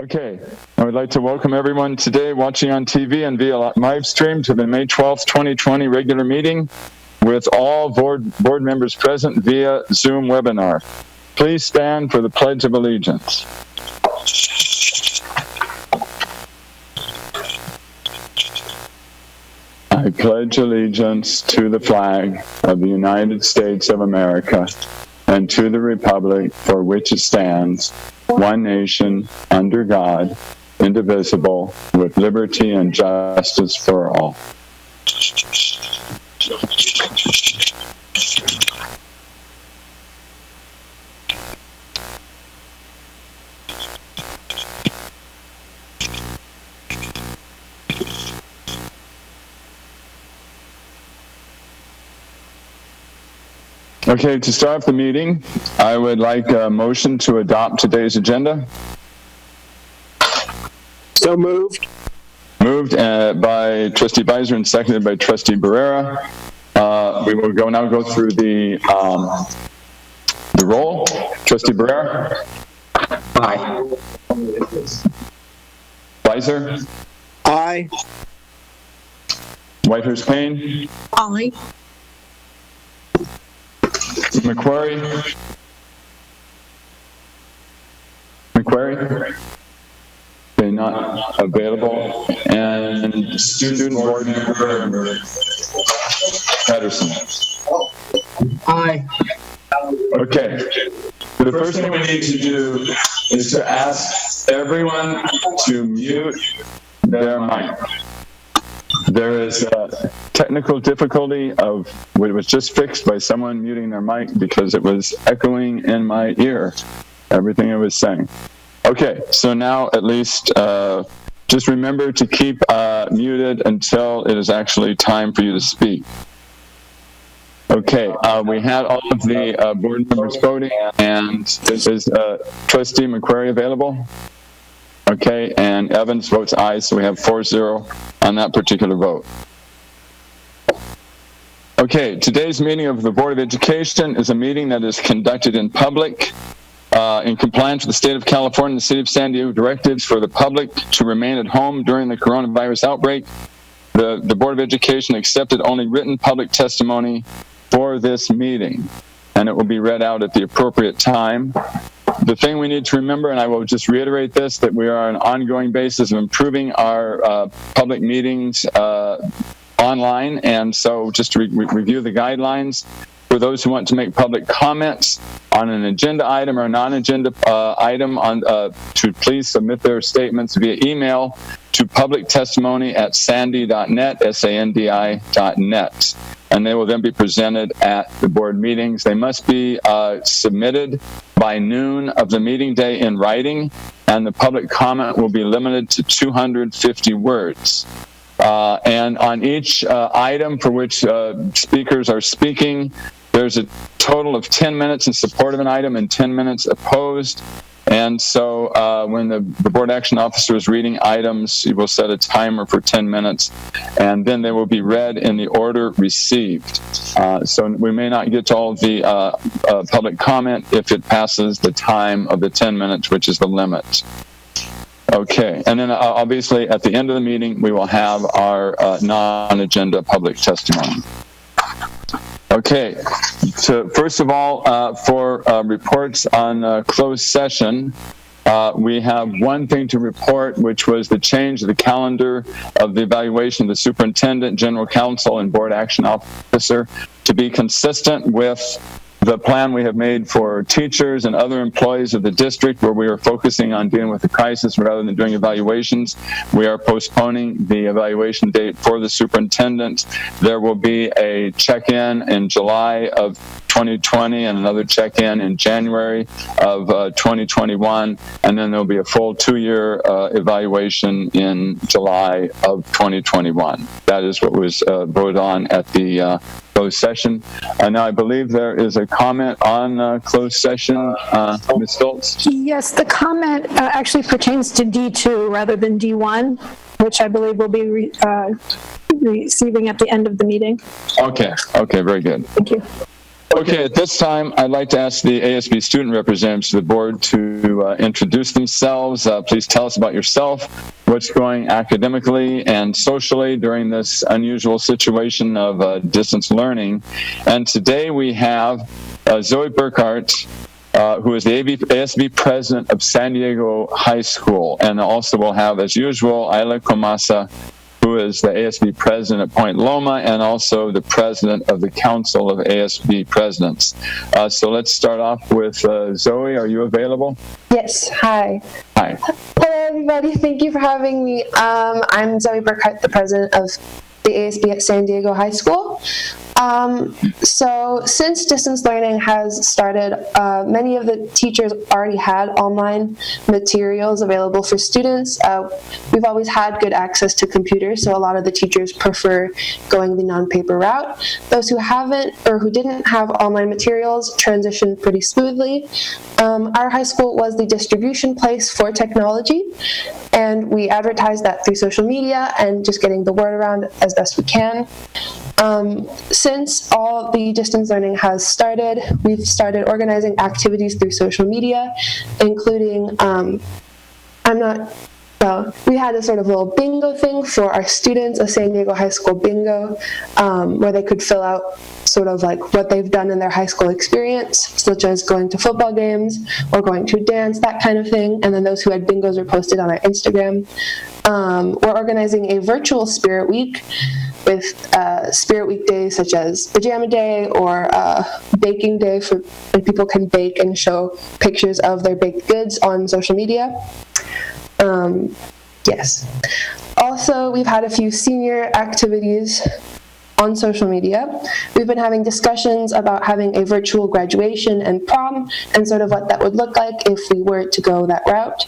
Okay, I would like to welcome everyone today watching on TV and via live stream to the May 12th, 2020 regular meeting with all board members present via Zoom webinar. Please stand for the Pledge of Allegiance. I pledge allegiance to the flag of the United States of America and to the republic for which it stands, one nation, under God, indivisible, with liberty and justice for all. Okay, to start the meeting, I would like a motion to adopt today's agenda. So moved. Moved by Trustee Beiser and seconded by Trustee Barrera. We will now go through the roll. Trustee Barrera? Aye. Beiser? Aye. Whitehurst Payne? Aye. McQuarrie? Okay, not available. And student board member Patterson? Aye. Okay. The first thing we need to do is to ask everyone to mute their mic. There is a technical difficulty of what was just fixed by someone muting their mic because it was echoing in my ear, everything I was saying. Okay, so now at least just remember to keep muted until it is actually time for you to speak. Okay, we had all of the board members voting, and is Trustee McQuarrie available? Okay, and Evans votes aye, so we have 4-0 on that particular vote. Okay, today's meeting of the Board of Education is a meeting that is conducted in public in compliance with the State of California and the City of San Diego directives for the public to remain at home during the coronavirus outbreak. The Board of Education accepted only written public testimony for this meeting, and it will be read out at the appropriate time. The thing we need to remember, and I will just reiterate this, that we are on an ongoing basis of improving our public meetings online, and so just to review the guidelines, for those who want to make public comments on an agenda item or non-agenda item, to please submit their statements via email to publictestimony@sandi.net, SANDI.net. And they will then be presented at the board meetings. They must be submitted by noon of the meeting day in writing, and the public comment will be limited to 250 words. And on each item for which speakers are speaking, there's a total of 10 minutes in support of an item and 10 minutes opposed. And so when the board action officer is reading items, he will set a timer for 10 minutes, and then they will be read in the order received. So we may not get to all of the public comment if it passes the time of the 10 minutes, which is the limit. Okay, and then obviously at the end of the meeting, we will have our non-agenda public testimony. Okay, so first of all, for reports on closed session, we have one thing to report, which was the change of the calendar of the evaluation of the superintendent, general counsel, and board action officer to be consistent with the plan we have made for teachers and other employees of the district, where we are focusing on dealing with the crisis rather than doing evaluations. We are postponing the evaluation date for the superintendent. There will be a check-in in July of 2020 and another check-in in January of 2021, and then there'll be a full 2-year evaluation in July of 2021. That is what was voted on at the closed session. Now I believe there is a comment on closed session, Ms. Schultz? Yes, the comment actually pertains to D2 rather than D1, which I believe will be receiving at the end of the meeting. Okay, very good. Thank you. Okay, at this time, I'd like to ask the ASB student representatives to the board to introduce themselves. Please tell us about yourself, what's going academically and socially during this unusual situation of distance learning. And today we have Zoe Burkhart, who is the ASB president of San Diego High School. And also we'll have, as usual, Ayla Comasa, who is the ASB president at Point Loma and also the president of the Council of ASB Presidents. So let's start off with Zoe. Are you available? Yes. Hi. Hi. Hello, everybody. Thank you for having me. I'm Zoe Burkhart, the president of the ASB at San Diego High School. So since distance learning has started, many of the teachers already had online materials available for students. We've always had good access to computers, so a lot of the teachers prefer going the non-paper route. Those who haven't or who didn't have online materials transitioned pretty smoothly. Our high school was the distribution place for technology, and we advertised that through social media and just getting the word around as best we can. Since all the distance learning has started, we've started organizing activities through social media, including, we had a sort of little bingo thing for our students, a San Diego High School bingo, where they could fill out sort of like what they've done in their high school experience, such as going to football games or going to dance, that kind of thing. And then those who had bingos were posted on our Instagram. We're organizing a virtual Spirit Week with Spirit Week days such as Pajama Day or Baking Day, for when people can bake and show pictures of their baked goods on social media. Yes. Also, we've had a few senior activities on social media. We've been having discussions about having a virtual graduation and prom and sort of what that would look like if we were to go that route.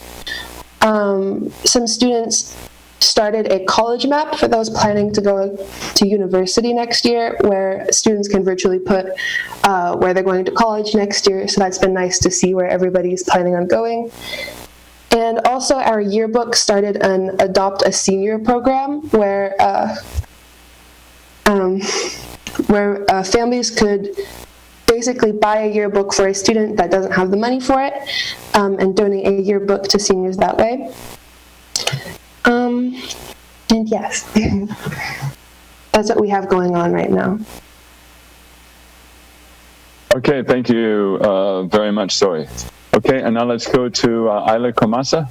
Some students started a college map for those planning to go to university next year, where students can virtually put where they're going to college next year. So that's been nice to see where everybody's planning on going. And also our yearbook started an Adopt a Senior program where families could basically buy a yearbook for a student that doesn't have the money for it, and donate a yearbook to seniors that way. And yes, that's what we have going on right now. Okay, thank you very much, Zoe. Okay, and now let's go to Ayla Comasa.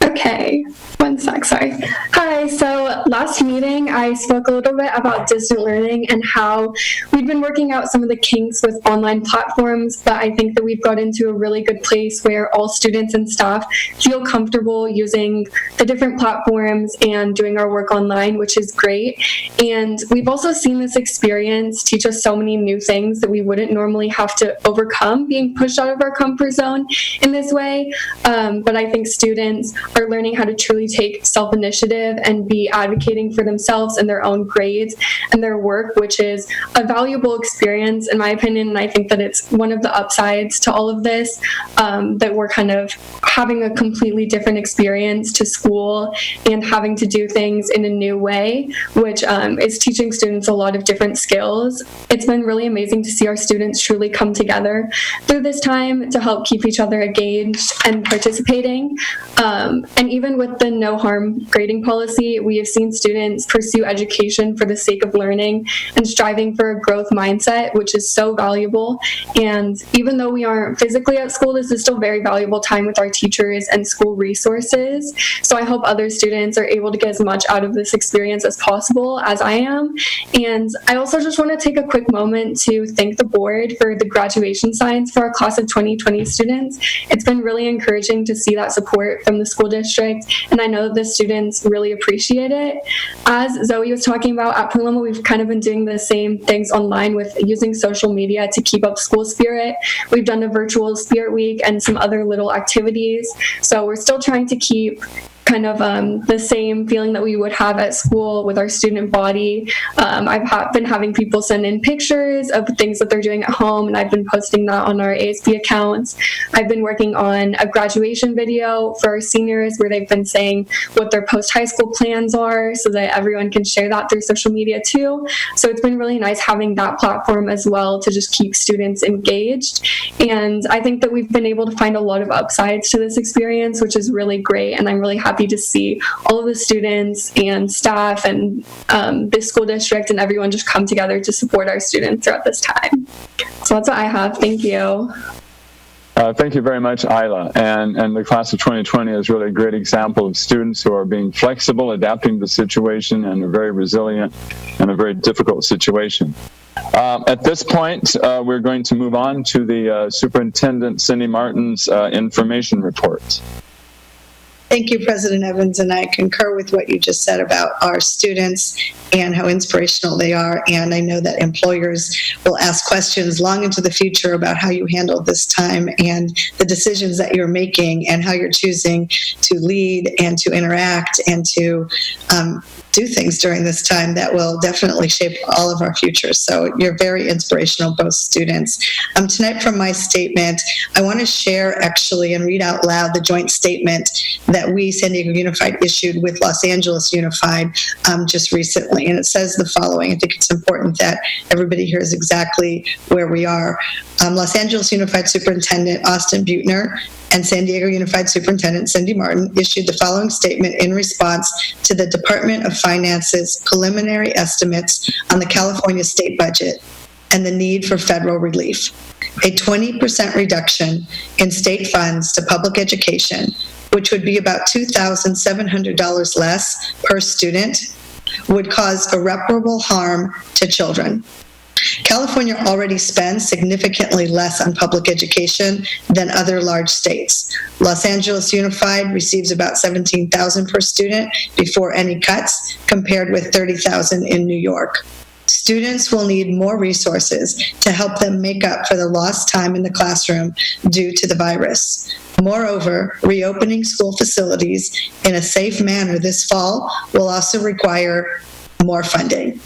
Okay, one sec, sorry. Hi, so last meeting I spoke a little bit about distant learning and how we've been working out some of the kinks with online platforms, but I think that we've got into a really good place where all students and staff feel comfortable using the different platforms and doing our work online, which is great. And we've also seen this experience teach us so many new things that we wouldn't normally have to overcome being pushed out of our comfort zone in this way. But I think students are learning how to truly take self-initiative and be advocating for themselves and their own grades and their work, which is a valuable experience in my opinion. And I think that it's one of the upsides to all of this, that we're kind of having a completely different experience to school and having to do things in a new way, which is teaching students a lot of different skills. It's been really amazing to see our students truly come together through this time to help keep each other engaged and participating. And even with the no harm grading policy, we have seen students pursue education for the sake of learning and striving for a growth mindset, which is so valuable. And even though we aren't physically at school, this is still very valuable time with our teachers and school resources. So I hope other students are able to get as much out of this experience as possible as I am. And I also just want to take a quick moment to thank the board for the graduation signs for our class of 2020 students. It's been really encouraging to see that support from the school district, and I know that the students really appreciate it. As Zoe was talking about, at Paloma, we've kind of been doing the same things online with using social media to keep up school spirit. We've done a virtual Spirit Week and some other little activities, so we're still trying to keep kind of the same feeling that we would have at school with our student body. I've been having people send in pictures of things that they're doing at home, and I've been posting that on our ASB accounts. I've been working on a graduation video for our seniors where they've been saying what their post-high school plans are so that everyone can share that through social media too. So it's been really nice having that platform as well to just keep students engaged. And I think that we've been able to find a lot of upsides to this experience, which is really great. And I'm really happy to see all of the students and staff and the school district and everyone just come together to support our students throughout this time. So that's what I have. Thank you. Thank you very much, Isla. And the class of 2020 is really a great example of students who are being flexible, adapting to the situation, and are very resilient in a very difficult situation. At this point, we're going to move on to the Superintendent Cindy Martin's information report. Thank you, President Evans, and I concur with what you just said about our students and how inspirational they are. And I know that employers will ask questions long into the future about how you handled this time and the decisions that you're making and how you're choosing to lead and to interact and to do things during this time that will definitely shape all of our future. So you're very inspirational, both students. Tonight from my statement, I want to share actually and read out loud the joint statement that we, San Diego Unified, issued with Los Angeles Unified just recently. And it says the following. I think it's important that everybody hears exactly where we are. Los Angeles Unified Superintendent Austin Buettner and San Diego Unified Superintendent Cindy Martin issued the following statement in response to the Department of Finance's preliminary estimates on the California state budget and the need for federal relief. A 20% reduction in state funds to public education, which would be about $2,700 less per student, would cause irreparable harm to children. California already spends significantly less on public education than other large states. Los Angeles Unified receives about $17,000 per student before any cuts, compared with $30,000 in New York. Students will need more resources to help them make up for the lost time in the classroom due to the virus. Moreover, reopening school facilities in a safe manner this fall will also require more funding.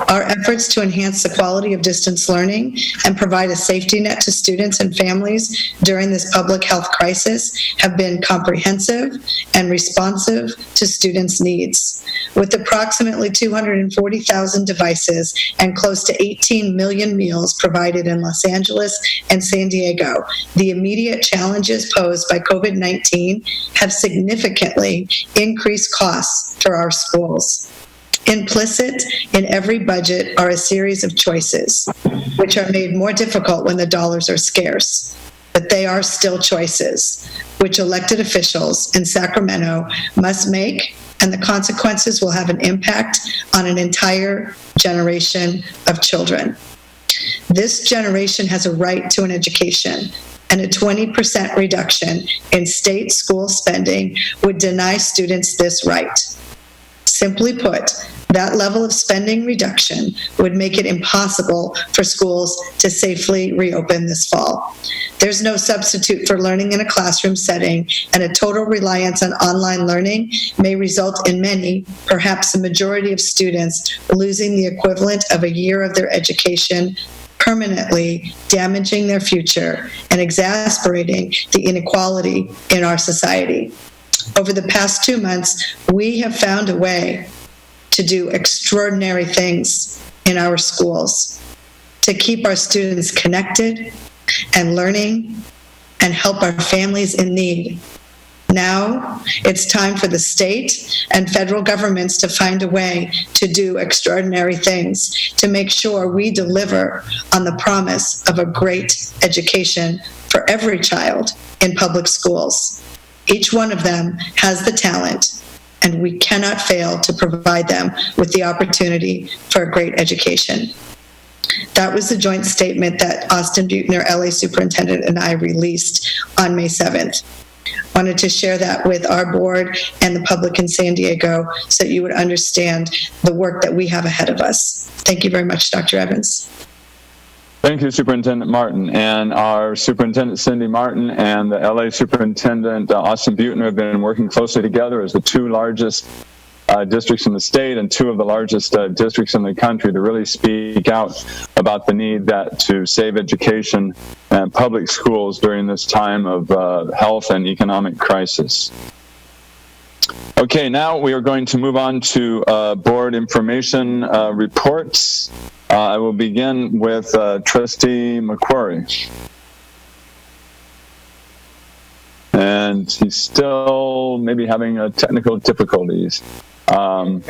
Our efforts to enhance the quality of distance learning and provide a safety net to students and families during this public health crisis have been comprehensive and responsive to students' needs. With approximately 240,000 devices and close to 18 million meals provided in Los Angeles and San Diego, the immediate challenges posed by COVID-19 have significantly increased costs for our schools. Implicit in every budget are a series of choices, which are made more difficult when the dollars are scarce. But they are still choices, which elected officials in Sacramento must make, and the consequences will have an impact on an entire generation of children. This generation has a right to an education, and a 20% reduction in state school spending would deny students this right. Simply put, that level of spending reduction would make it impossible for schools to safely reopen this fall. There's no substitute for learning in a classroom setting, and a total reliance on online learning may result in many, perhaps the majority of students, losing the equivalent of a year of their education, permanently damaging their future and exacerbating the inequality in our society. Over the past 2 months, we have found a way to do extraordinary things in our schools, to keep our students connected and learning and help our families in need. Now, it's time for the state and federal governments to find a way to do extraordinary things, to make sure we deliver on the promise of a great education for every child in public schools. Each one of them has the talent, and we cannot fail to provide them with the opportunity for a great education. That was the joint statement that Austin Buettner, LA Superintendent, and I released on May 7th. Wanted to share that with our board and the public in San Diego so that you would understand the work that we have ahead of us. Thank you very much, Dr. Evans. Thank you, Superintendent Martin. And our Superintendent Cindy Martin and the LA Superintendent Austin Buettner have been working closely together as the two largest districts in the state and two of the largest districts in the country to really speak out about the need to save education and public schools during this time of health and economic crisis. Okay, now we are going to move on to board information reports. I will begin with Trustee McQuarrie. And he's still maybe having technical difficulties. We're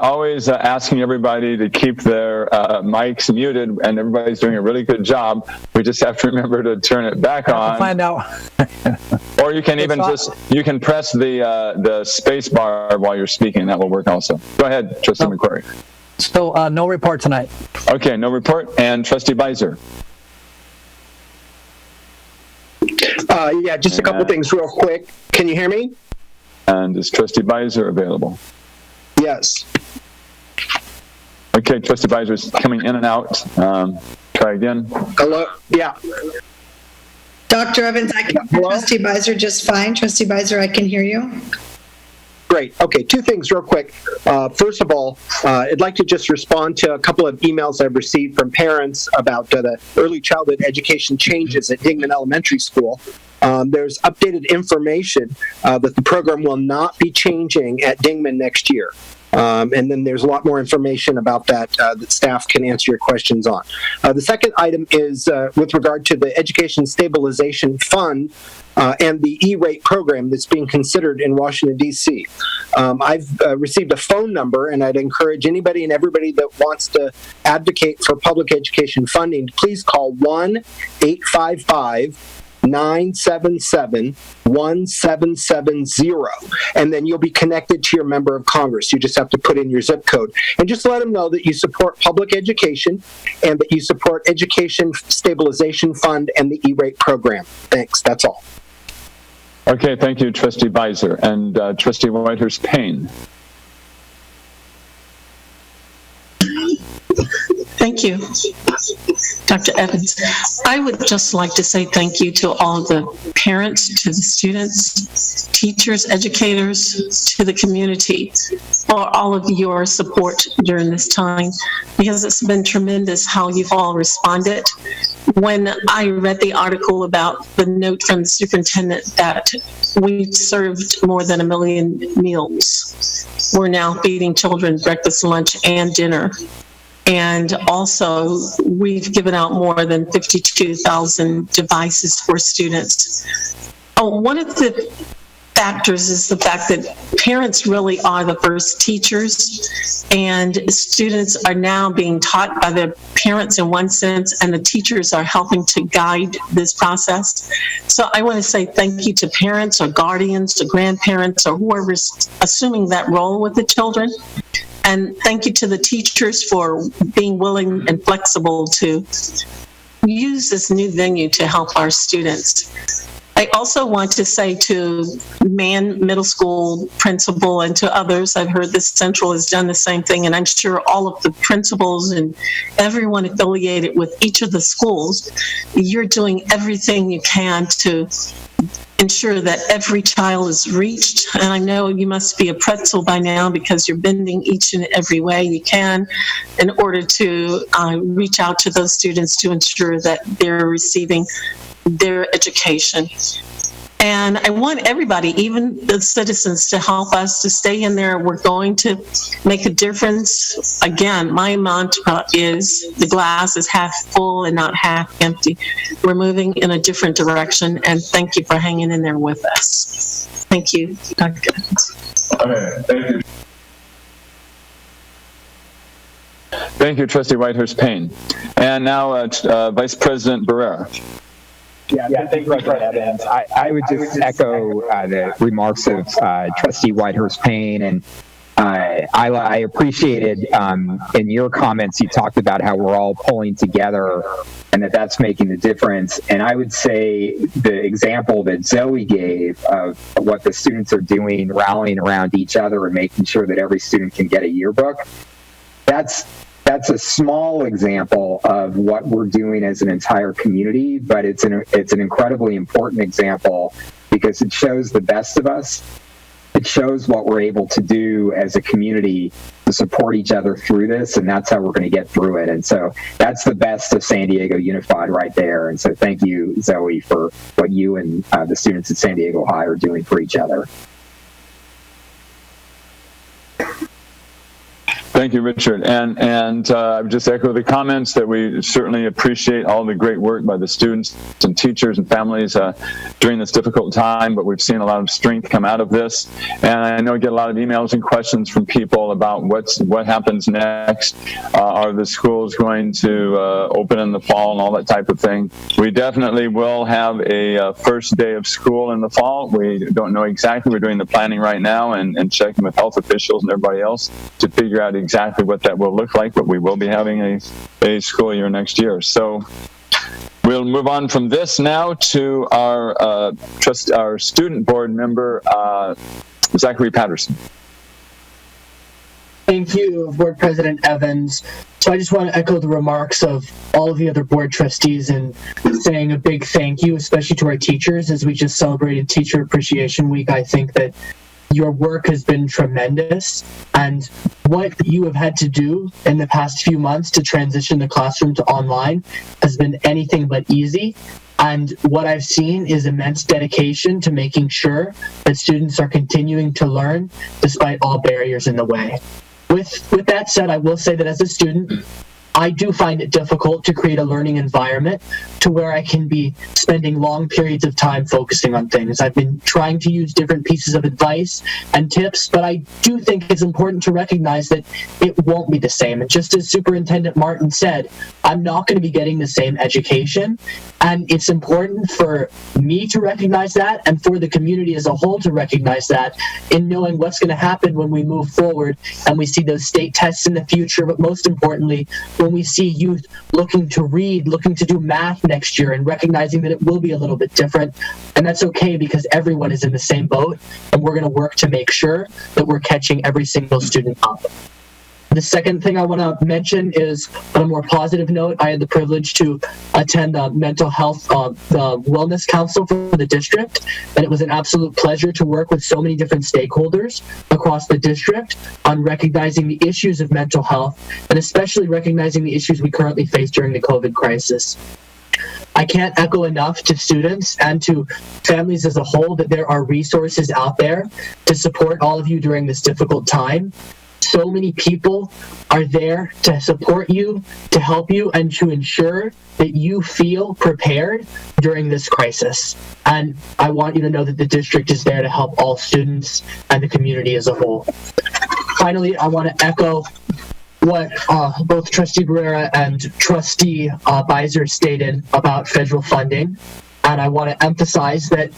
always asking everybody to keep their mics muted, and everybody's doing a really good job. We just have to remember to turn it back on. Find out. Or you can even you can press the space bar while you're speaking. That will work also. Go ahead, Trustee McQuarrie. So no report tonight. Okay, no report. And Trustee Beiser. Yeah, just a couple things real quick. Can you hear me? And is Trustee Beiser available? Yes. Okay, Trustee Beiser is coming in and out. Try again. Hello? Yeah. Dr. Evans, I can hear Trustee Beiser just fine. Trustee Beiser, I can hear you. Great. Okay, two things real quick. First of all, I'd like to just respond to a couple of emails I've received from parents about the early childhood education changes at Dingman Elementary School. There's updated information that the program will not be changing at Dingman next year. And then there's a lot more information about that that staff can answer your questions on. The second item is with regard to the Education Stabilization Fund and the E-rate program that's being considered in Washington, D.C. I've received a phone number, and I'd encourage anybody and everybody that wants to advocate for public education funding to please call 1-855-977-1770, and then you'll be connected to your member of Congress. You just have to put in your zip code. And just let them know that you support public education and that you support Education Stabilization Fund and the E-rate program. Thanks. That's all. Okay, thank you, Trustee Beiser. And Trustee Whitehurst-Payne. Thank you, Dr. Evans. I would just like to say thank you to all the parents, to the students, teachers, educators, to the community for all of your support during this time, because it's been tremendous how you've all responded. When I read the article about the note from the superintendent that we served more than 1 million meals, we're now feeding children breakfast, lunch, and dinner. And also, we've given out more than 52,000 devices for students. One of the factors is the fact that parents really are the first teachers, and students are now being taught by their parents in one sense, and the teachers are helping to guide this process. So I want to say thank you to parents or guardians, to grandparents, or whoever's assuming that role with the children. And thank you to the teachers for being willing and flexible to use this new venue to help our students. I also want to say to Mann Middle School principal and to others, I've heard this Central has done the same thing, and I'm sure all of the principals and everyone affiliated with each of the schools, you're doing everything you can to ensure that every child is reached. And I know you must be a pretzel by now because you're bending each and every way you can in order to reach out to those students to ensure that they're receiving their education. And I want everybody, even the citizens, to help us to stay in there. We're going to make a difference. Again, my mantra is the glass is half full and not half empty. We're moving in a different direction, and thank you for hanging in there with us. Thank you, Dr. Evans. Okay, thank you. Thank you, Trustee Whitehurst-Payne. And now Vice President Barrera. Yeah, thank you, President Evans. I would just echo the remarks of Trustee Whitehurst-Payne, and I appreciated in your comments you talked about how we're all pulling together and that's making the difference. And I would say the example that Zoe gave of what the students are doing, rallying around each other and making sure that every student can get a yearbook, that's that's a small example of what we're doing as an entire community, but it's an incredibly important example because it shows the best of us. It shows what we're able to do as a community to support each other through this, and that's how we're going to get through it. And so that's the best of San Diego Unified right there. And so thank you, Zoe, for what you and the students at San Diego High are doing for each other. Thank you, Richard. And I would just echo the comments that we certainly appreciate all the great work by the students and teachers and families during this difficult time, but we've seen a lot of strength come out of this. And I know we get a lot of emails and questions from people about what happens next. Are the schools going to open in the fall and all that type of thing? We definitely will have a first day of school in the fall. We don't know exactly. We're doing the planning right now and checking with health officials and everybody else to figure out exactly what that will look like, but we will be having a school year next year. So we'll move on from this now to our student board member, Zachary Patterson. Thank you, Board President Evans. So I just want to echo the remarks of all of the other board trustees and saying a big thank you, especially to our teachers, as we just celebrated Teacher Appreciation Week. I think that your work has been tremendous, and what you have had to do in the past few months to transition the classroom to online has been anything but easy. And what I've seen is immense dedication to making sure that students are continuing to learn despite all barriers in the way. With that said, I will say that as a student, I do find it difficult to create a learning environment to where I can be spending long periods of time focusing on things. I've been trying to use different pieces of advice and tips, but I do think it's important to recognize that it won't be the same. And just as Superintendent Martin said, I'm not going to be getting the same education. And it's important for me to recognize that and for the community as a whole to recognize that in knowing what's going to happen when we move forward and we see those state tests in the future, but most importantly, when we see youth looking to read, looking to do math next year, and recognizing that it will be a little bit different. And that's okay because everyone is in the same boat, and we're going to work to make sure that we're catching every single student up. The second thing I want to mention is, on a more positive note, I had the privilege to attend the mental health the wellness council for the district, and it was an absolute pleasure to work with so many different stakeholders across the district on recognizing the issues of mental health, and especially recognizing the issues we currently face during the COVID crisis. I can't echo enough to students and to families as a whole that there are resources out there to support all of you during this difficult time. So many people are there to support you, to help you, and to ensure that you feel prepared during this crisis. And I want you to know that the district is there to help all students and the community as a whole. Finally, I want to echo what both Trustee Barrera and Trustee Beiser stated about federal funding. And I want to emphasize that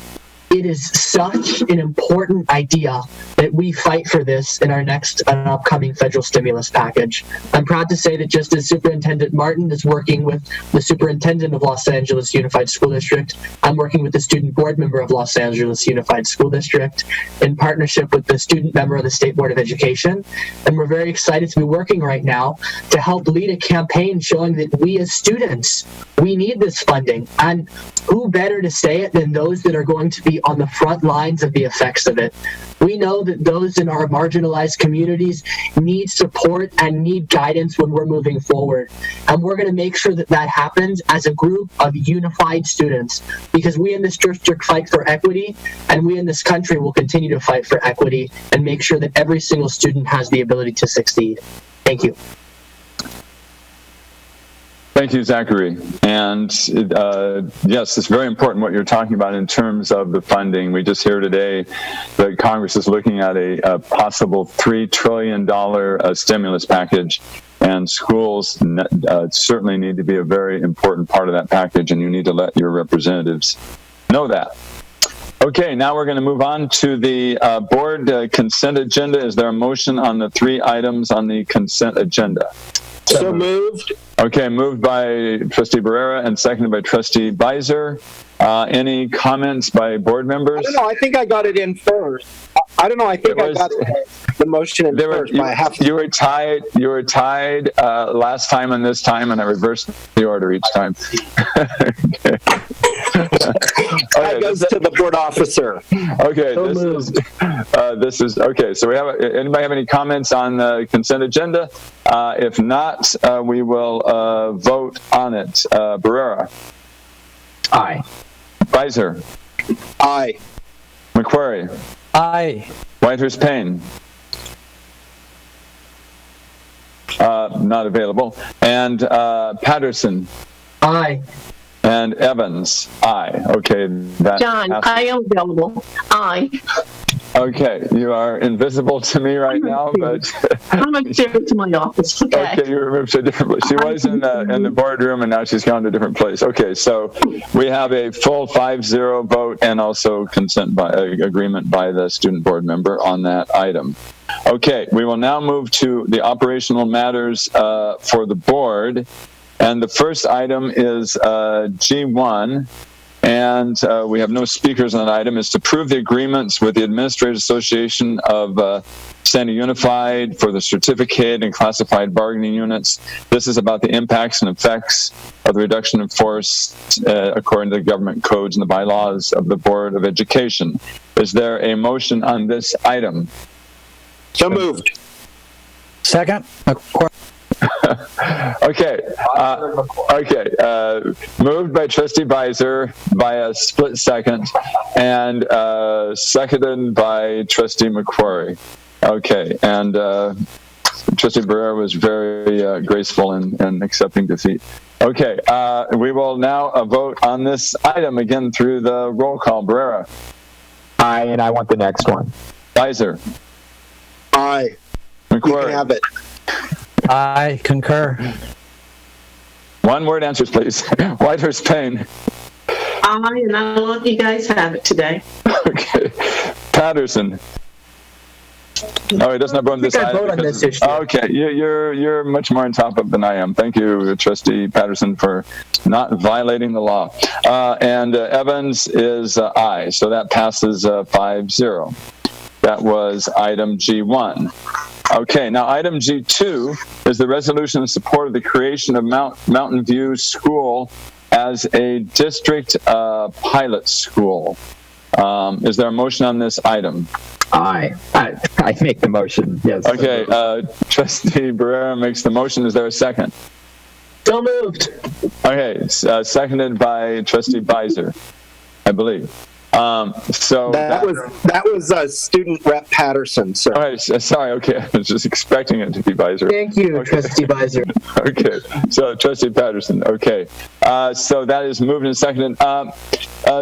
it is such an important idea that we fight for this in our next and upcoming federal stimulus package. I'm proud to say that just as Superintendent Martin is working with the Superintendent of Los Angeles Unified School District, I'm working with the Student Board Member of Los Angeles Unified School District in partnership with the Student Member of the State Board of Education. And we're very excited to be working right now to help lead a campaign showing that we as students, we need this funding. And who better to say it than those that are going to be on the front lines of the effects of it? We know that those in our marginalized communities need support and need guidance when we're moving forward. And we're going to make sure that that happens as a group of unified students, because we in this district fight for equity, and we in this country will continue to fight for equity and make sure that every single student has the ability to succeed. Thank you. Thank you, Zachary. And yes, it's very important what you're talking about in terms of the funding. We just hear today that Congress is looking at a possible $3 trillion stimulus package, and schools certainly need to be a very important part of that package, and you need to let your representatives know that. Okay, now we're going to move on to the board consent agenda. Is there a motion on the 3 items on the consent agenda? So moved. Okay, moved by Trustee Barrera and seconded by Trustee Beiser. Any comments by board members? I don't know. I think I got it in first. I don't know. I think I got it. the motion in first by a half. You were tied last time and this time, and I reversed the order each time. Okay. That goes to the board officer. Okay, this is okay. So we have. Anybody have any comments on the consent agenda? If not, we will vote on it. Barrera. Aye. Beiser. Aye. McQuarrie. Aye. Whitehurst Payne. Not available. And Patterson. Aye. And Evans. Aye. Okay. John, I am available. Aye. Okay, you are invisible to me right now, but I'm going to to my office. Okay. Okay, you were moved to a different place. She was in the boardroom, and now she's gone to a different place. Okay, so we have a full 5-0 vote and also consent by agreement by the student board member on that item. Okay, we will now move to the operational matters for the board, and the first item is G1. And we have no speakers on that item, is to approve the agreements with the Administrators Association of Sandy Unified for the certificate and classified bargaining units. This is about the impacts and effects of the reduction in force according to the government codes and the bylaws of the Board of Education. Is there a motion on this item? So moved. Second. Okay. Moved by Trustee Beiser by a split second, and seconded by Trustee McQuarrie. Okay, and Trustee Barrera was very graceful in accepting defeat. Okay, we will now vote on this item again through the roll call. Barrera. Aye, and I want the next one. Beiser. Aye. McQuarrie. You can have it. I concur. One word answers, please. Whitehurst Payne. Aye, and I'll let you guys have it today. Okay. Patterson. Oh, he doesn't have on this item. Vote on this issue. Okay, you're much more on top of than I am. Thank you, Trustee Patterson, for not violating the law. And Evans is aye, so that passes 5-0. That was item G1. Okay, now item G2 is the resolution in support of the creation of Mountain View School as a district pilot school. Is there a motion on this item? Aye. I make the motion, yes. Okay, Trustee Barrera makes the motion. Is there a second? So moved. Okay, seconded by Trustee Beiser, I believe. So that was student rep Patterson, sir. All right, sorry. Okay, I was just expecting it to be Beiser. Thank you, okay. Trustee Beiser. Okay, so Trustee Patterson. Okay, so that is moved and seconded.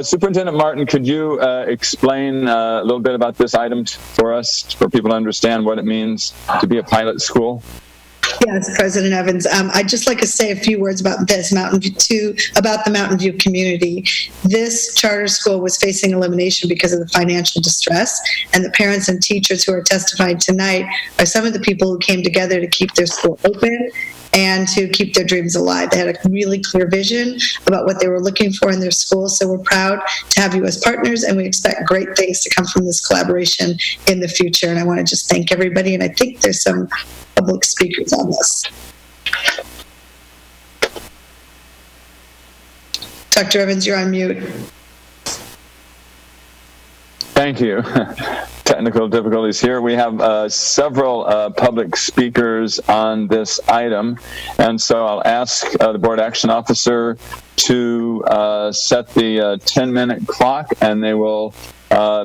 Superintendent Martin, could you explain a little bit about this item for us, for people to understand what it means to be a pilot school? Yes, President Evans. I'd just like to say a few words about this about the Mountain View community. This charter school was facing elimination because of the financial distress, and the parents and teachers who are testifying tonight are some of the people who came together to keep their school open and to keep their dreams alive. They had a really clear vision about what they were looking for in their school, so we're proud to have you as partners, and we expect great things to come from this collaboration in the future. And I want to just thank everybody, and I think there's some public speakers on this. Dr. Evans, you're on mute. Thank you. Technical difficulties here. We have several public speakers on this item, and so I'll ask the Board Action Officer to set the 10-minute clock, and they will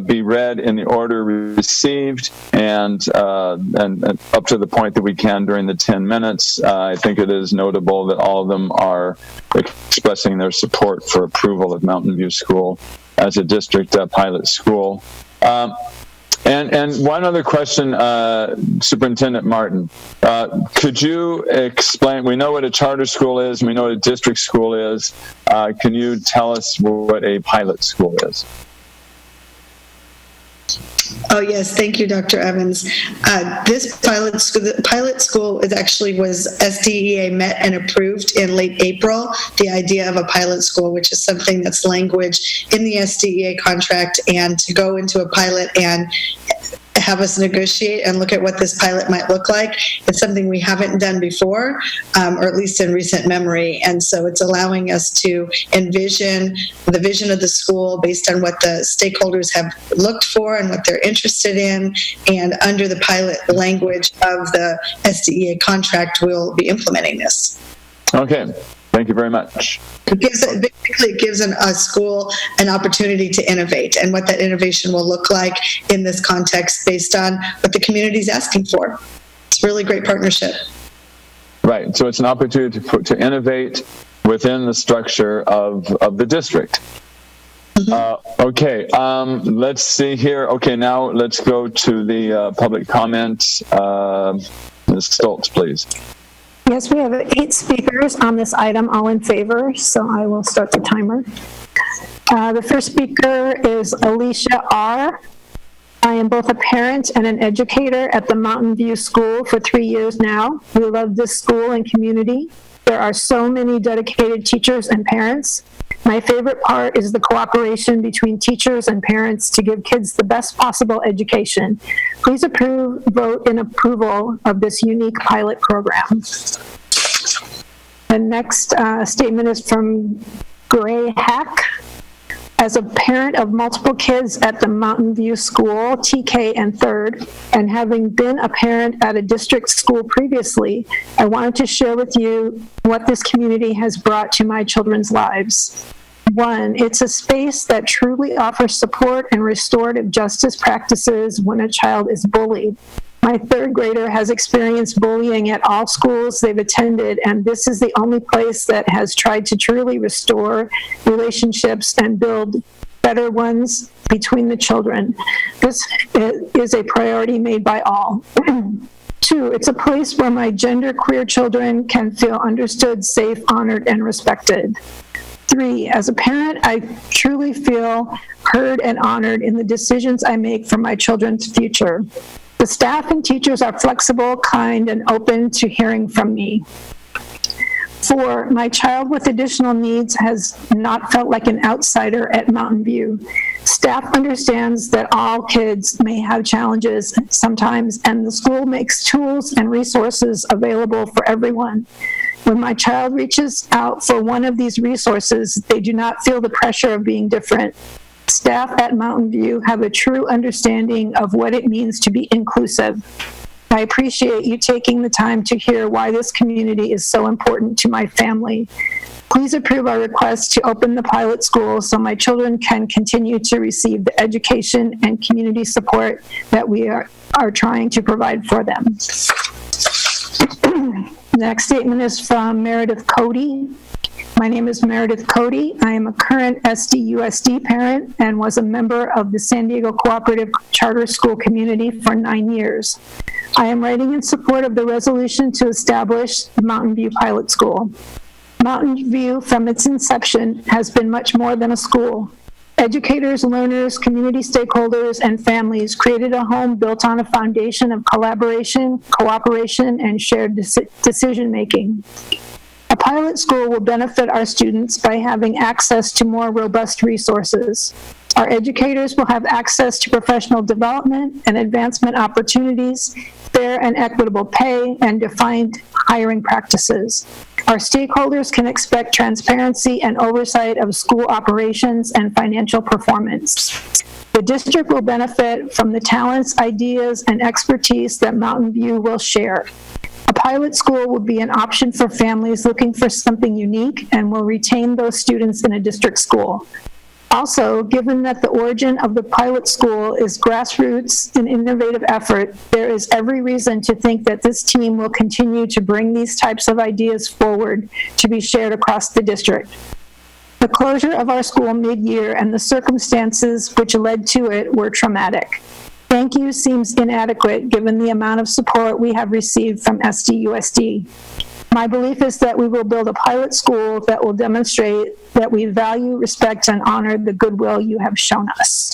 be read in the order received, and up to the point that we can during the 10 minutes. I think it is notable that all of them are expressing their support for approval of Mountain View School as a district pilot school. And one other question, Superintendent Martin, could you explain, we know what a charter school is, we know what a district school is, can you tell us what a pilot school is? Oh, yes. Thank you, Dr. Evans. This pilot school was SDEA met and approved in late April, the idea of a pilot school, which is something that's language in the SDEA contract, and to go into a pilot and have us negotiate and look at what this pilot might look like. It's something we haven't done before, or at least in recent memory. And so it's allowing us to envision the vision of the school based on what the stakeholders have looked for and what they're interested in. And under the pilot language of the SDEA contract, we'll be implementing this. Okay. Thank you very much. It gives a school an opportunity to innovate, and what that innovation will look like in this context based on what the community is asking for. It's a really great partnership. Right. So it's an opportunity to innovate within the structure of the district. Okay. Let's see here. Okay. Now let's go to the public comments. Ms. Stoltz, please. Yes, we have 8 speakers on this item, all in favor, so I will start the timer. The first speaker is Alicia R. I am both a parent and an educator at the Mountain View School for 3 years now. We love this school and community. There are so many dedicated teachers and parents. My favorite part is the cooperation between teachers and parents to give kids the best possible education. Please vote in approval of this unique pilot program. The next statement is from Gray Hack. As a parent of multiple kids at the Mountain View School, TK and third, and having been a parent at a district school previously, I wanted to share with you what this community has brought to my children's lives. 1, it's a space that truly offers support and restorative justice practices when a child is bullied. My 3rd grader has experienced bullying at all schools they've attended, and this is the only place that has tried to truly restore relationships and build better ones between the children. This is a priority made by all. 2, it's a place where my genderqueer children can feel understood, safe, honored, and respected. 3, as a parent, I truly feel heard and honored in the decisions I make for my children's future. The staff and teachers are flexible, kind, and open to hearing from me. 4, my child with additional needs has not felt like an outsider at Mountain View. Staff understands that all kids may have challenges sometimes, and the school makes tools and resources available for everyone. When my child reaches out for one of these resources, they do not feel the pressure of being different. Staff at Mountain View have a true understanding of what it means to be inclusive. I appreciate you taking the time to hear why this community is so important to my family. Please approve our request to open the pilot school so my children can continue to receive the education and community support that we are trying to provide for them. The next statement is from Meredith Cody. My name is Meredith Cody. I am a current SDUSD parent and was a member of the San Diego Cooperative Charter School community for 9 years. I am writing in support of the resolution to establish the Mountain View Pilot School. Mountain View, from its inception, has been much more than a school. Educators, learners, community stakeholders, and families created a home built on a foundation of collaboration, cooperation, and shared decision-making. A pilot school will benefit our students by having access to more robust resources. Our educators will have access to professional development and advancement opportunities, fair and equitable pay, and defined hiring practices. Our stakeholders can expect transparency and oversight of school operations and financial performance. The district will benefit from the talents, ideas, and expertise that Mountain View will share. A pilot school will be an option for families looking for something unique and will retain those students in a district school. Also, given that the origin of the pilot school is grassroots and innovative effort, there is every reason to think that this team will continue to bring these types of ideas forward to be shared across the district. The closure of our school mid-year and the circumstances which led to it were traumatic. Thank you seems inadequate given the amount of support we have received from SDUSD. My belief is that we will build a pilot school that will demonstrate that we value, respect, and honor the goodwill you have shown us.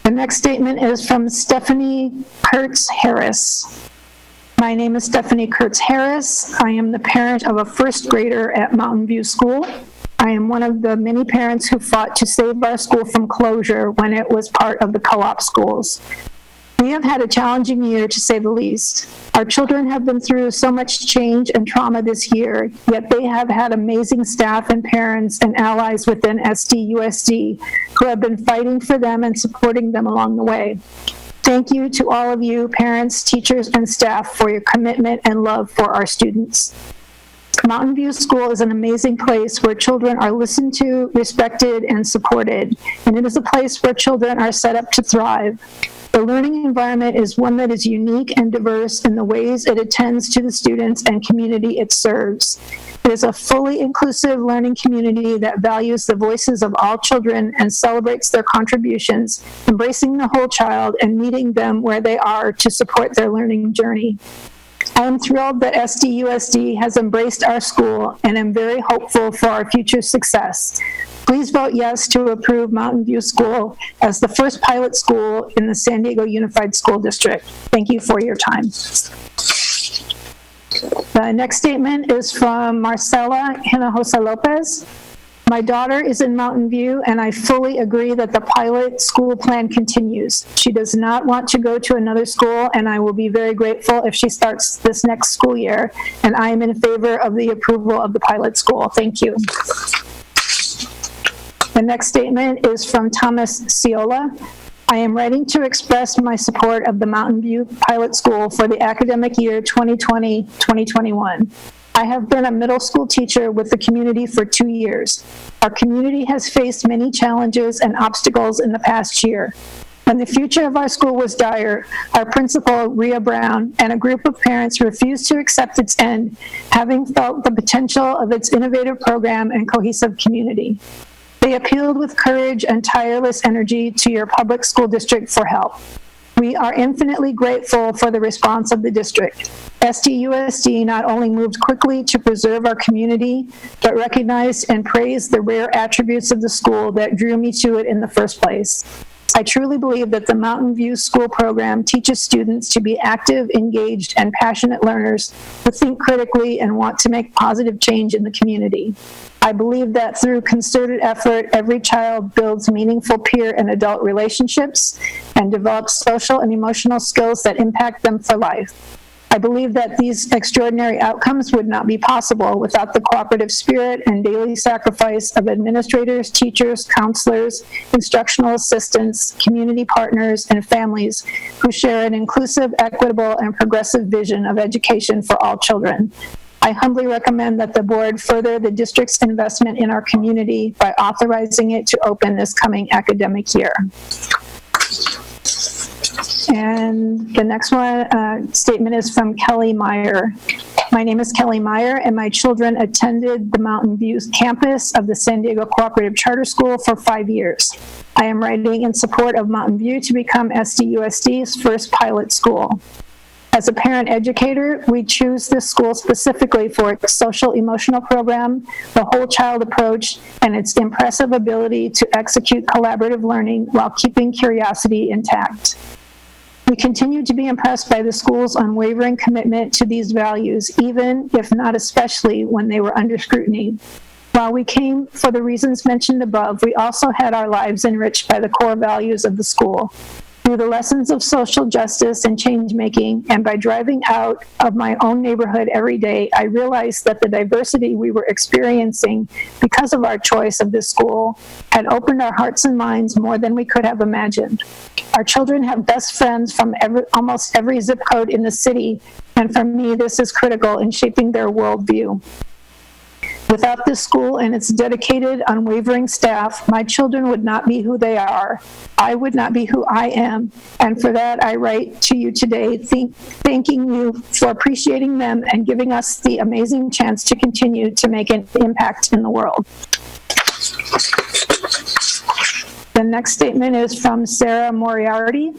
The next statement is from Stephanie Kurtz-Harris. My name is Stephanie Kurtz-Harris. I am the parent of a first grader at Mountain View School. I am one of the many parents who fought to save our school from closure when it was part of the co-op schools. We have had a challenging year, to say the least. Our children have been through so much change and trauma this year, yet they have had amazing staff and parents and allies within SDUSD who have been fighting for them and supporting them along the way. Thank you to all of you, parents, teachers, and staff, for your commitment and love for our students. Mountain View School is an amazing place where children are listened to, respected, and supported, and it is a place where children are set up to thrive. The learning environment is one that is unique and diverse in the ways it attends to the students and community it serves. It is a fully inclusive learning community that values the voices of all children and celebrates their contributions, embracing the whole child and meeting them where they are to support their learning journey. I am thrilled that SDUSD has embraced our school and am very hopeful for our future success. Please vote yes to approve Mountain View School as the first pilot school in the San Diego Unified School District. Thank you for your time. The next statement is from Marcela Hinojosa Lopez. My daughter is in Mountain View, and I fully agree that the pilot school plan continues. She does not want to go to another school, and I will be very grateful if she starts this next school year, and I am in favor of the approval of the pilot school. Thank you. The next statement is from Thomas Ciola. I am writing to express my support of the Mountain View Pilot School for the academic year 2020-2021. I have been a middle school teacher with the community for 2 years. Our community has faced many challenges and obstacles in the past year. When the future of our school was dire, our principal, Rhea Brown, and a group of parents refused to accept its end, having felt the potential of its innovative program and cohesive community. They appealed with courage and tireless energy to your public school district for help. We are infinitely grateful for the response of the district. SDUSD not only moved quickly to preserve our community, but recognized and praised the rare attributes of the school that drew me to it in the first place. I truly believe that the Mountain View School program teaches students to be active, engaged, and passionate learners who think critically and want to make positive change in the community. I believe that through concerted effort, every child builds meaningful peer and adult relationships and develops social and emotional skills that impact them for life. I believe that these extraordinary outcomes would not be possible without the cooperative spirit and daily sacrifice of administrators, teachers, counselors, instructional assistants, community partners, and families who share an inclusive, equitable, and progressive vision of education for all children. I humbly recommend that the board further the district's investment in our community by authorizing it to open this coming academic year. And the next statement is from Kelly Meyer. My name is Kelly Meyer, and my children attended the Mountain View campus of the San Diego Cooperative Charter School for 5 years. I am writing in support of Mountain View to become SDUSD's first pilot school. As a parent educator, we choose this school specifically for its social emotional program, the whole child approach, and its impressive ability to execute collaborative learning while keeping curiosity intact. We continue to be impressed by the school's unwavering commitment to these values, even if not especially when they were under scrutiny. While we came for the reasons mentioned above, we also had our lives enriched by the core values of the school. Through the lessons of social justice and change making, and by driving out of my own neighborhood every day, I realized that the diversity we were experiencing because of our choice of this school had opened our hearts and minds more than we could have imagined. Our children have best friends from almost every zip code in the city, and for me, this is critical in shaping their worldview. Without this school and its dedicated, unwavering staff, my children would not be who they are. I would not be who I am. And for that, I write to you today, thanking you for appreciating them and giving us the amazing chance to continue to make an impact in the world. The next statement is from Sarah Moriarty.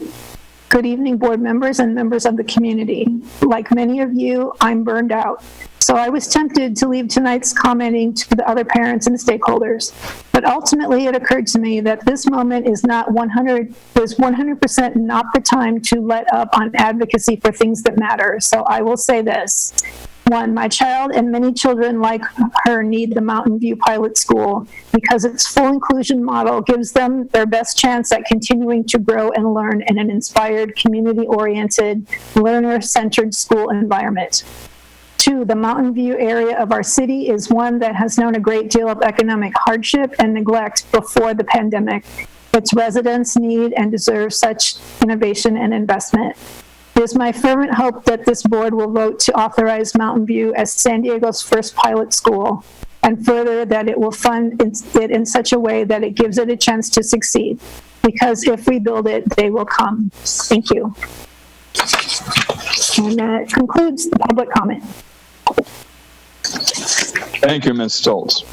Good evening, board members and members of the community. Like many of you, I'm burned out. So I was tempted to leave tonight's commenting to the other parents and stakeholders. But ultimately, it occurred to me that this moment is 100% not the time to let up on advocacy for things that matter. So I will say this. 1, my child and many children like her need the Mountain View Pilot School because its full inclusion model gives them their best chance at continuing to grow and learn in an inspired, community-oriented, learner-centered school environment. 2, the Mountain View area of our city is one that has known a great deal of economic hardship and neglect before the pandemic. Its residents need and deserve such innovation and investment. It is my fervent hope that this board will vote to authorize Mountain View as San Diego's first pilot school, and further that it will fund it in such a way that it gives it a chance to succeed. Because if we build it, they will come. Thank you. And that concludes the public comment. Thank you, Ms. Stoltz.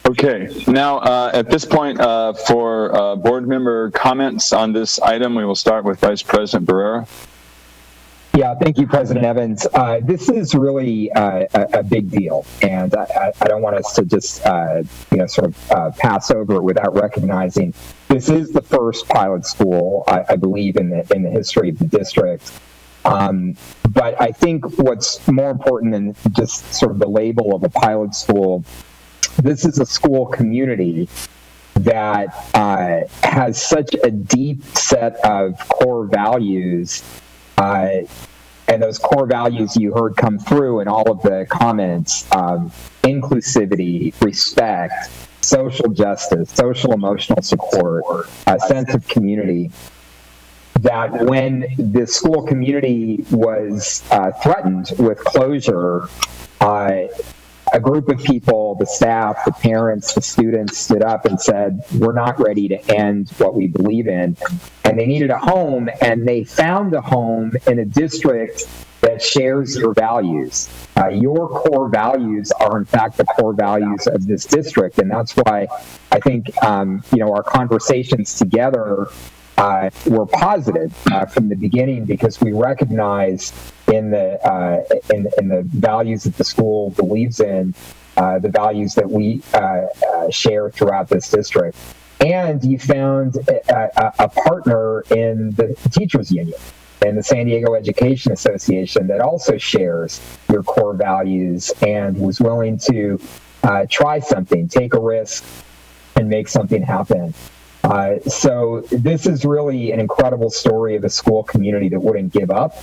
Okay, now at this point, for board member comments on this item, we will start with Vice President Barrera. Yeah, thank you, President Evans. This is really a big deal, and I don't want us to just, sort of pass over it without recognizing this is the first pilot school, I believe, in the history of the district. But I think what's more important than just sort of the label of a pilot school, this is a school community that has such a deep set of core values, and those core values you heard come through in all of the comments: inclusivity, respect, social justice, social emotional support, a sense of community. That when the school community was threatened with closure, a group of people, the staff, the parents, the students stood up and said, we're not ready to end what we believe in. And they needed a home, and they found a home in a district that shares your values. Your core values are, in fact, the core values of this district. And that's why I think, our conversations together were positive from the beginning, because we recognize in the values that the school believes in, the values that we share throughout this district. And you found a partner in the teachers union and the San Diego Education Association that also shares your core values and was willing to try something, take a risk, and make something happen. So this is really an incredible story of a school community that wouldn't give up,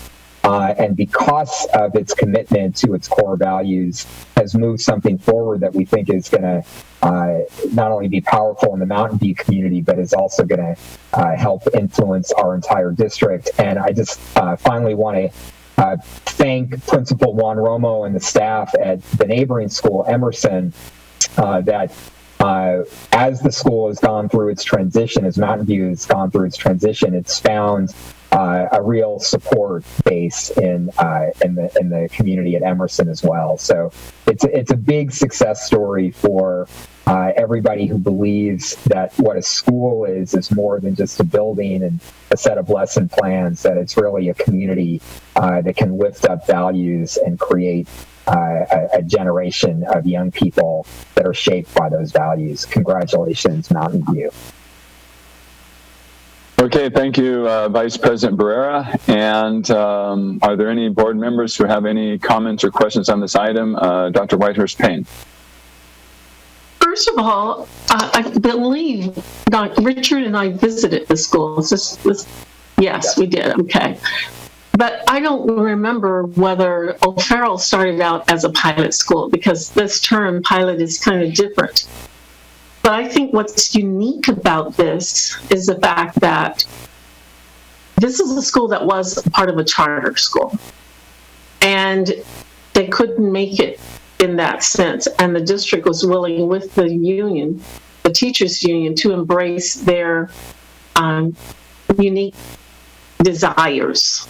and because of its commitment to its core values, has moved something forward that we think is going to not only be powerful in the Mountain View community, but is also going to help influence our entire district. And I just finally want to thank Principal Juan Romo and the staff at the neighboring school, Emerson, that as the school has gone through its transition, as Mountain View has gone through its transition, it's found a real support base in the community at Emerson as well. So it's a big success story for everybody who believes that what a school is more than just a building and a set of lesson plans, that it's really a community that can lift up values and create a generation of young people that are shaped by those values. Congratulations, Mountain View. Okay, thank you, Vice President Barrera. And are there any board members who have any comments or questions on this item? Dr. Whitehurst-Payne. First of all, I believe Dr. Richard and I visited the school. Yes, we did. Okay. But I don't remember whether O'Farrell started out as a pilot school, because this term pilot is kind of different. But I think what's unique about this is the fact that this is a school that was part of a charter school. And they couldn't make it in that sense. And the district was willing, with the union, the teachers union, to embrace their unique desires.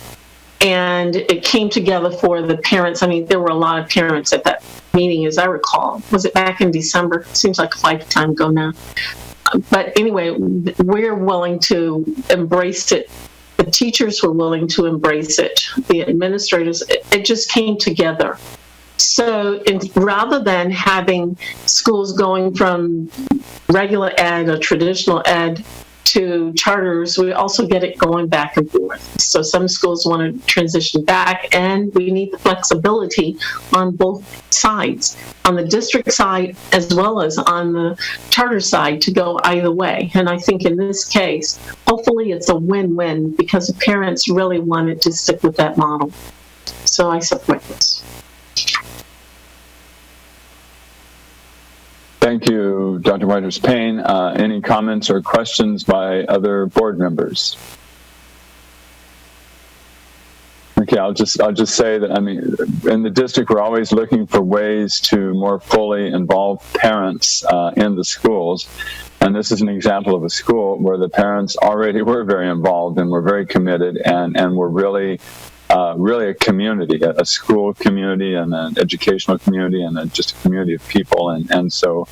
And it came together for the parents. I mean, there were a lot of parents at that meeting, as I recall. Was it back in December? Seems like a lifetime ago now. But anyway, we're willing to embrace it. The teachers were willing to embrace it. The administrators, it just came together. So rather than having schools going from regular ed or traditional ed to charters, we also get it going back and forth. So some schools want to transition back, and we need the flexibility on both sides, on the district side as well as on the charter side, to go either way. And I think in this case, hopefully it's a win-win, because the parents really wanted to stick with that model. So I support this. Thank you, Dr. Whitehurst-Payne. Any comments or questions by other board members? Okay, I'll just say that, I mean, in the district, we're always looking for ways to more fully involve parents in the schools. And this is an example of a school where the parents already were very involved and were very committed, and were really a community, a school community and an educational community, and just a community of people. And so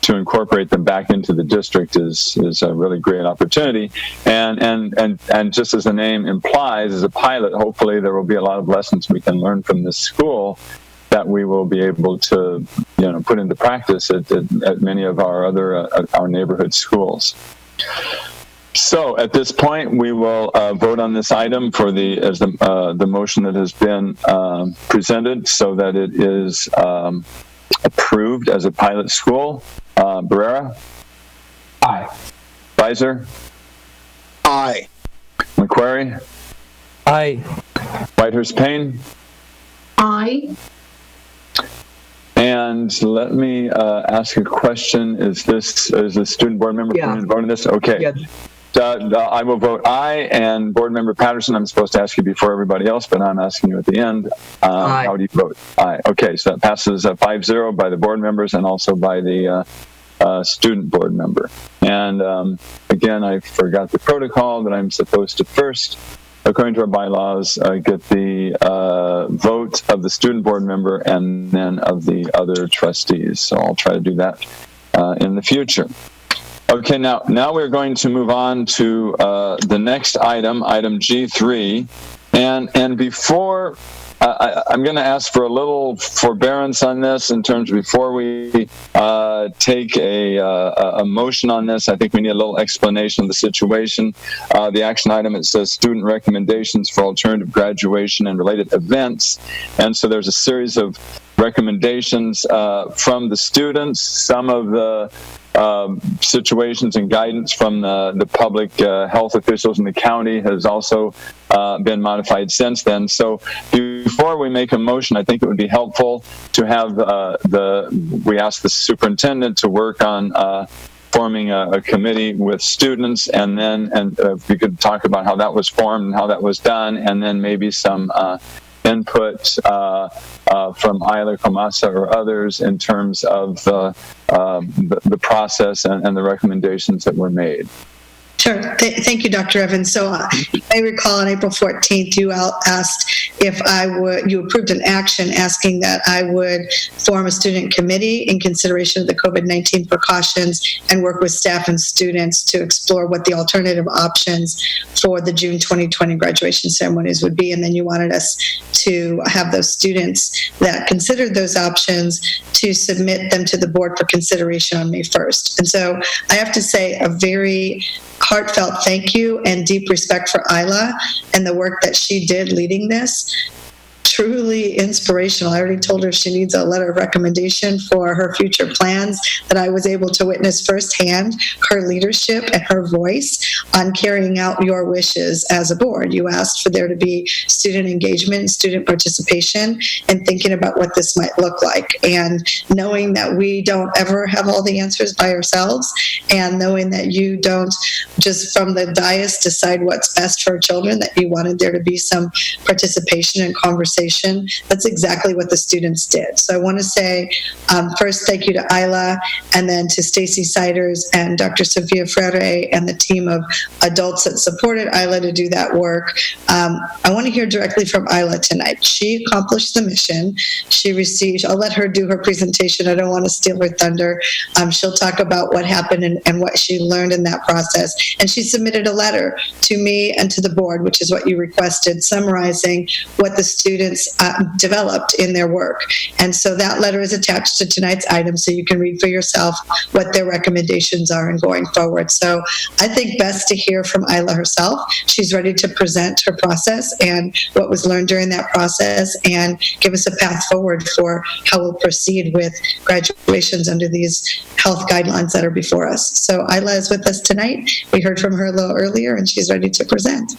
to incorporate them back into the district is a really great opportunity. And just as the name implies, as a pilot, hopefully there will be a lot of lessons we can learn from this school that we will be able to, put into practice at many of our other our neighborhood schools. So at this point, we will vote on this item for the motion that has been presented, so that it is approved as a pilot school. Barrera? Aye. Beiser? Aye. McQuarrie? Aye. Whitehurst-Payne? Aye. And let me ask a question. Is the student board member going to vote on this? Okay. Yeah. I will vote aye. And board member Patterson, I'm supposed to ask you before everybody else, but I'm asking you at the end. Aye. How do you vote? Aye. Okay, so that passes 5-0 by the board members and also by the student board member. And again, I forgot the protocol that I'm supposed to first, according to our bylaws, get the vote of the student board member and then of the other trustees. So I'll try to do that in the future. Okay, now we're going to move on to the next item G3. And before, I'm going to ask for a little forbearance on this in terms of before we take a motion on this. I think we need a little explanation of the situation. The action item, it says student recommendations for alternative graduation and related events. And so there's a series of recommendations from the students. Some of the situations and guidance from the public health officials in the county has also been modified since then. So before we make a motion, I think it would be helpful to have we ask the superintendent to work on forming a committee with students, and then if we could talk about how that was formed and how that was done, and then maybe some input from Isla Comasa or others in terms of the process and the recommendations that were made. Sure. Thank you, Dr. Evans. So I recall on April 14th, you asked if you approved an action asking that I would form a student committee in consideration of the COVID-19 precautions and work with staff and students to explore what the alternative options for the June 2020 graduation ceremonies would be. And then you wanted us to have those students that considered those options to submit them to the board for consideration on May 1st. And so I have to say a very heartfelt thank you and deep respect for Isla and the work that she did leading this. Truly inspirational. I already told her she needs a letter of recommendation for her future plans, that I was able to witness firsthand her leadership and her voice on carrying out your wishes as a board. You asked for there to be student engagement and student participation and thinking about what this might look like. And knowing that we don't ever have all the answers by ourselves, and knowing that you don't just from the dais decide what's best for children, that you wanted there to be some participation and conversation. That's exactly what the students did. So I want to say first thank you to Isla, and then to Stacy Siders and Dr. Sophia Freire and the team of adults that supported Isla to do that work. I want to hear directly from Isla tonight. She accomplished the mission. She received, I'll let her do her presentation. I don't want to steal her thunder. She'll talk about what happened and what she learned in that process. And she submitted a letter to me and to the board, which is what you requested, summarizing what the students students developed in their work. And so that letter is attached to tonight's item, so you can read for yourself what their recommendations are in going forward. So I think best to hear from Isla herself. She's ready to present her process and what was learned during that process and give us a path forward for how we'll proceed with graduations under these health guidelines that are before us. So Isla is with us tonight. We heard from her a little earlier and she's ready to present.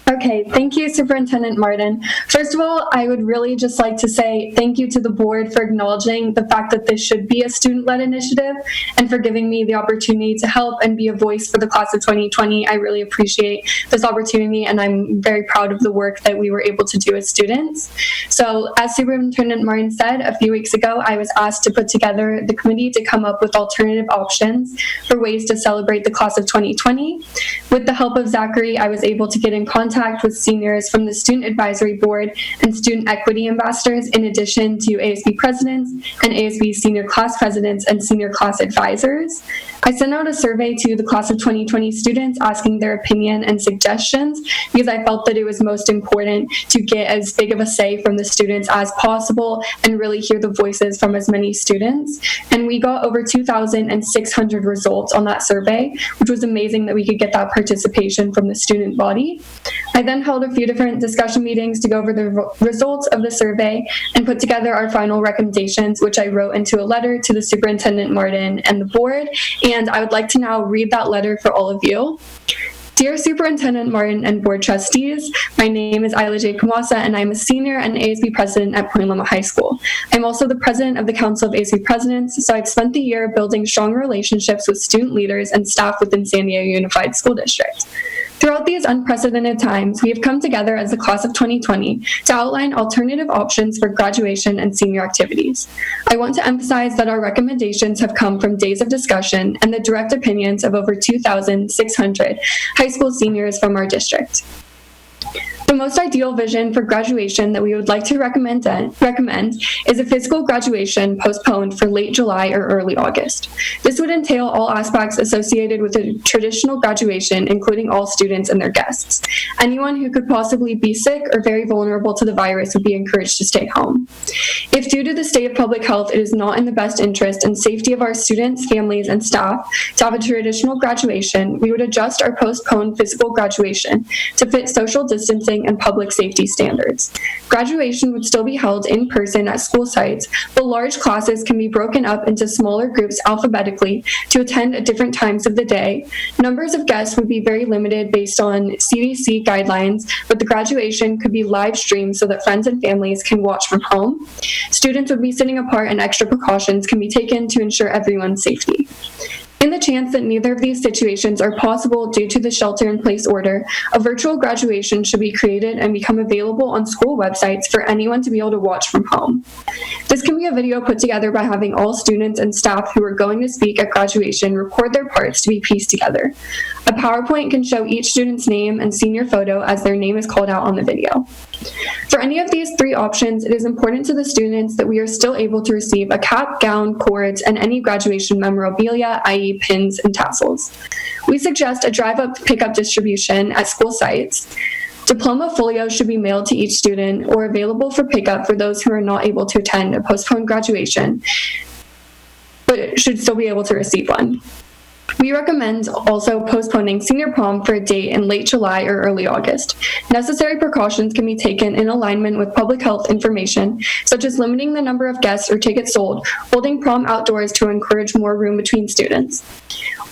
Okay, thank you, Superintendent Martin. First of all, I would really just like to say thank you to the board for acknowledging the fact that this should be a student-led initiative and for giving me the opportunity to help and be a voice for the class of 2020. I really appreciate this opportunity, and I'm very proud of the work that we were able to do as students. So, as Superintendent Martin said, a few weeks ago, I was asked to put together the committee to come up with alternative options for ways to celebrate the class of 2020. With the help of Zachary, I was able to get in contact with seniors from the Student Advisory Board and Student Equity Ambassadors, in addition to ASB presidents and ASB senior class presidents and senior class advisors. I sent out a survey to the class of 2020 students asking their opinion and suggestions because I felt that it was most important to get as big of a say from the students as possible and really hear the voices from as many students. And we got over 2,600 results on that survey, which was amazing that we could get that participation from the student body. I then held a few different discussion meetings to go over the results of the survey and put together our final recommendations, which I wrote into a letter to the Superintendent Martin and the board. And I would like to now read that letter for all of you. Dear Superintendent Martin and Board Trustees, my name is Isla J. Kamwasa, and I'm a senior and ASB president at Point Loma High School. I'm also the president of the Council of ASB Presidents, so I've spent the year building strong relationships with student leaders and staff within San Diego Unified School District. Throughout these unprecedented times, we have come together as the class of 2020 to outline alternative options for graduation and senior activities. I want to emphasize that our recommendations have come from days of discussion and the direct opinions of over 2,600 high school seniors from our district. The most ideal vision for graduation that we would like to recommend is a physical graduation postponed for late July or early August. This would entail all aspects associated with a traditional graduation, including all students and their guests. Anyone who could possibly be sick or very vulnerable to the virus would be encouraged to stay home. If due to the state of public health, it is not in the best interest and safety of our students, families, and staff to have a traditional graduation, we would adjust our postponed physical graduation to fit social distancing and public safety standards. Graduation would still be held in person at school sites, but large classes can be broken up into smaller groups alphabetically to attend at different times of the day. Numbers of guests would be very limited based on CDC guidelines, but the graduation could be live streamed so that friends and families can watch from home. Students would be sitting apart and extra precautions can be taken to ensure everyone's safety. In the chance that neither of these situations are possible due to the shelter-in-place order, a virtual graduation should be created and become available on school websites for anyone to be able to watch from home. This can be a video put together by having all students and staff who are going to speak at graduation record their parts to be pieced together. A PowerPoint can show each student's name and senior photo as their name is called out on the video. For any of these three options, it is important to the students that we are still able to receive a cap, gown, cords, and any graduation memorabilia, i.e. pins and tassels. We suggest a drive-up pickup distribution at school sites. Diploma folios should be mailed to each student or available for pickup for those who are not able to attend a postponed graduation, but should still be able to receive one. We recommend also postponing senior prom for a date in late July or early August. Necessary precautions can be taken in alignment with public health information, such as limiting the number of guests or tickets sold, holding prom outdoors to encourage more room between students.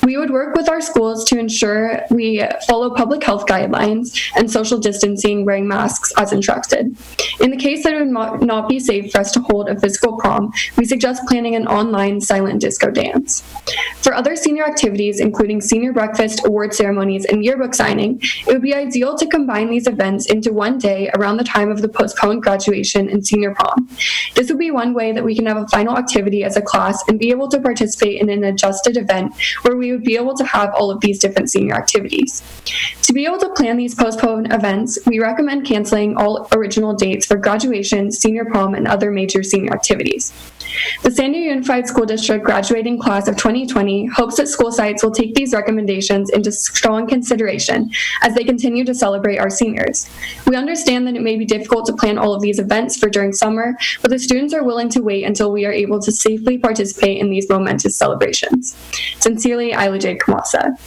We would work with our schools to ensure we follow public health guidelines and social distancing, wearing masks as instructed. In the case that it would not be safe for us to hold a physical prom, we suggest planning an online silent disco dance. For other senior activities, including senior breakfast, award ceremonies, and yearbook signing, it would be ideal to combine these events into one day around the time of the postponed graduation and senior prom. This would be one way that we can have a final activity as a class and be able to participate in an adjusted event where we would be able to have all of these different senior activities. To be able to plan these postponed events, we recommend canceling all original dates for graduation, senior prom, and other major senior activities. The San Diego Unified School District graduating class of 2020 hopes that school sites will take these recommendations into strong consideration as they continue to celebrate our seniors. We understand that it may be difficult to plan all of these events for during summer, but the students are willing to wait until we are able to safely participate in these momentous celebrations. Sincerely, Isla Jade Kamasa.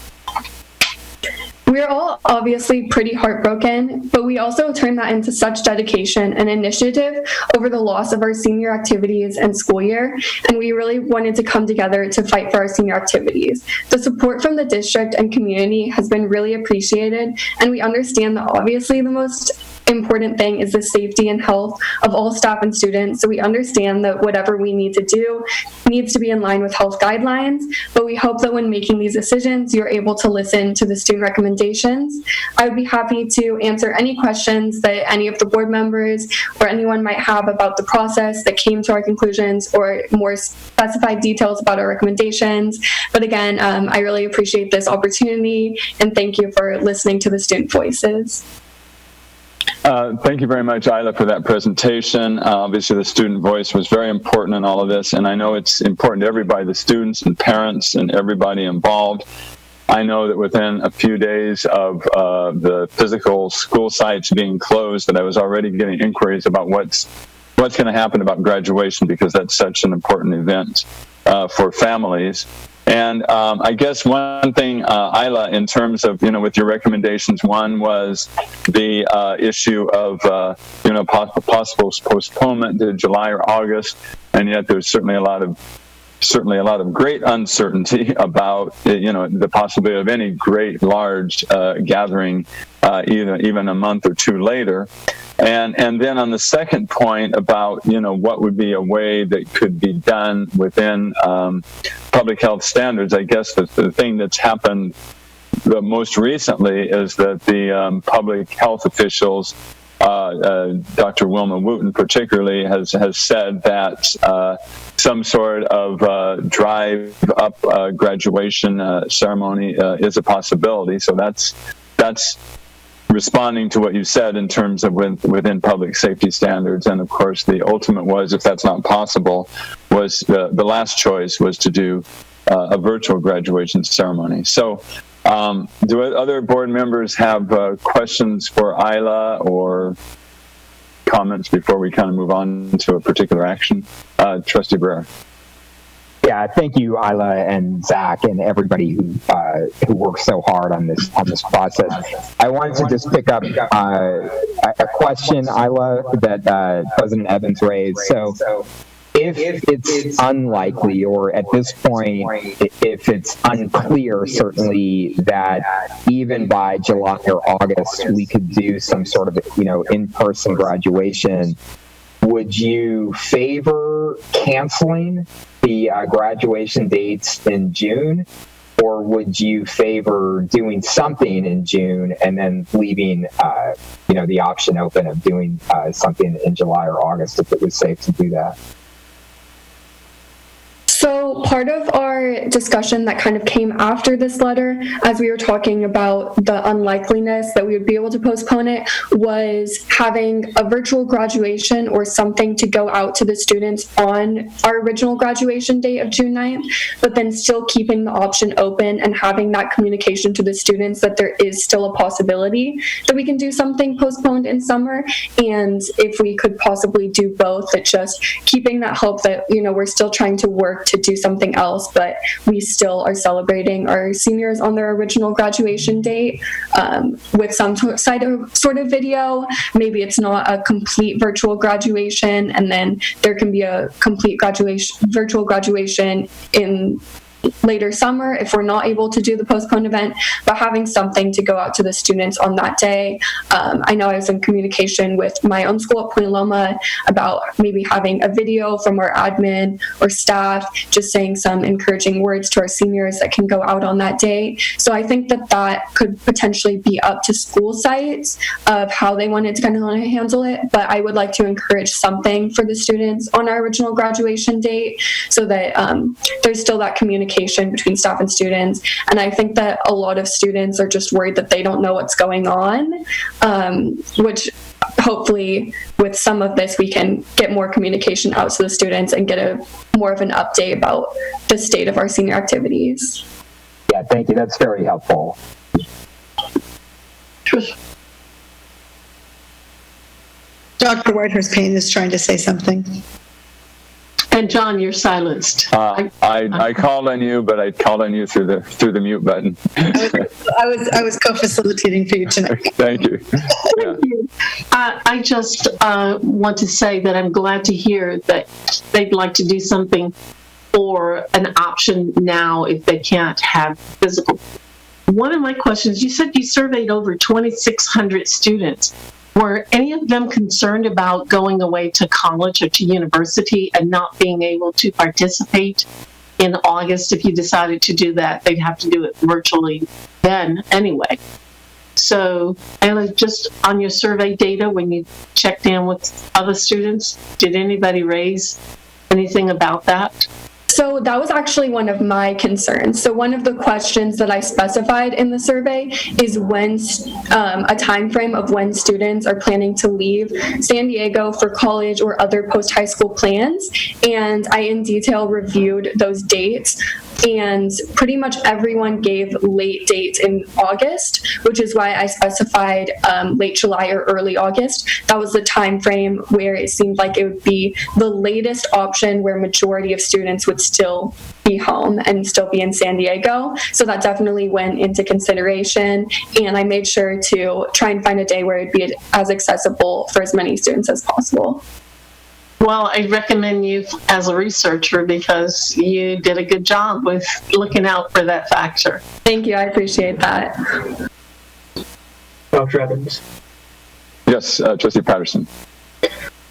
We're all obviously pretty heartbroken, but we also turn that into such dedication and initiative over the loss of our senior activities and school year, and we really wanted to come together to fight for our senior activities. The support from the district and community has been really appreciated, and we understand that obviously the most important thing is the safety and health of all staff and students. So we understand that whatever we need to do needs to be in line with health guidelines, but we hope that when making these decisions, you're able to listen to the student recommendations. I would be happy to answer any questions that any of the board members or anyone might have about the process that came to our conclusions or more specified details about our recommendations. But again, I really appreciate this opportunity and thank you for listening to the student voices. Thank you very much, Isla, for that presentation. Obviously, the student voice was very important in all of this, and I know it's important to everybody, the students and parents and everybody involved. I know that within a few days of the physical school sites being closed, that I was already getting inquiries about what's going to happen about graduation, because that's such an important event for families. And I guess one thing, Isla, in terms of, with your recommendations, one was the issue of, possible postponement to July or August, and yet there's certainly a lot of great uncertainty about, the possibility of any great large gathering, even a month or two later. And then on the second point about, what would be a way that could be done within public health standards, I guess the thing that's happened the most recently is that the public health officials, Dr. Wilma Wooten particularly, has said that some sort of drive-up graduation ceremony is a possibility. So that's responding to what you said in terms of within public safety standards. And of course, the ultimate was, if that's not possible, was the last choice was to do a virtual graduation ceremony. So do other board members have questions for Isla or comments before we kind of move on to a particular action? Trustee Brewer. Yeah, thank you, Isla and Zach and everybody who worked so hard on this process. I wanted to just pick up a question, Isla, that President Evans raised. So, if it's unlikely, or at this point, if it's unclear, certainly, that even by July or August we could do some sort of in-person graduation, would you favor canceling the graduation dates in June, or would you favor doing something in June and then leaving, the option open of doing something in July or August if it was safe to do that? So part of our discussion that kind of came after this letter, as we were talking about the unlikeliness that we would be able to postpone it, was having a virtual graduation or something to go out to the students on our original graduation date of June 9th, but then still keeping the option open and having that communication to the students that there is still a possibility that we can do something postponed in summer. And if we could possibly do both, that just keeping that hope that, we're still trying to work to do something else, but we still are celebrating our seniors on their original graduation date with some sort of video. Maybe it's not a complete virtual graduation, and then there can be a complete virtual graduation in later summer if we're not able to do the postponed event, but having something to go out to the students on that day. I know I was in communication with my own school at Point Loma about maybe having a video from our admin or staff just saying some encouraging words to our seniors that can go out on that day. So I think that could potentially be up to school sites of how they wanted to kind of handle it, but I would like to encourage something for the students on our original graduation date so that there's still that communication between staff and students. And I think that a lot of students are just worried that they don't know what's going on, which hopefully with some of this, we can get more communication out to the students and get more of an update about the state of our senior activities. Yeah, thank you. That's very helpful. Dr. Whitehurst Payne is trying to say something. And John, you're silenced. I called on you, but I called on you through the mute button. I was co-facilitating for you tonight. Thank you. Yeah. I just want to say that I'm glad to hear that they'd like to do something for an option now if they can't have physical. One of my questions, you said you surveyed over 2,600 students. Were any of them concerned about going away to college or to university and not being able to participate in August? If you decided to do that, they'd have to do it virtually then anyway. So, and just on your survey data, when you checked in with other students, did anybody raise anything about that? So that was actually one of my concerns. So one of the questions that I specified in the survey is when a time frame of when students are planning to leave San Diego for college or other post-high school plans. And I in detail reviewed those dates. And pretty much everyone gave late dates in August, which is why I specified late July or early August. That was the time frame where it seemed like it would be the latest option where majority of students would still be home and still be in San Diego. So that definitely went into consideration. And I made sure to try and find a day where it'd be as accessible for as many students as possible. Well, I recommend you as a researcher because you did a good job with looking out for that factor. Thank you. I appreciate that. Dr. Evans. Yes, Trustee Patterson.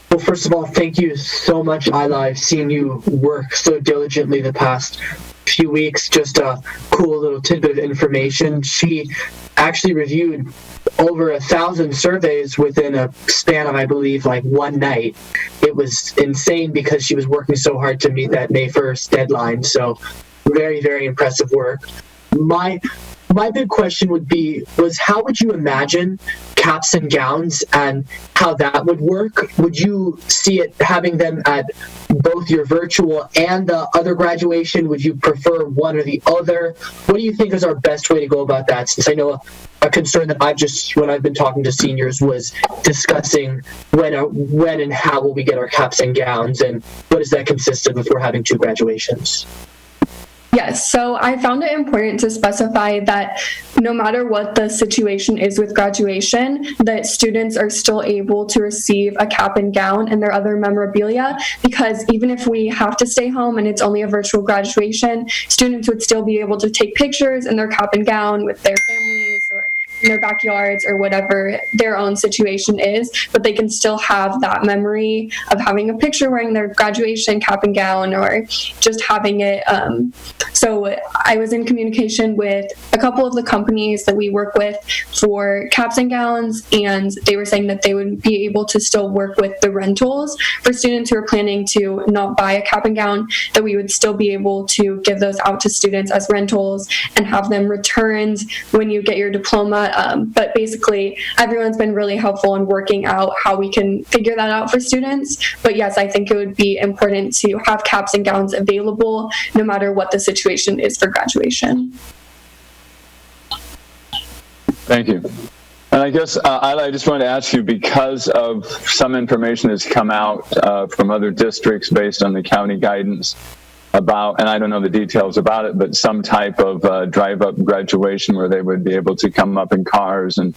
Well, first of all, thank you so much, Isla. I've seen you work so diligently the past few weeks. Just a cool little tidbit of information. She actually reviewed over 1,000 surveys within a span of, I believe, like one night. It was insane because she was working so hard to meet that May 1st deadline. So very, very impressive work. My big question was how would you imagine caps and gowns and how that would work? Would you see it having them at both your virtual and the other graduation? Would you prefer one or the other? What do you think is our best way to go about that? Since I know a concern that when I've been talking to seniors was discussing when and how will we get our caps and gowns, and what does that consist of if we're having two graduations? Yes, so I found it important to specify that no matter what the situation is with graduation, that students are still able to receive a cap and gown and their other memorabilia, because even if we have to stay home and it's only a virtual graduation, students would still be able to take pictures in their cap and gown with their families or in their backyards or whatever their own situation is, but they can still have that memory of having a picture wearing their graduation cap and gown or just having it. So I was in communication with a couple of the companies that we work with for caps and gowns, and they were saying that they would be able to still work with the rentals for students who are planning to not buy a cap and gown, that we would still be able to give those out to students as rentals and have them returned when you get your diploma. But basically, everyone's been really helpful in working out how we can figure that out for students. But yes, I think it would be important to have caps and gowns available no matter what the situation is for graduation. Thank you. And I guess, Isla, I just wanted to ask you, because of some information that's come out from other districts based on the county guidance about, and I don't know the details about it, but some type of drive-up graduation where they would be able to come up in cars and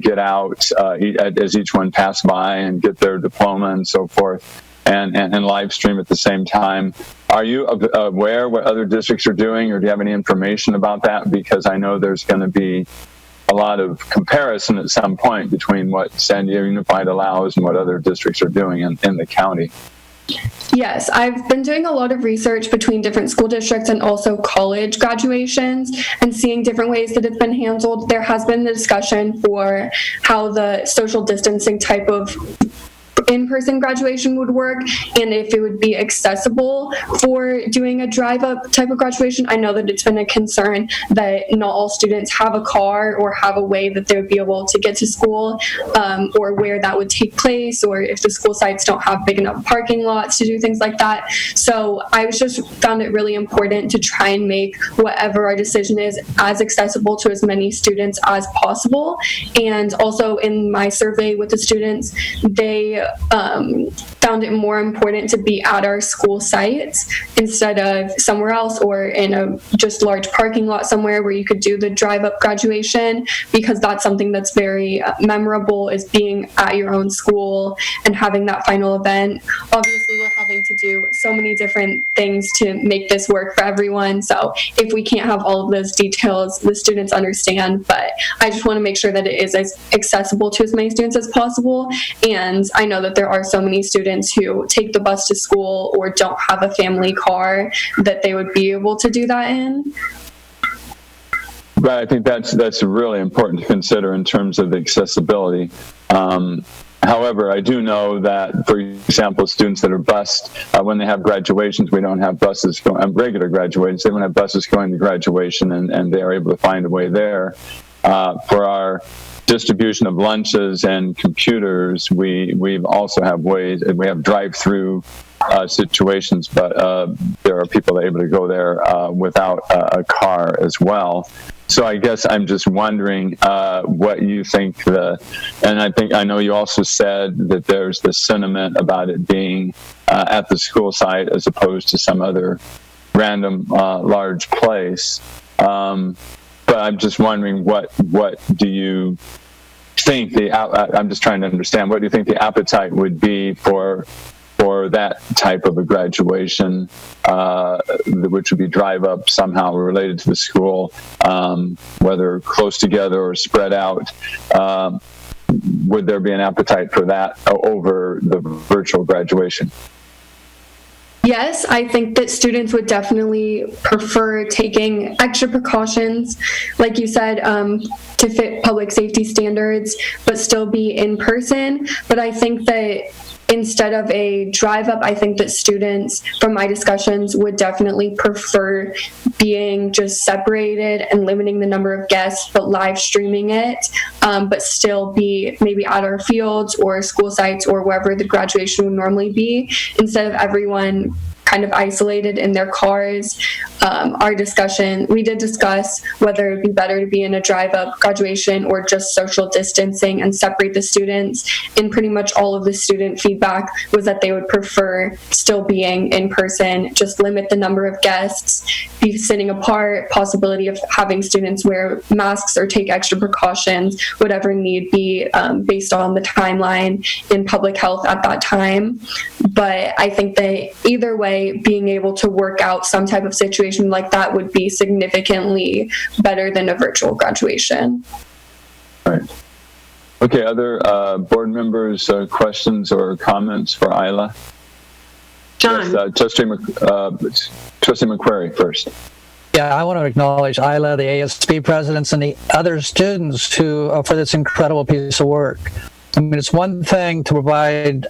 get out as each one passed by and get their diploma and so forth, and live stream at the same time. Are you aware what other districts are doing, or do you have any information about that? Because I know there's going to be a lot of comparison at some point between what San Diego Unified allows and what other districts are doing in the county. Yes, I've been doing a lot of research between different school districts and also college graduations and seeing different ways that it's been handled. There has been the discussion for how the social distancing type of in-person graduation would work, and if it would be accessible for doing a drive-up type of graduation. I know that it's been a concern that not all students have a car or have a way that they would be able to get to school, or where that would take place, or if the school sites don't have big enough parking lots to do things like that. So I just found it really important to try and make whatever our decision is as accessible to as many students as possible. And also in my survey with the students, they found it more important to be at our school sites instead of somewhere else or in a just large parking lot somewhere where you could do the drive-up graduation, because that's something that's very memorable, is being at your own school and having that final event. Obviously, we're having to do so many different things to make this work for everyone, so if we can't have all of those details, the students understand, but I just want to make sure that it is as accessible to as many students as possible. And I know that there are so many students who take the bus to school or don't have a family car that they would be able to do that in. Right, I think that's really important to consider in terms of accessibility. However, I do know that, for example, students that are bused, when they have graduations, we don't have buses going, regular graduations, they don't have buses going to graduation, and they are able to find a way there. For our distribution of lunches and computers, we also have ways, we have drive-through situations, but there are people able to go there without a car as well. So I guess I'm just wondering what you think and I know you also said that there's the sentiment about it being at the school site as opposed to some other random large place. But I'm just wondering what do you think I'm just trying to understand, what do you think the appetite would be for that type of a graduation, which would be drive up somehow related to the school, whether close together or spread out? Would there be an appetite for that over the virtual graduation? Yes, I think that students would definitely prefer taking extra precautions, like you said, to fit public safety standards, but still be in person. But I think that instead of a drive-up, I think that students, from my discussions, would definitely prefer being just separated and limiting the number of guests, but live streaming it, but still be maybe at our fields or school sites or wherever the graduation would normally be, instead of everyone kind of isolated in their cars. Our discussion, we did discuss whether it'd be better to be in a drive-up graduation or just social distancing and separate the students. And pretty much all of the student feedback was that they would prefer still being in person, just limit the number of guests, be sitting apart, possibility of having students wear masks or take extra precautions, whatever need be, based on the timeline in public health at that time. But I think that either way, being able to work out some type of situation like that would be significantly better than a virtual graduation. Right. Okay, other board members, questions or comments for Isla? John. Yes, Trustee McQuarrie first. Yeah, I want to acknowledge Isla, the ASB presidents, and the other students who for this incredible piece of work. I mean, it's one thing to provide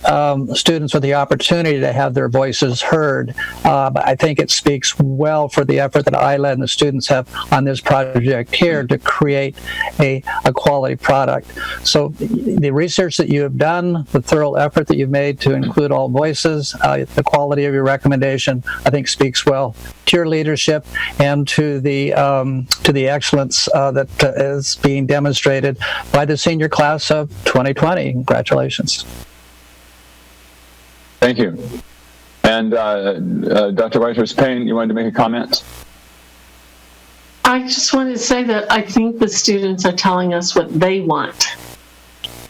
students with the opportunity to have their voices heard, but I think it speaks well for the effort that Isla and the students have on this project here to create a quality product. So the research that you have done, the thorough effort that you've made to include all voices, the quality of your recommendation, I think speaks well to your leadership and to the excellence that is being demonstrated by the senior class of 2020. Congratulations. Thank you. And Dr. Whitehurst-Payne, you wanted to make a comment? I just wanted to say that I think the students are telling us what they want.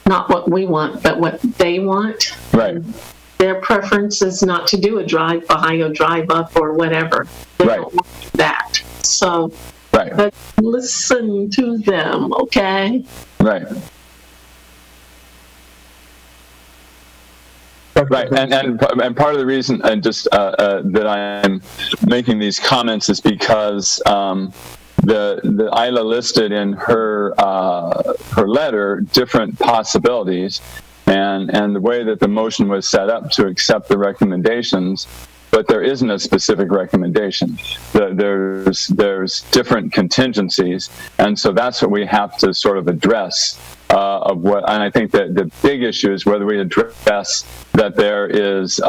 Not what we want, but what they want. Right. And their preference is not to do a drive-by or drive-up or whatever. They don't want that. So let's listen to them, okay? Right. Right, and part of the reason, that I'm making these comments is because the Isla listed in her letter different possibilities, and the way that the motion was set up to accept the recommendations, but there isn't a specific recommendation. There's different contingencies, and so that's what we have to sort of address. And I think that the big issue is whether we address that there is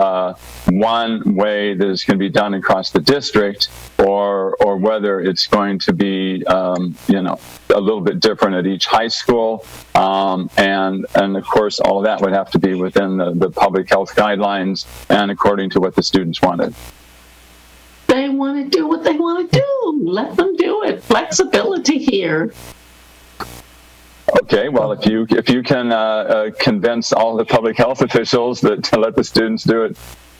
one way that is going to be done across the district, or whether it's going to be a little bit different at each high school, and of course all of that would have to be within the public health guidelines and according to what the students wanted. They want to do what they want to do. Let them do it. Flexibility here. Okay, well, if you can convince all the public health officials that to let the students do it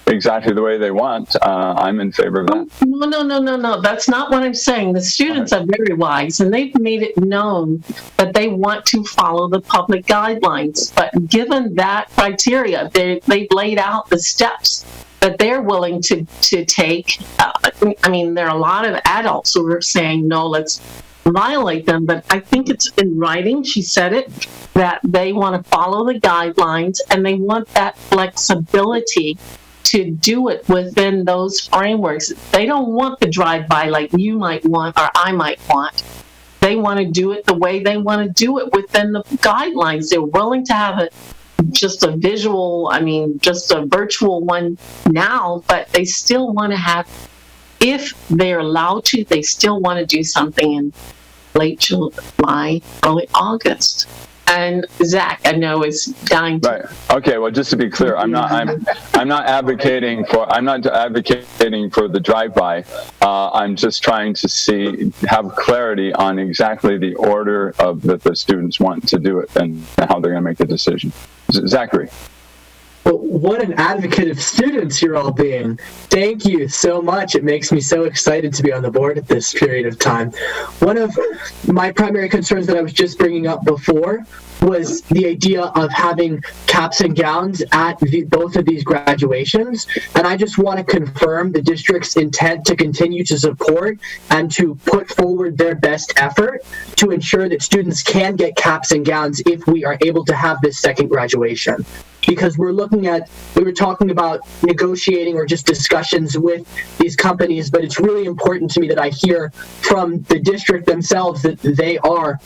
exactly the way they want, I'm in favor of that. No. That's not what I'm saying. The students are very wise, and they've made it known that they want to follow the public guidelines. But given that criteria, they've laid out the steps that they're willing to take. I mean, there are a lot of adults who are saying, no, let's violate them, but I think it's in writing, she said it, that they want to follow the guidelines and they want that flexibility to do it within those frameworks. They don't want the drive-by like you might want or I might want. They want to do it the way they want to do it within the guidelines. They're willing to have just a virtual one now, but they still want to have, if they're allowed to, they still want to do something in late July, early August. And Zach, I know, is dying to. Right. Okay. Well, just to be clear, I'm not advocating for the drive-by. I'm just trying to have clarity on exactly the order that the students want to do it and how they're going to make the decision. Zachary. Well, what an advocate of students you're all being. Thank you so much. It makes me so excited to be on the board at this period of time. One of my primary concerns that I was just bringing up before was the idea of having caps and gowns at both of these graduations. And I just want to confirm the district's intent to continue to support and to put forward their best effort to ensure that students can get caps and gowns if we are able to have this second graduation. Because we were talking about negotiating or just discussions with these companies, but it's really important to me that I hear from the district themselves that they are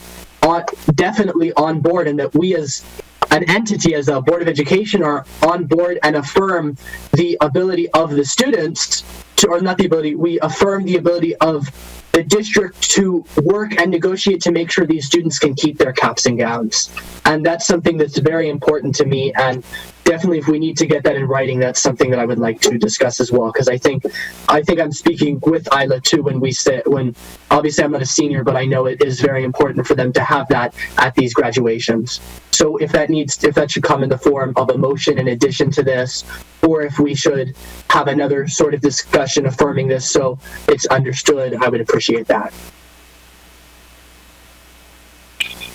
definitely on board, and that we as an entity, as a Board of Education, are on board and affirm the ability of the students we affirm the ability of the district to work and negotiate to make sure these students can keep their caps and gowns. And that's something that's very important to me, and definitely if we need to get that in writing, that's something that I would like to discuss as well, because I think I'm speaking with Isla too when obviously I'm not a senior, but I know it is very important for them to have that at these graduations. So if that should come in the form of a motion in addition to this, or if we should have another sort of discussion affirming this so it's understood, I would appreciate that.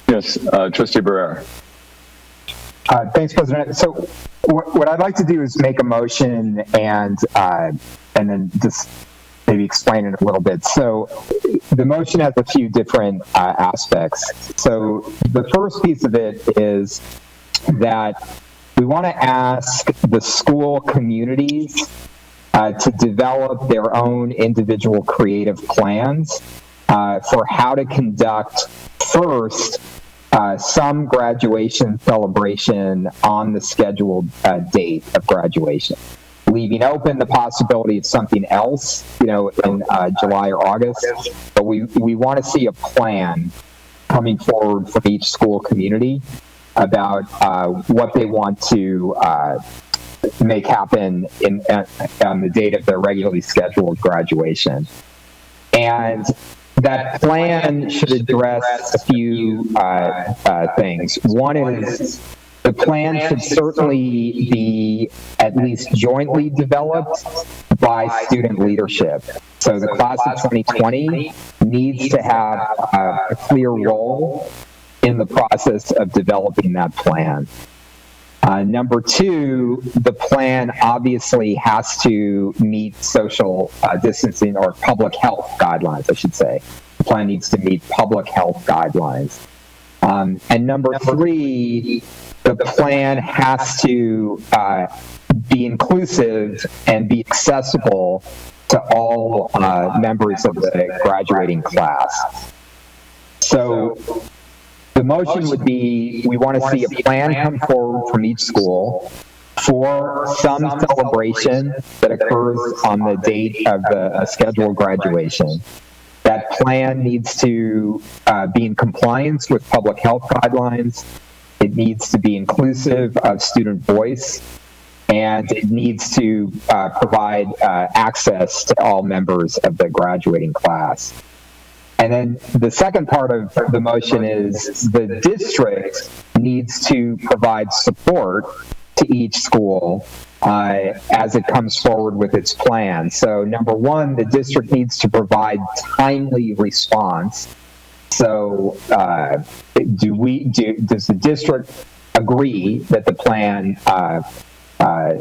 Yes, Trustee Barrera. Thanks, President. So what I'd like to do is make a motion and then just maybe explain it a little bit. So the motion has a few different aspects. So the first piece of it is that we want to ask the school communities to develop their own individual creative plans for how to conduct first some graduation celebration on the scheduled date of graduation, leaving open the possibility of something else, in July or August. But we want to see a plan coming forward from each school community about what they want to make happen on the date of their regularly scheduled graduation. And that plan should address a few things. One is the plan should certainly be at least jointly developed by student leadership. So the class of 2020 needs to have a clear role in the process of developing that plan. Number two, the plan obviously has to meet social distancing or public health guidelines, I should say. The plan needs to meet public health guidelines. And number three, the plan has to be inclusive and be accessible to all members of the graduating class. So the motion would be, we want to see a plan come forward from each school for some celebration that occurs on the date of the scheduled graduation. That plan needs to be in compliance with public health guidelines. It needs to be inclusive of student voice, and it needs to provide access to all members of the graduating class. And then the second part of the motion is the district needs to provide support to each school as it comes forward with its plan. So number one, the district needs to provide timely response. So does the district agree that the plan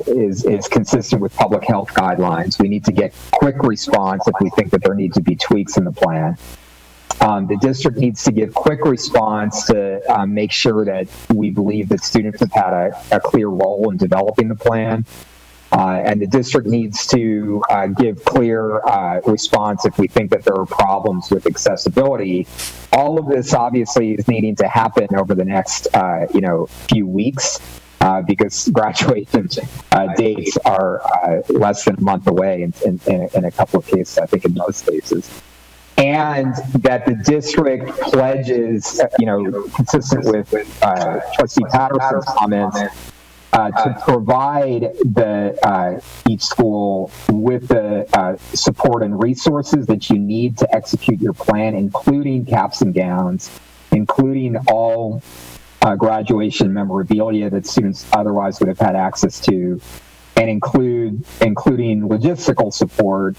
is consistent with public health guidelines? We need to get quick response if we think that there need to be tweaks in the plan. The district needs to give quick response to make sure that we believe that students have had a clear role in developing the plan. And the district needs to give clear response if we think that there are problems with accessibility. All of this obviously is needing to happen over the next few weeks because graduation dates are less than a month away in a couple of cases, I think in most cases. And that the district pledges, consistent with Trustee Patterson's comments, to provide each school with the support and resources that you need to execute your plan, including caps and gowns, including all graduation memorabilia that students otherwise would have had access to, and including logistical support.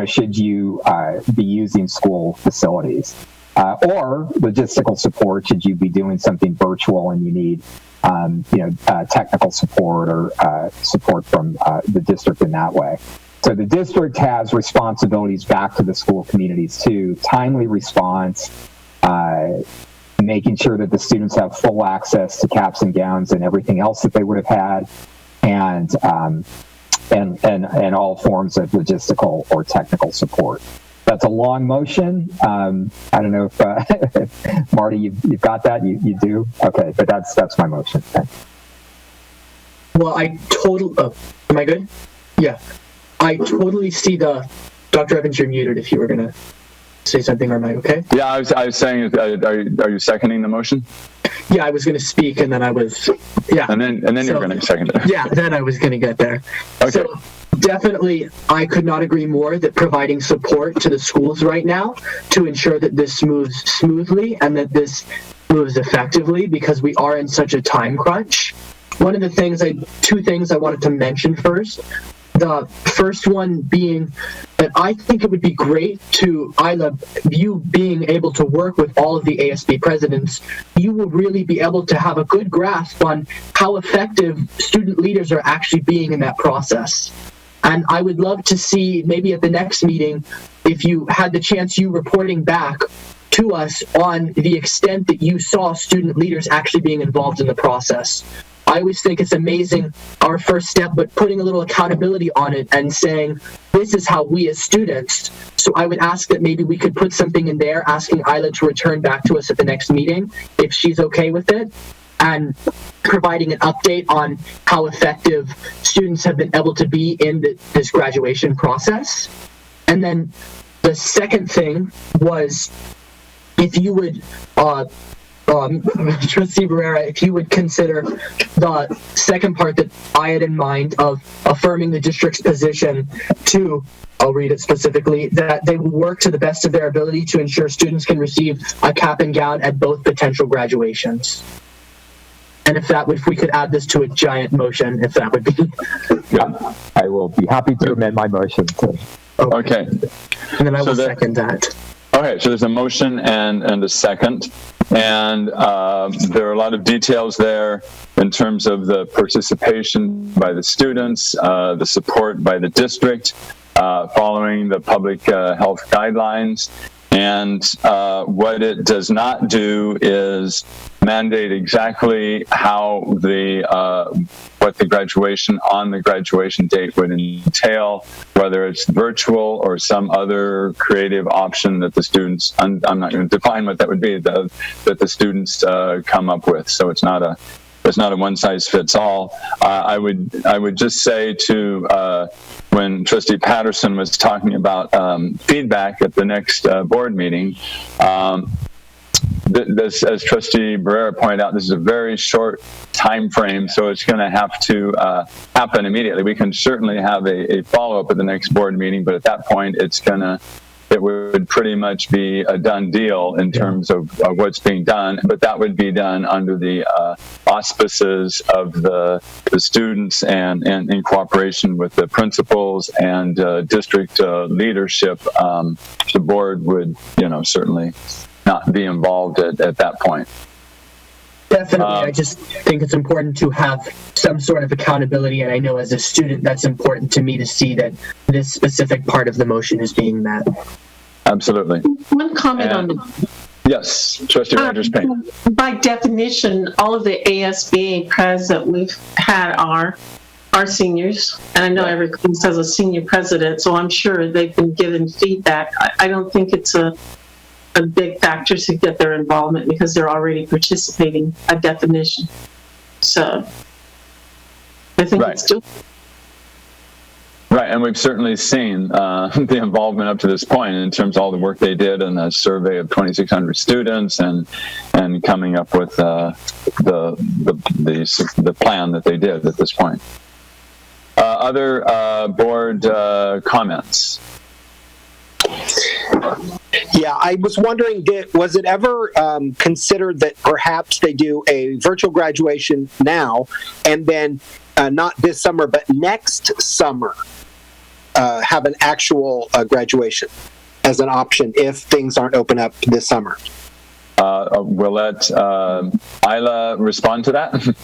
Should you be using school facilities, or logistical support should you be doing something virtual and you need technical support or support from the district in that way. So the district has responsibilities back to the school communities too: timely response, making sure that the students have full access to caps and gowns and everything else that they would have had, and all forms of logistical or technical support. That's a long motion. I don't know if Marty, you've got that. You do. Okay, but that's my motion. Okay. Well, am I good? Yeah, I totally see Dr. Evans, you're muted. If you were gonna say something, or am I okay? Yeah, I was saying, are you seconding the motion? Yeah, I was going to speak, and then I was, yeah. And then you're going to second it. Yeah, then I was going to get there. Okay. So definitely, I could not agree more that providing support to the schools right now to ensure that this moves smoothly and that this moves effectively, because we are in such a time crunch. Two things I wanted to mention first. The first one being that I think it would be great to, you being able to work with all of the ASB presidents, you will really be able to have a good grasp on how effective student leaders are actually being in that process. And I would love to see, maybe at the next meeting, if you had the chance, you reporting back to us on the extent that you saw student leaders actually being involved in the process. I always think it's amazing, our first step, but putting a little accountability on it and saying, this is how we as students. So I would ask that maybe we could put something in there, asking Isla to return back to us at the next meeting, if she's okay with it, and providing an update on how effective students have been able to be in this graduation process. And then the second thing was, if you would, Trustee Barrera, if you would consider the second part that I had in mind of affirming the district's position to, I'll read it specifically, that they will work to the best of their ability to ensure students can receive a cap and gown at both potential graduations. And if we could add this to a giant motion, if that would be. Yeah, I will be happy to amend my motion. Okay. And then I will second that. Okay, so there's a motion and a second. And there are a lot of details there in terms of the participation by the students, the support by the district, following the public health guidelines, And what it does not do is mandate exactly how what the graduation on the graduation date would entail, whether it's virtual or some other creative option that the students, I'm not going to define what that would be, that the students come up with. So it's not a one size fits all. I would just say to when Trustee Patterson was talking about feedback at the next board meeting, this, as Trustee Barrera pointed out, this is a very short time frame, so it's going to have to happen immediately. We can certainly have a follow-up at the next board meeting, but at that point, it would pretty much be a done deal in terms of what's being done, but that would be done under the auspices of the students and in cooperation with the principals and district leadership. The board would, certainly not be involved at that point. Definitely. I just think it's important to have some sort of accountability, and I know as a student that's important to me to see that this specific part of the motion is being met. Absolutely. One comment on the... Yes, Trustee Rogers-Payne. By definition, all of the ASBA presidents that we've had are seniors, and I know every class has a senior president, so I'm sure they've been given feedback. I don't think it's a big factor to get their involvement because they're already participating by definition. So I think it's still... Right, and we've certainly seen the involvement up to this point in terms of all the work they did in a survey of 2,600 students and coming up with the plan that they did at this point. Other board comments? Yeah, I was wondering, was it ever considered that perhaps they do a virtual graduation now and then not this summer, but next summer have an actual graduation as an option if things aren't open up this summer? We'll let Isla respond to that.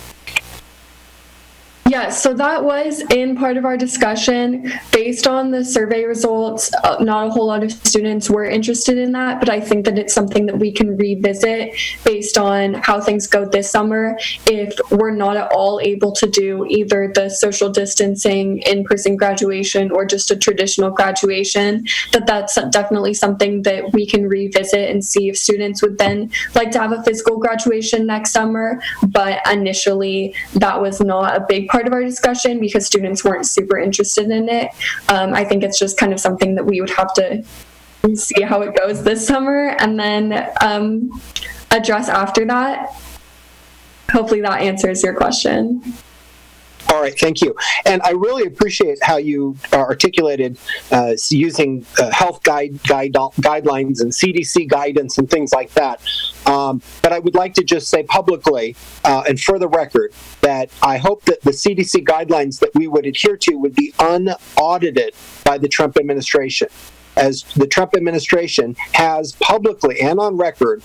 Yeah, so that was in part of our discussion. Based on the survey results, not a whole lot of students were interested in that, but I think that it's something that we can revisit based on how things go this summer. If we're not at all able to do either the social distancing in-person graduation or just a traditional graduation, that's definitely something that we can revisit and see if students would then like to have a physical graduation next summer. But initially, that was not a big part of our discussion because students weren't super interested in it. I think it's just kind of something that we would have to see how it goes this summer and then address after that. Hopefully that answers your question. All right, thank you. And I really appreciate how you articulated using health guidelines and CDC guidance and things like that. But I would like to just say publicly and for the record that I hope that the CDC guidelines that we would adhere to would be unaudited by the Trump administration, as the Trump administration has publicly and on record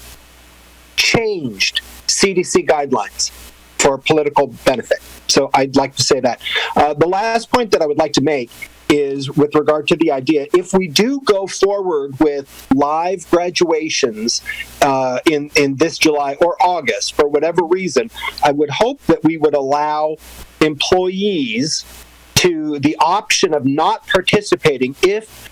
changed CDC guidelines for political benefit. So I'd like to say that. The last point that I would like to make is with regard to the idea, if we do go forward with live graduations in this July or August, for whatever reason, I would hope that we would allow employees to the option of not participating if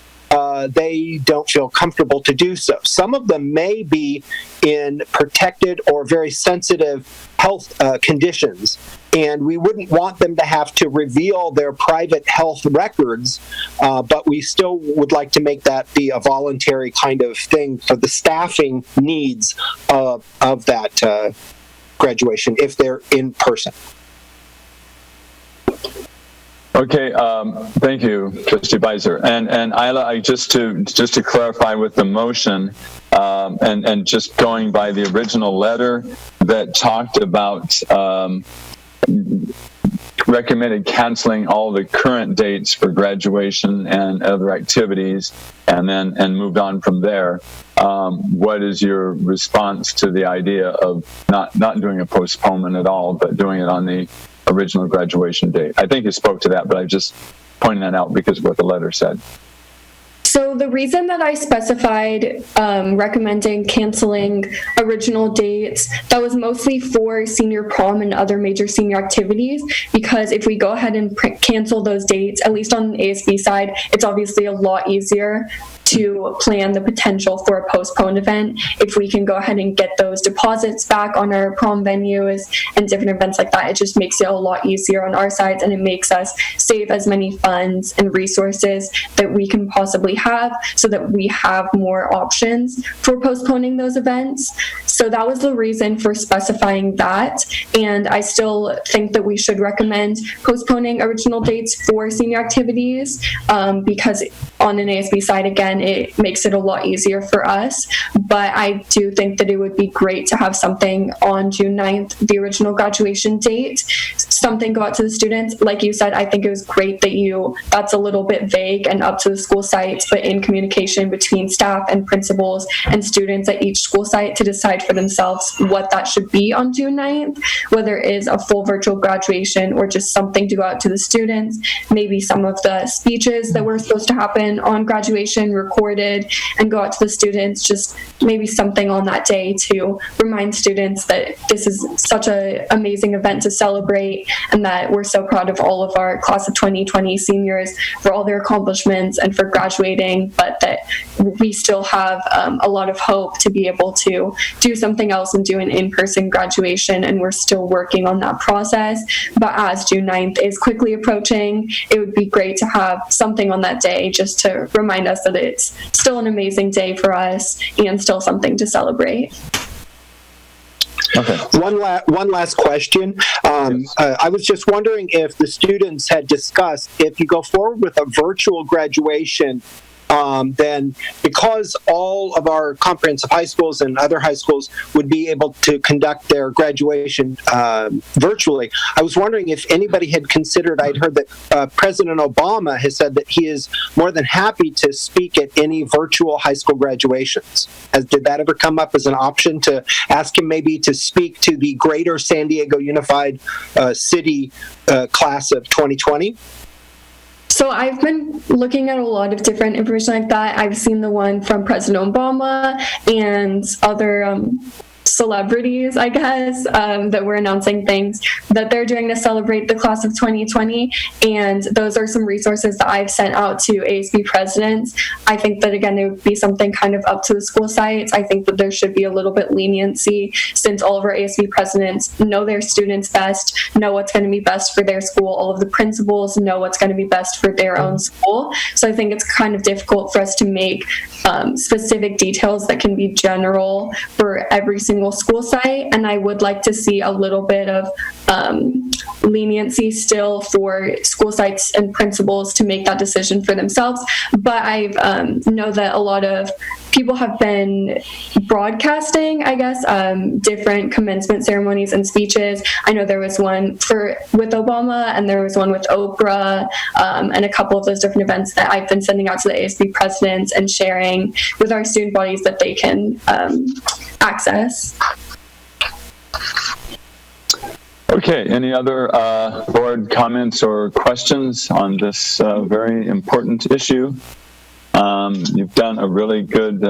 they don't feel comfortable to do so. Some of them may be in protected or very sensitive health conditions, and we wouldn't want them to have to reveal their private health records, but we still would like to make that be a voluntary kind of thing for the staffing needs of that graduation if they're in person. Okay, thank you, Trustee Beiser. And Isla, just to clarify with the motion, and just going by the original letter that talked about recommended canceling all the current dates for graduation and other activities, and moved on from there. What is your response to the idea of not doing a postponement at all, but doing it on the original graduation date? I think you spoke to that, but I just pointed that out because of what the letter said. So the reason that I specified recommending canceling original dates, that was mostly for senior prom and other major senior activities, because if we go ahead and cancel those dates, at least on the ASB side, it's obviously a lot easier to plan the potential for a postponed event if we can go ahead and get those deposits back on our prom venues and different events like that. It just makes it a lot easier on our sides, and it makes us save as many funds and resources that we can possibly have so that we have more options for postponing those events. So that was the reason for specifying that, and I still think that we should recommend postponing original dates for senior activities because on an ASB side, again, it makes it a lot easier for us. But I do think that it would be great to have something on June 9th, the original graduation date, something go out to the students. Like you said, I think it was great that that's a little bit vague and up to the school sites, but in communication between staff and principals and students at each school site to decide for themselves what that should be on June 9th, whether it is a full virtual graduation or just something to go out to the students, maybe some of the speeches that were supposed to happen on graduation recorded and go out to the students, just maybe something on that day to remind students that this is such an amazing event to celebrate and that we're so proud of all of our class of 2020 seniors for all their accomplishments and for graduating, but that we still have a lot of hope to be able to do something else and do an in-person graduation, and we're still working on that process. But as June 9th is quickly approaching, it would be great to have something on that day just to remind us that it's still an amazing day for us and still something to celebrate. Okay. One last question. I was just wondering if the students had discussed if you go forward with a virtual graduation, then because all of our comprehensive high schools and other high schools would be able to conduct their graduation virtually, I was wondering if anybody had considered, I'd heard that President Obama has said that he is more than happy to speak at any virtual high school graduations. Did that ever come up as an option to ask him maybe to speak to the greater San Diego Unified City class of 2020? So I've been looking at a lot of different information like that. I've seen the one from President Obama and other celebrities, I guess, that were announcing things that they're doing to celebrate the class of 2020. And those are some resources that I've sent out to ASB presidents. I think that, again, it would be something kind of up to the school sites. I think that there should be a little bit leniency since all of our ASB presidents know their students best, know what's going to be best for their school. All of the principals know what's going to be best for their own school. So I think it's kind of difficult for us to make specific details that can be general for every single school site, and I would like to see a little bit of leniency still for school sites and principals to make that decision for themselves. But I know that a lot of people have been broadcasting, I guess, different commencement ceremonies and speeches. I know there was one with Obama, and there was one with Oprah, and a couple of those different events that I've been sending out to the ASB presidents and sharing with our student bodies that they can access. Okay, any other board comments or questions on this very important issue? You've done a really good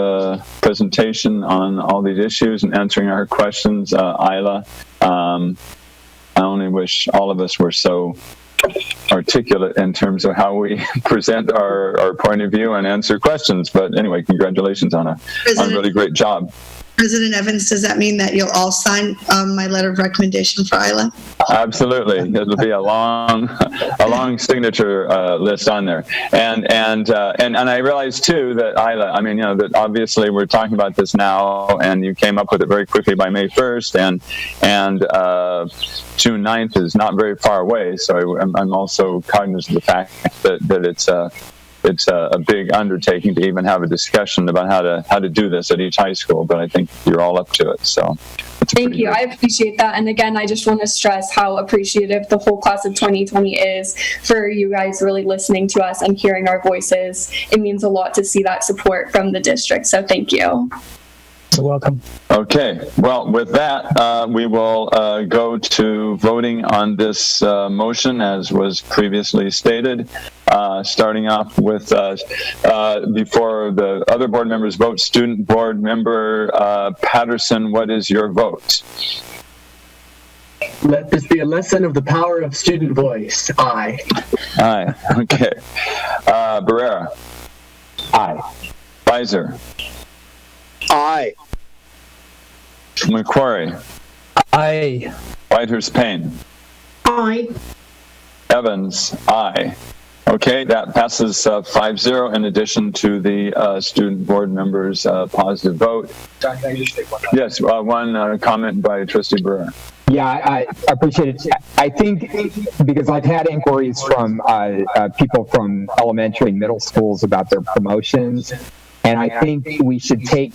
presentation on all these issues and answering our questions, Isla. I only wish all of us were so articulate in terms of how we present our point of view and answer questions. But anyway, congratulations on a really great job. President Evans, does that mean that you'll all sign my letter of recommendation for Isla? Absolutely. It'll be a long signature list on there. And I realize too that Isla, I mean, that obviously we're talking about this now, and you came up with it very quickly by May 1st, and June 9th is not very far away. So I'm also cognizant of the fact that it's a big undertaking to even have a discussion about how to do this at each high school, but I think you're all up to it. So thank you. I appreciate that. And again, I just want to stress how appreciative the whole class of 2020 is for you guys really listening to us and hearing our voices. It means a lot to see that support from the district. So thank you. You're welcome. Okay, well, with that, we will go to voting on this motion as was previously stated. Starting off with, before the other board members vote, student board member Patterson, what is your vote? Let this be a lesson of the power of student voice. Aye. Aye, okay. Barrera? Aye. Weiser? Aye. McQuarrie? Aye. Whitehurst Payne? Aye. Evans? Aye. Okay, that passes 5-0 in addition to the student board members' positive vote. Yes, one comment by Trustee Brewer. Yeah, I appreciate it. I think because I've had inquiries from people from elementary and middle schools about their promotions, and I think we should take,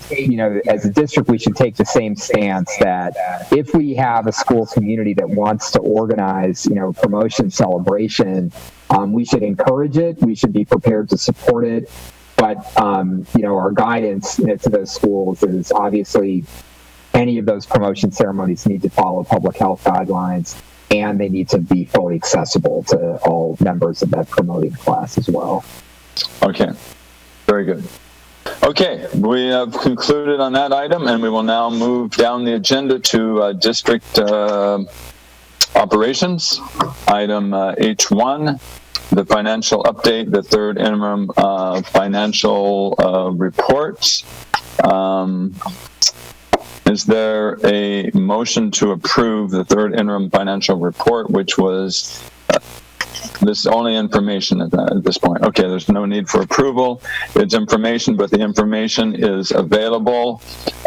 as a district, we should take the same stance that if we have a school community that wants to organize, promotion celebration, we should encourage it. We should be prepared to support it. But, our guidance to those schools is obviously any of those promotion ceremonies need to follow public health guidelines, and they need to be fully accessible to all members of that promoting class as well. Okay, very good. Okay, we have concluded on that item, and we will now move down the agenda to district operations. Item H1, the financial update, the third interim financial report. Is there a motion to approve the third interim financial report, which was this only information at this point? Okay, there's no need for approval. It's information, but the information is available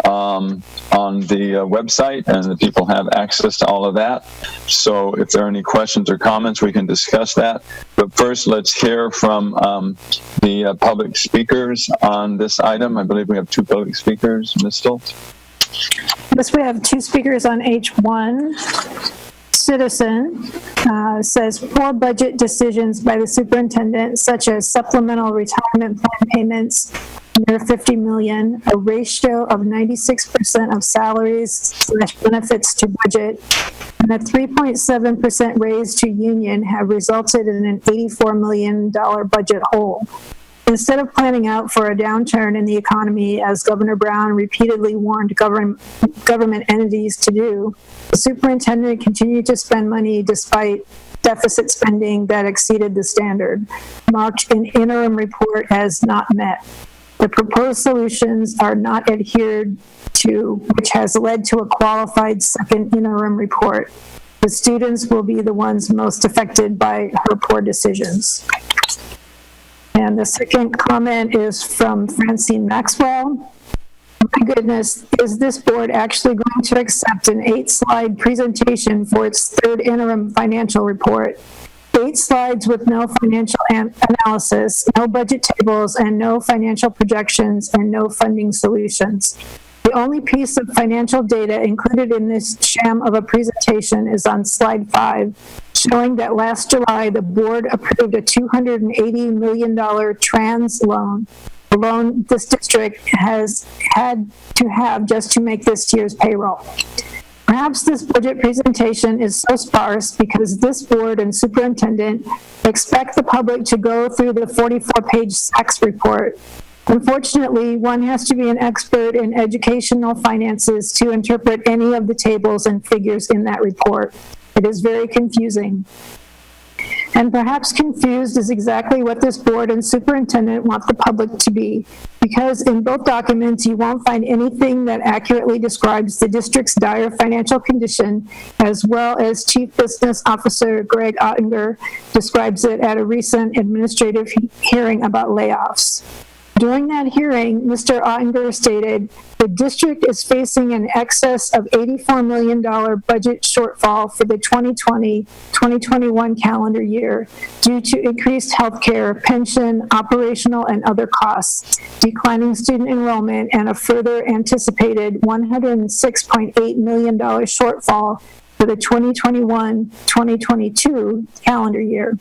on the website, and the people have access to all of that. So if there are any questions or comments, we can discuss that. But first, let's hear from the public speakers on this item. I believe we have 2 public speakers. Ms. Stoltz? Yes, we have 2 speakers on H1. Citizen says poor budget decisions by the superintendent, such as supplemental retirement plan payments near $50 million, a ratio of 96% of salaries / benefits to budget, and a 3.7% raise to union have resulted in an $84 million budget hole. Instead of planning out for a downturn in the economy, as Governor Brown repeatedly warned government entities to do, the superintendent continued to spend money despite deficit spending that exceeded the standard, marked in interim report as not met. The proposed solutions are not adhered to, which has led to a qualified second interim report. The students will be the ones most affected by her poor decisions. And the second comment is from Francine Maxwell. My goodness, is this board actually going to accept an 8-slide presentation for its third interim financial report? 8 slides with no financial analysis, no budget tables, and no financial projections, and no funding solutions. The only piece of financial data included in this sham of a presentation is on slide 5, showing that last July the board approved a $280 million trans loan, a loan this district has had to have just to make this year's payroll. Perhaps this budget presentation is so sparse because this board and superintendent expect the public to go through the 44-page SACS report. Unfortunately, one has to be an expert in educational finances to interpret any of the tables and figures in that report. It is very confusing. And perhaps confused is exactly what this board and superintendent want the public to be, because in both documents you won't find anything that accurately describes the district's dire financial condition, as well as Chief Business Officer Greg Ottinger describes it at a recent administrative hearing about layoffs. During that hearing, Mr. Ottinger stated, the district is facing an excess of $84 million budget shortfall for the 2020-2021 calendar year due to increased healthcare, pension, operational, and other costs, declining student enrollment, and a further anticipated $106.8 million shortfall for the 2021-2022 calendar year.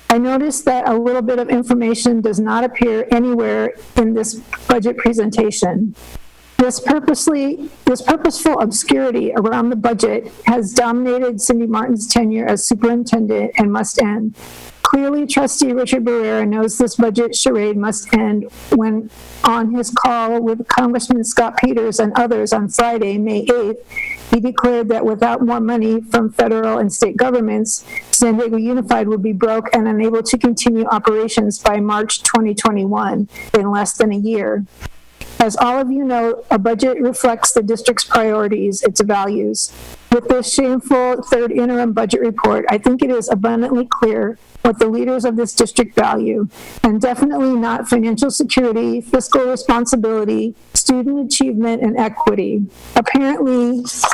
I noticed that a little bit of information does not appear anywhere in this budget presentation. This purposeful obscurity around the budget has dominated Cindy Martin's tenure as superintendent and must end. Clearly, Trustee Richard Barrera knows this budget charade must end when, on his call with Congressman Scott Peters and others on Friday, May 8th, he declared that without more money from federal and state governments, San Diego Unified would be broke and unable to continue operations by March 2021, in less than a year. As all of you know, a budget reflects the district's priorities, its values. With this shameful third interim budget report, I think it is abundantly clear what the leaders of this district value, and definitely not financial security, fiscal responsibility, student achievement, and equity. Apparently, this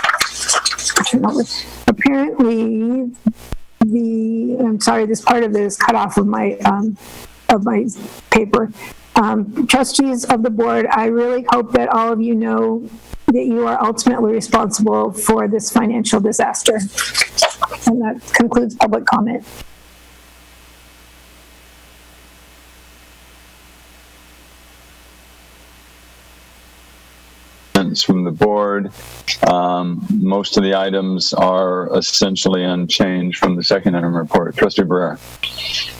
part of it is cut off of my paper. Trustees of the board, I really hope that all of you know that you are ultimately responsible for this financial disaster. And that concludes public comment. From the board. Most of the items are essentially unchanged from the second interim report. Trustee Barrera.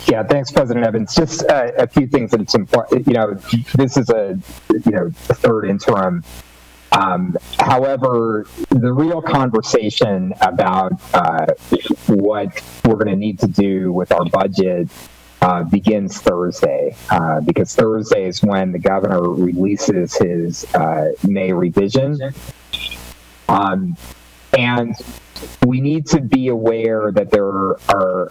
Yeah, thanks, President Evans. Just a few things that it's important. This is a third interim. However, the real conversation about what we're going to need to do with our budget begins Thursday, because Thursday is when the governor releases his May revision. And we need to be aware that there are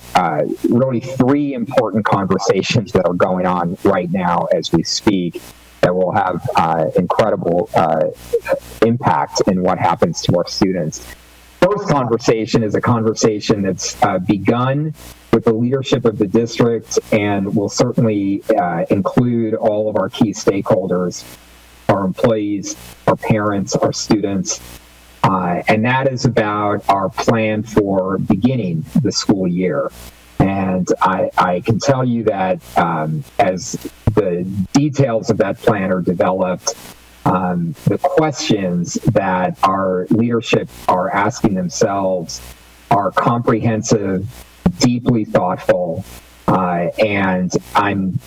really three important conversations that are going on right now as we speak that will have incredible impact in what happens to our students. First conversation is a conversation that's begun with the leadership of the district and will certainly include all of our key stakeholders, our employees, our parents, our students, and that is about our plan for beginning the school year. And I can tell you that as the details of that plan are developed, the questions that our leadership are asking themselves are comprehensive, deeply thoughtful, and I'm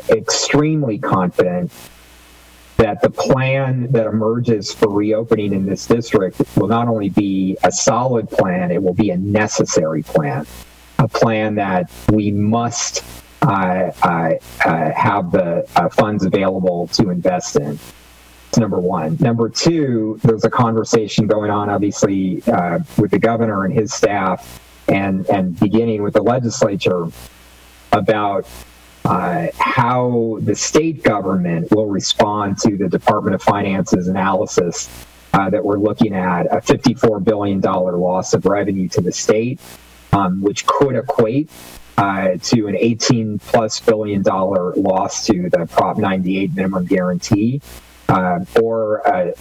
extremely confident that the plan that emerges for reopening in this district will not only be a solid plan, it will be a necessary plan, a plan that we must have the funds available to invest in. That's number one. Number two, there's a conversation going on, obviously, with the governor and his staff, and beginning with the legislature about how the state government will respond to the Department of Finance's analysis that we're looking at, a $54 billion loss of revenue to the state, which could equate to an $18+ billion loss to the Prop 98 minimum guarantee, or a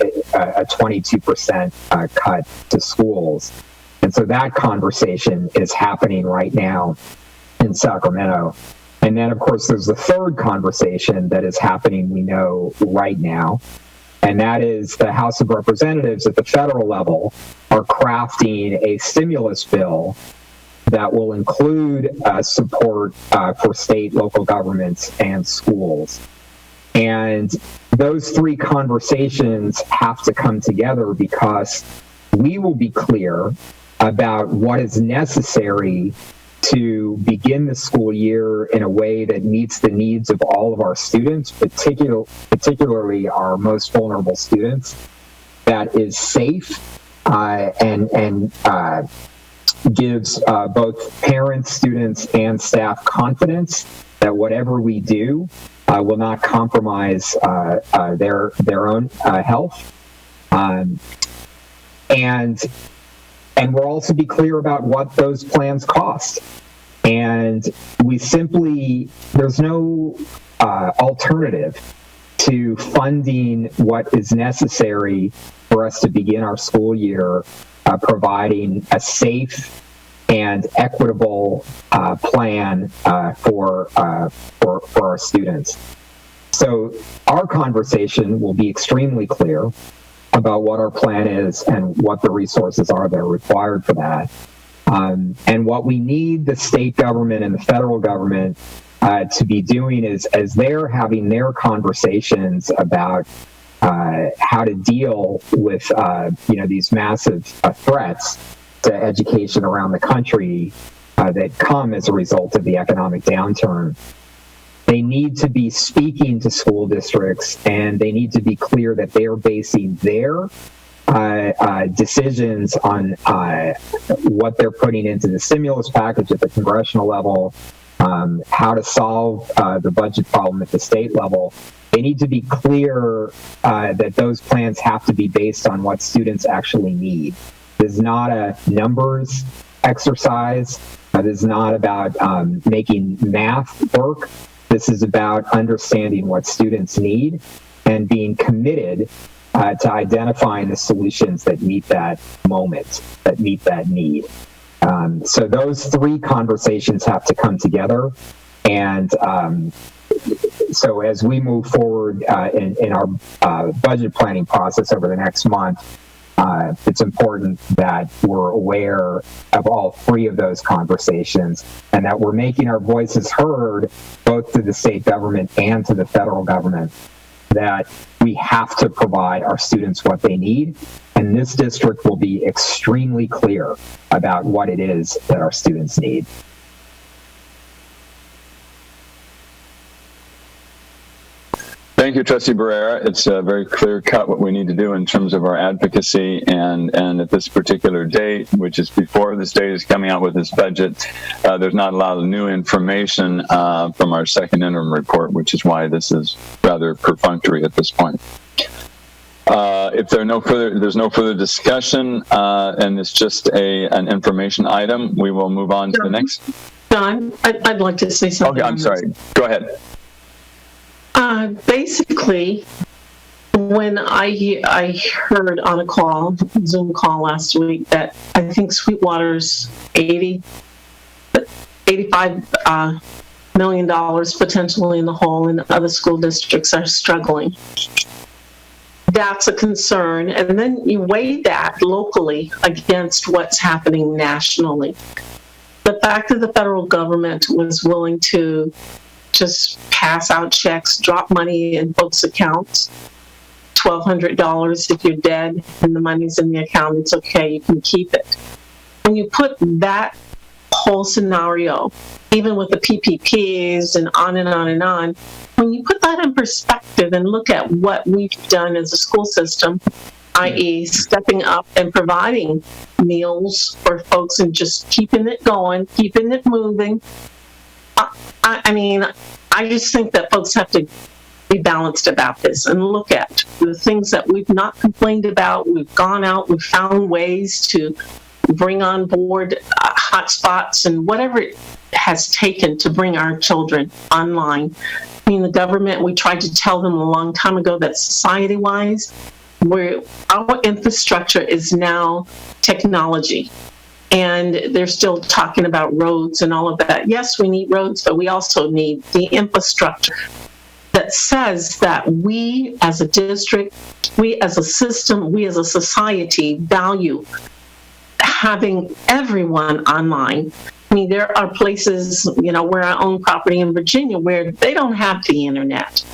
22% cut to schools. And so that conversation is happening right now in Sacramento. And then, of course, there's the third conversation that is happening, we know, right now. And that is the House of Representatives at the federal level are crafting a stimulus bill that will include support for state, local governments, and schools. And those three conversations have to come together because we will be clear about what is necessary to begin the school year in a way that meets the needs of all of our students, particularly our most vulnerable students, that is safe and gives both parents, students, and staff confidence that whatever we do will not compromise their own health. And we'll also be clear about what those plans cost. And there's no alternative to funding what is necessary for us to begin our school year, providing a safe and equitable plan for our students. So our conversation will be extremely clear about what our plan is and what the resources are that are required for that. And what we need the state government and the federal government to be doing is, as they're having their conversations about how to deal with these massive threats to education around the country that come as a result of the economic downturn, they need to be speaking to school districts, and they need to be clear that they are basing their decisions on what they're putting into the stimulus package at the congressional level, how to solve the budget problem at the state level. They need to be clear that those plans have to be based on what students actually need. This is not a numbers exercise. This is not about making math work. This is about understanding what students need and being committed to identifying the solutions that meet that moment, that meet that need. So those three conversations have to come together. And so as we move forward in our budget planning process over the next month, it's important that we're aware of all three of those conversations and that we're making our voices heard both to the state government and to the federal government, that we have to provide our students what they need. And this district will be extremely clear about what it is that our students need. Thank you, Trustee Barrera. It's very clear cut what we need to do in terms of our advocacy, and at this particular date, which is before the state is coming out with its budget, there's not a lot of new information from our second interim report, which is why this is rather perfunctory at this point. If there's no further discussion, and it's just an information item, we will move on to the next. John, I'd like to say something. Okay, I'm sorry. Go ahead. Basically, when I heard on a call, Zoom call last week, that I think Sweetwater's $85 million potentially in the hole, and other school districts are struggling. That's a concern. And then you weigh that locally against what's happening nationally. The fact that the federal government was willing to just pass out checks, drop money in folks' accounts, $1,200 if you're dead and the money's in the account, it's okay, you can keep it. When you put that whole scenario, even with the PPPs and on and on and on, when you put that in perspective and look at what we've done as a school system, i.e. stepping up and providing meals for folks and just keeping it going, keeping it moving, I mean, I just think that folks have to be balanced about this and look at the things that we've not complained about. We've gone out, we've found ways to bring on board hotspots and whatever it has taken to bring our children online. I mean, the government, we tried to tell them a long time ago that society-wise, our infrastructure is now technology. And they're still talking about roads and all of that. Yes, we need roads, but we also need the infrastructure that says that we as a district, we as a system, we as a society value having everyone online. I mean, there are places, where I own property in Virginia where they don't have the internet.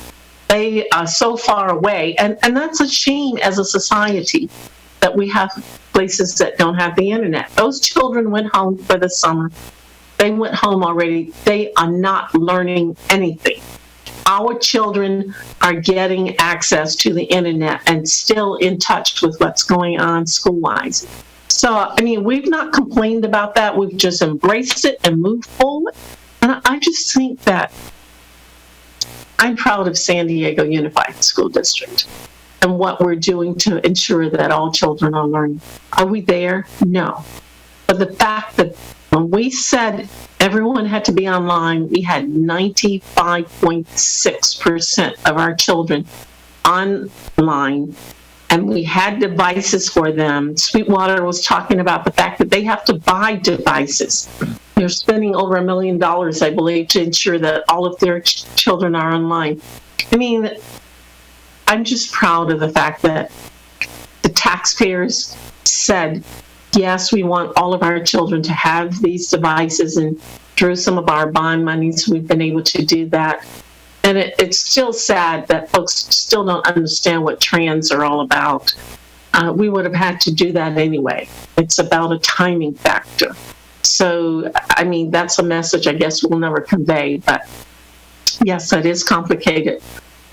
They are so far away. And that's a shame as a society that we have places that don't have the internet. Those children went home for the summer. They went home already. They are not learning anything. Our children are getting access to the internet and still in touch with what's going on school-wise. So, I mean, we've not complained about that. We've just embraced it and moved forward. And I just think that I'm proud of San Diego Unified School District and what we're doing to ensure that all children are learning. Are we there? No. But the fact that when we said everyone had to be online, we had 95.6% of our children online, and we had devices for them. Sweetwater was talking about the fact that they have to buy devices. They're spending over $1 million, I believe, to ensure that all of their children are online. I mean, I'm just proud of the fact that the taxpayers said, yes, we want all of our children to have these devices, and through some of our bond monies, we've been able to do that. And it's still sad that folks still don't understand what trans are all about. We would have had to do that anyway. It's about a timing factor. So, I mean, that's a message I guess we'll never convey, but yes, that is complicated,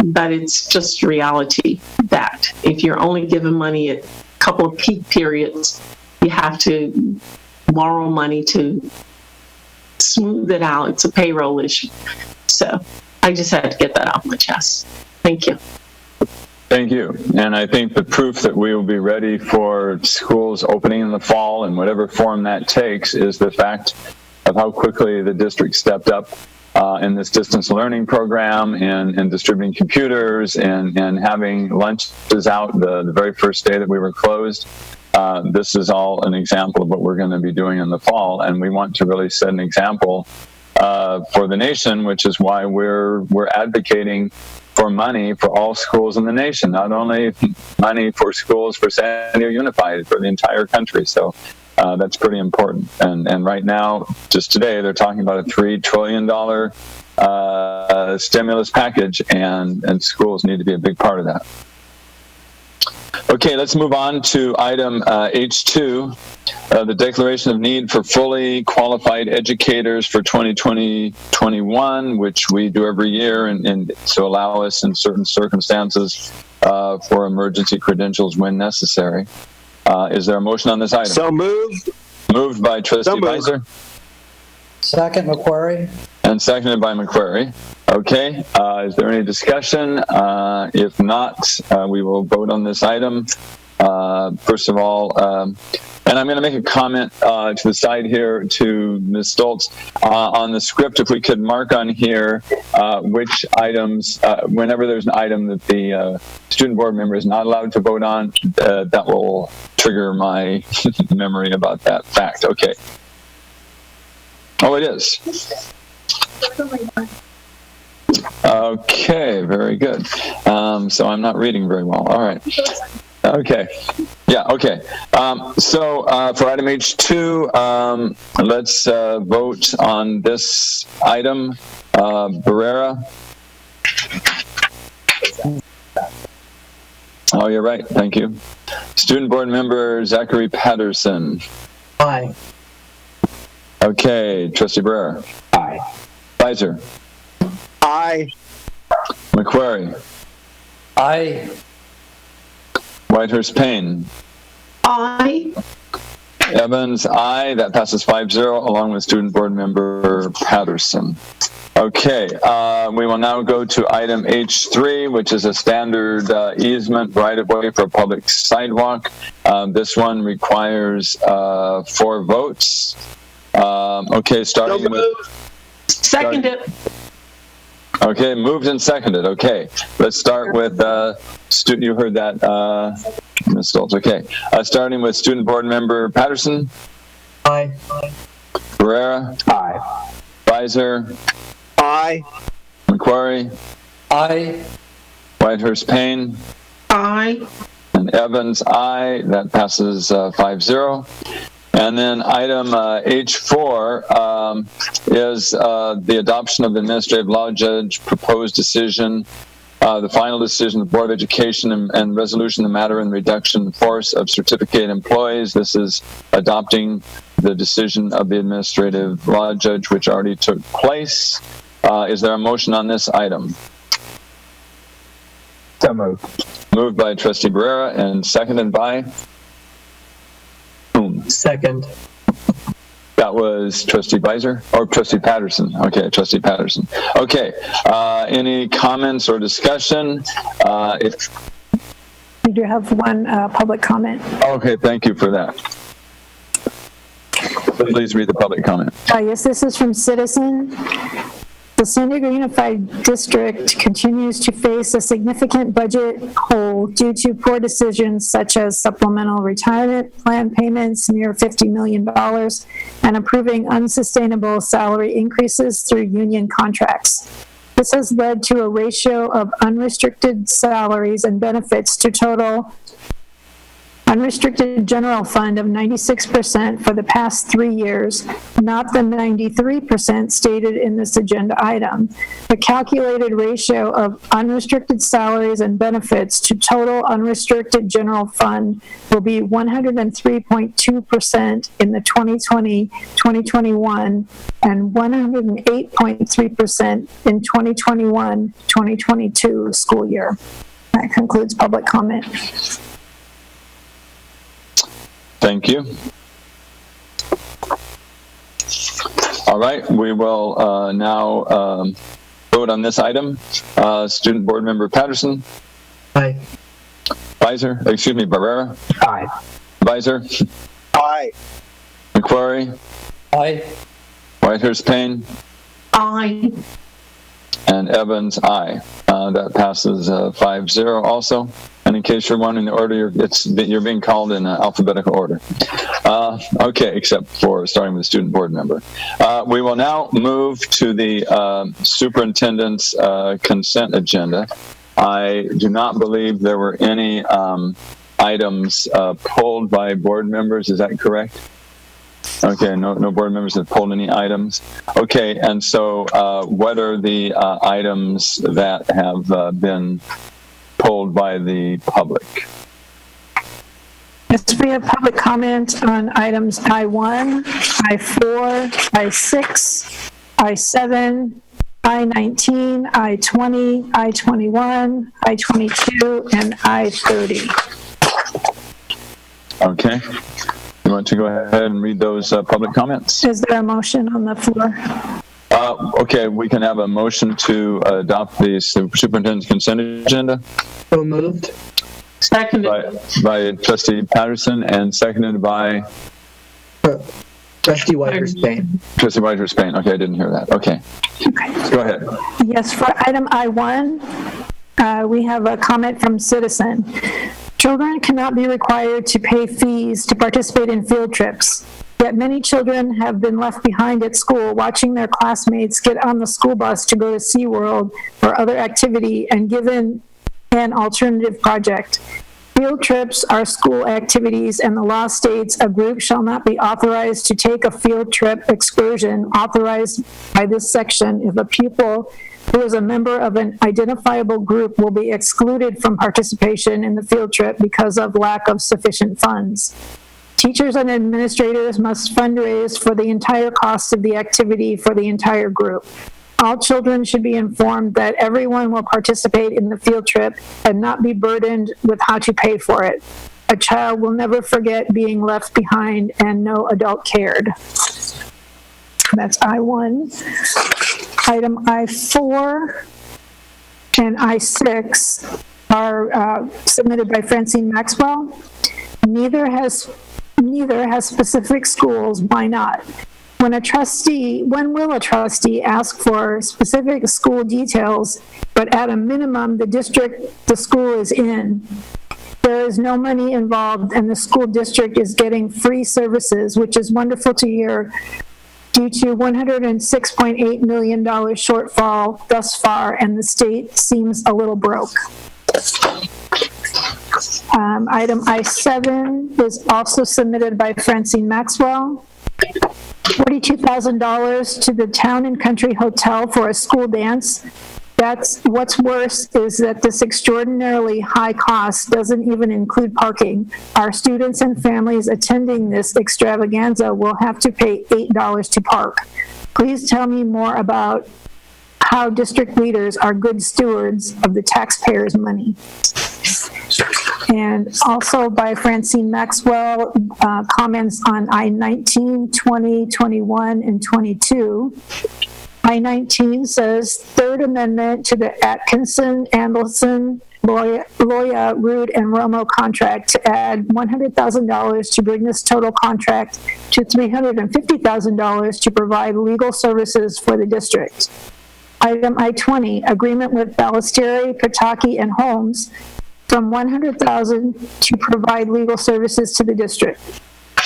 but it's just reality that if you're only given money at a couple of peak periods, you have to borrow money to smooth it out. It's a payroll issue. So I just had to get that off my chest. Thank you. Thank you. And I think the proof that we will be ready for schools opening in the fall in whatever form that takes is the fact of how quickly the district stepped up in this distance learning program and distributing computers and having lunches out the very first day that we were closed. This is all an example of what we're going to be doing in the fall, and we want to really set an example for the nation, which is why we're advocating for money for all schools in the nation, not only money for schools for San Diego Unified, for the entire country. So that's pretty important. And right now, just today, they're talking about a $3 trillion stimulus package, and schools need to be a big part of that. Okay, let's move on to item H2, the declaration of need for fully qualified educators for 2020-21, which we do every year, and to allow us in certain circumstances for emergency credentials when necessary. Is there a motion on this item? So moved. Moved by Trustee Beiser. Second, McQuarrie. And seconded by McQuarrie. Okay, is there any discussion? If not, we will vote on this item. First of all, and I'm going to make a comment to the side here to Ms. Stoltz. On the script, if we could mark on here which items, whenever there's an item that the student board member is not allowed to vote on, that will trigger my memory about that fact. Okay. Oh, it is. Okay, very good. So I'm not reading very well. All right. Okay. Yeah, okay. So for item H2, let's vote on this item. Barrera. Oh, you're right. Thank you. Student board member Zachary Patterson. Aye. Okay. Trustee Barrera. Aye. Beiser. Aye. McQuarrie. Aye. Whitehurst Payne. Aye. Evans, aye. That passes 5-0, along with student board member Patterson. Okay, we will now go to item H3, which is a standard easement right-of-way for a public sidewalk. This one requires 4 votes. Okay, starting with... Seconded. Okay, moved and seconded. Okay, let's start with you heard that, Ms. Stoltz. Okay, starting with student board member Patterson. Aye. Barrera. Aye. Beiser. Aye. McQuarrie. Aye. Whitehurst Payne. Aye. And Evans, aye. That passes 5-0. And then item H4 is the adoption of the administrative law judge proposed decision, the final decision of the Board of Education and resolution of the matter in reduction in force of certificated employees. This is adopting the decision of the administrative law judge, which already took place. Is there a motion on this item? So moved. Moved by Trustee Barrera and seconded by? Second. That was Trustee Beiser or Trustee Patterson. Okay, Trustee Patterson. Okay, any comments or discussion? We do have one public comment. Okay, thank you for that. Please read the public comment. Yes, this is from Citizen. The San Diego Unified District continues to face a significant budget hole due to poor decisions such as supplemental retirement plan payments near $50 million and approving unsustainable salary increases through union contracts. This has led to a ratio of unrestricted salaries and benefits to total unrestricted general fund of 96% for the past 3 years, not the 93% stated in this agenda item. The calculated ratio of unrestricted salaries and benefits to total unrestricted general fund will be 103.2% in the 2020-2021 and 108.3% in 2021-2022 school year. That concludes public comment. Thank you. All right, we will now vote on this item. Student Board Member Patterson. Aye. Barrera. Aye. Visor. Aye. McQuarrie. Aye. Whitehurst Payne. Aye. And Evans, aye. That passes 5-0 also. And in case you're wondering the order, you're being called in alphabetical order. Okay, except for starting with the student board member. We will now move to the superintendent's consent agenda. I do not believe there were any items pulled by board members. Is that correct? Okay, no board members have pulled any items. Okay, and so what are the items that have been pulled by the public? Yes, we have public comment on items I1, I4, I6, I7, I19, I20, I21, I22, and I30. Okay. You want to go ahead and read those public comments? Is there a motion on the floor? Okay, we can have a motion to adopt the superintendent's consent agenda. So moved. Seconded. By Trustee Patterson and seconded by Trustee Whitehurst Payne. Trustee Whitehurst Payne. Okay, I didn't hear that. Okay. Go ahead. Yes, for item I1, we have a comment from citizen. Children cannot be required to pay fees to participate in field trips. Yet many children have been left behind at school watching their classmates get on the school bus to go to SeaWorld or other activity and given an alternative project. Field trips are school activities, and the law states a group shall not be authorized to take a field trip excursion authorized by this section if a pupil who is a member of an identifiable group will be excluded from participation in the field trip because of lack of sufficient funds. Teachers and administrators must fundraise for the entire cost of the activity for the entire group. All children should be informed that everyone will participate in the field trip and not be burdened with how to pay for it. A child will never forget being left behind and no adult cared. That's I1. Item I4 and I6 are submitted by Francine Maxwell. Neither has specific schools. Why not? When will a trustee ask for specific school details, but at a minimum, the district the school is in? There is no money involved, and the school district is getting free services, which is wonderful to hear, due to $106.8 million shortfall thus far, and the state seems a little broke. Item I7 is also submitted by Francine Maxwell. $42,000 to the Town and Country Hotel for a school dance. That's what's worse is that this extraordinarily high cost doesn't even include parking. Our students and families attending this extravaganza will have to pay $8 to park. Please tell me more about how district leaders are good stewards of the taxpayers' money. And also by Francine Maxwell, comments on I-19, 20, 21, and 22. I-19 says, Third Amendment to the Atkinson, Andelson, Loya, Rood, and Romo contract to add $100,000 to bring this total contract to $350,000 to provide legal services for the district. Item I-20, agreement with Ballestieri, Pataki, and Holmes from $100,000 to provide legal services to the district.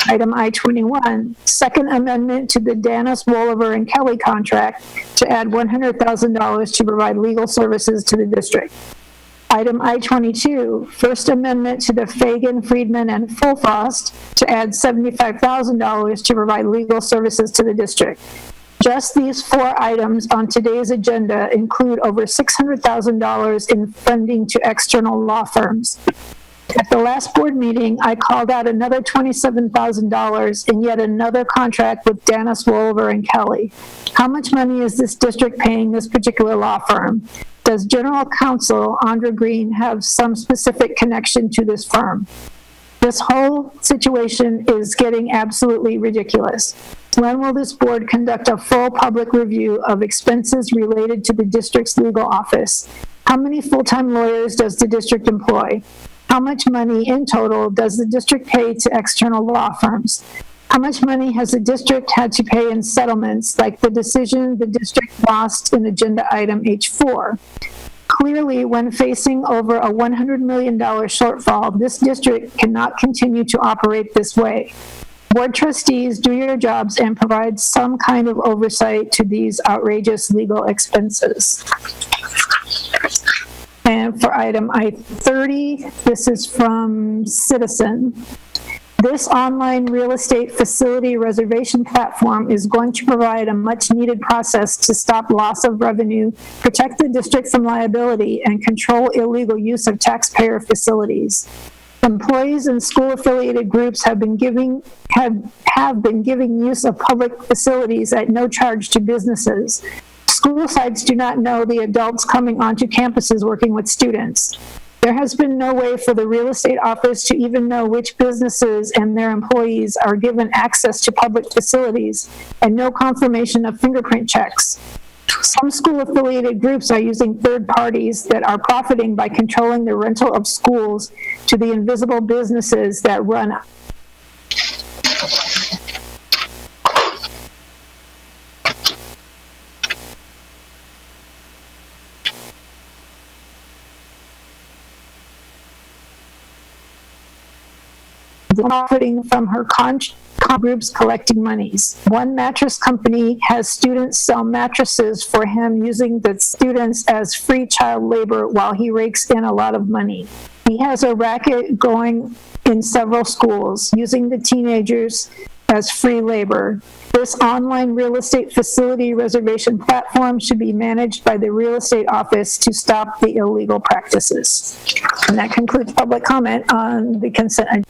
Item I-21, second amendment to the Danis, Wolliver, and Kelly contract to add $100,000 to provide legal services to the district. Item I-22, first amendment to the Fagan, Friedman, and Fulfrost to add $75,000 to provide legal services to the district. Just these 4 items on today's agenda include over $600,000 in funding to external law firms. At the last board meeting, I called out another $27,000 in yet another contract with Danis, Wolliver, and Kelly. How much money is this district paying this particular law firm? Does General Counsel Andra Green have some specific connection to this firm? This whole situation is getting absolutely ridiculous. When will this board conduct a full public review of expenses related to the district's legal office? How many full-time lawyers does the district employ? How much money in total does the district pay to external law firms? How much money has the district had to pay in settlements like the decision the district lost in agenda item H4? Clearly, when facing over a $100 million shortfall, this district cannot continue to operate this way. Board trustees, do your jobs and provide some kind of oversight to these outrageous legal expenses. And for item I-30, this is from Citizen. This online real estate facility reservation platform is going to provide a much-needed process to stop loss of revenue, protect the district from liability, and control illegal use of taxpayer facilities. Employees and school-affiliated groups have been giving use of public facilities at no charge to businesses. School sites do not know the adults coming onto campuses working with students. There has been no way for the real estate office to even know which businesses and their employees are given access to public facilities, and no confirmation of fingerprint checks. Some school-affiliated groups are using third parties that are profiting by controlling the rental of schools to the invisible businesses that run profiting from her groups collecting monies. One mattress company has students sell mattresses for him, using the students as free child labor while he rakes in a lot of money. He has a racket going in several schools, using the teenagers as free labor. This online real estate facility reservation platform should be managed by the real estate office to stop the illegal practices. And that concludes public comment on the consent agenda.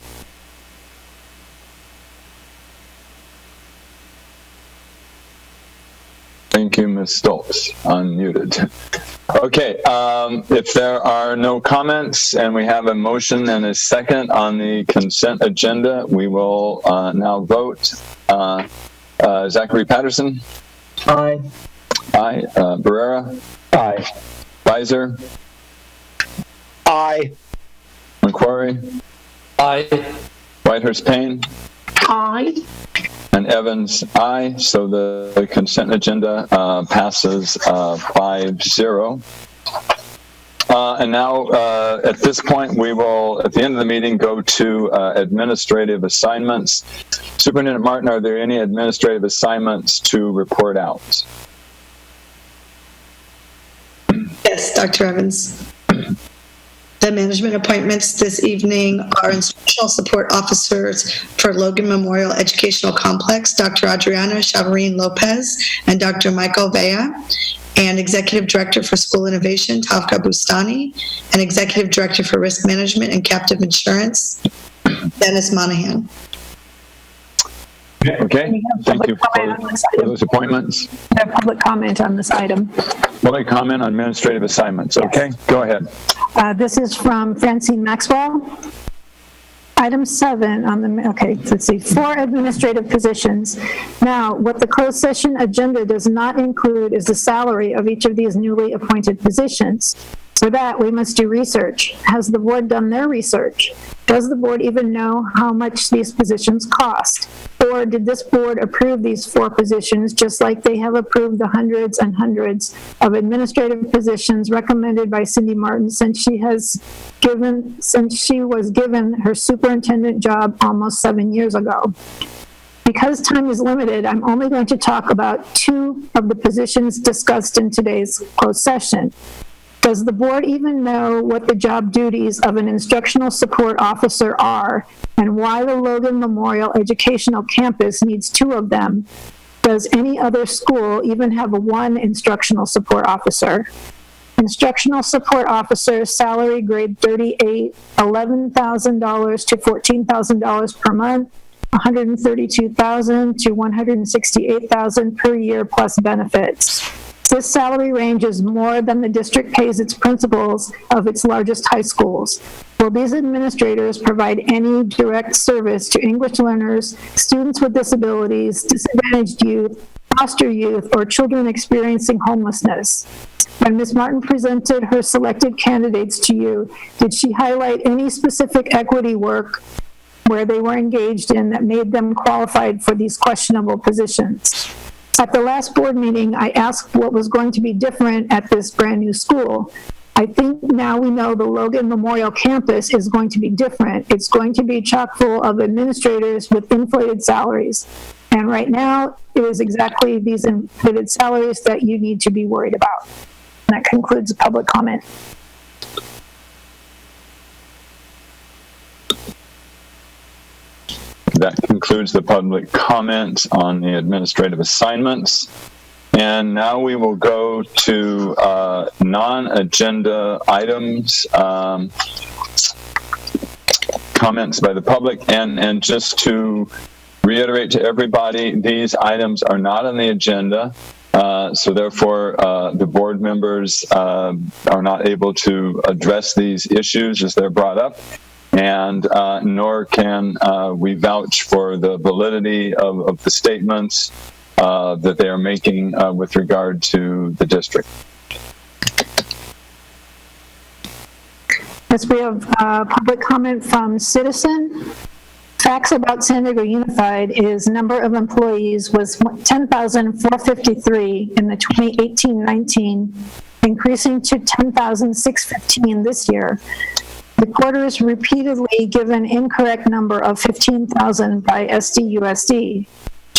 Thank you, Ms. Stoltz. Unmuted. Okay, if there are no comments and we have a motion and a second on the consent agenda, we will now vote. Zachary Patterson? Aye. Aye. Barrera? Aye. Weiser? Aye. McQuarrie? Aye. Whitehurst Payne? Aye. And Evans, aye. So the consent agenda passes 5-0. And now, at this point, we will, at the end of the meeting, go to administrative assignments. Superintendent Martin, are there any administrative assignments to report out? Yes, Dr. Evans. The management appointments this evening are instructional support officers for Logan Memorial Educational Complex, Dr. Adriana Chavarine Lopez and Dr. Michael Vea, and Executive Director for School Innovation, Tafka Bustani, and Executive Director for Risk Management and Captive Insurance, Dennis Monahan. Okay, thank you for those appointments. I have public comment on this item. Public comment on administrative assignments. Okay, go ahead. This is from Francine Maxwell. Item 7 on the, okay, let's see, 4 administrative positions. Now, what the closed session agenda does not include is the salary of each of these newly appointed positions. For that, we must do research. Has the board done their research? Does the board even know how much these positions cost? Therefore, did this board approve these 4 positions, just like they have approved the hundreds and hundreds of administrative positions recommended by Cindy Martin since she was given her superintendent job almost 7 years ago. Because time is limited, I'm only going to talk about 2 of the positions discussed in today's closed session. Does the board even know what the job duties of an instructional support officer are and why the Logan Memorial Educational Campus needs 2 of them? Does any other school even have 1 instructional support officer? Instructional support officer salary grade 38, $11,000 to $14,000 per month, $132,000 to $168,000 per year plus benefits. This salary range is more than the district pays its principals of its largest high schools. Will these administrators provide any direct service to English learners, students with disabilities, disadvantaged youth, foster youth, or children experiencing homelessness? When Ms. Martin presented her selected candidates to you, did she highlight any specific equity work where they were engaged in that made them qualified for these questionable positions? At the last board meeting, I asked what was going to be different at this brand new school. I think now we know the Logan Memorial Campus is going to be different. It's going to be chock full of administrators with inflated salaries. And right now, it is exactly these inflated salaries that you need to be worried about. And that concludes the public comment. That concludes the public comment on the administrative assignments. And now we will go to non-agenda items, comments by the public. And just to reiterate to everybody, these items are not on the agenda. So therefore, the board members are not able to address these issues as they're brought up. And nor can we vouch for the validity of the statements that they are making with regard to the district. Yes, we have public comment from citizen. Facts about San Diego Unified is number of employees was 10,453 in the 2018-19, increasing to 10,615 this year. The quarter is repeatedly given incorrect number of 15,000 by SDUSD.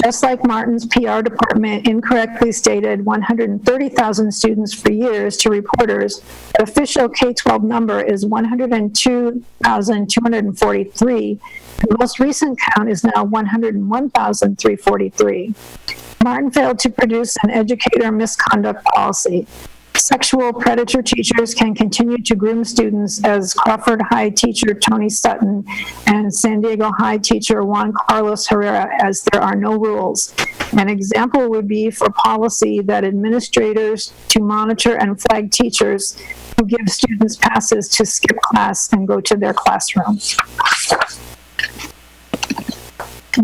Just like Martin's PR department incorrectly stated 130,000 students for years to reporters, the official K-12 number is 102,243. The most recent count is now 101,343. Martin failed to produce an educator misconduct policy. Sexual predator teachers can continue to groom students as Crawford High teacher Tony Sutton and San Diego High teacher Juan Carlos Herrera, as there are no rules. An example would be for policy that administrators to monitor and flag teachers who give students passes to skip class and go to their classrooms.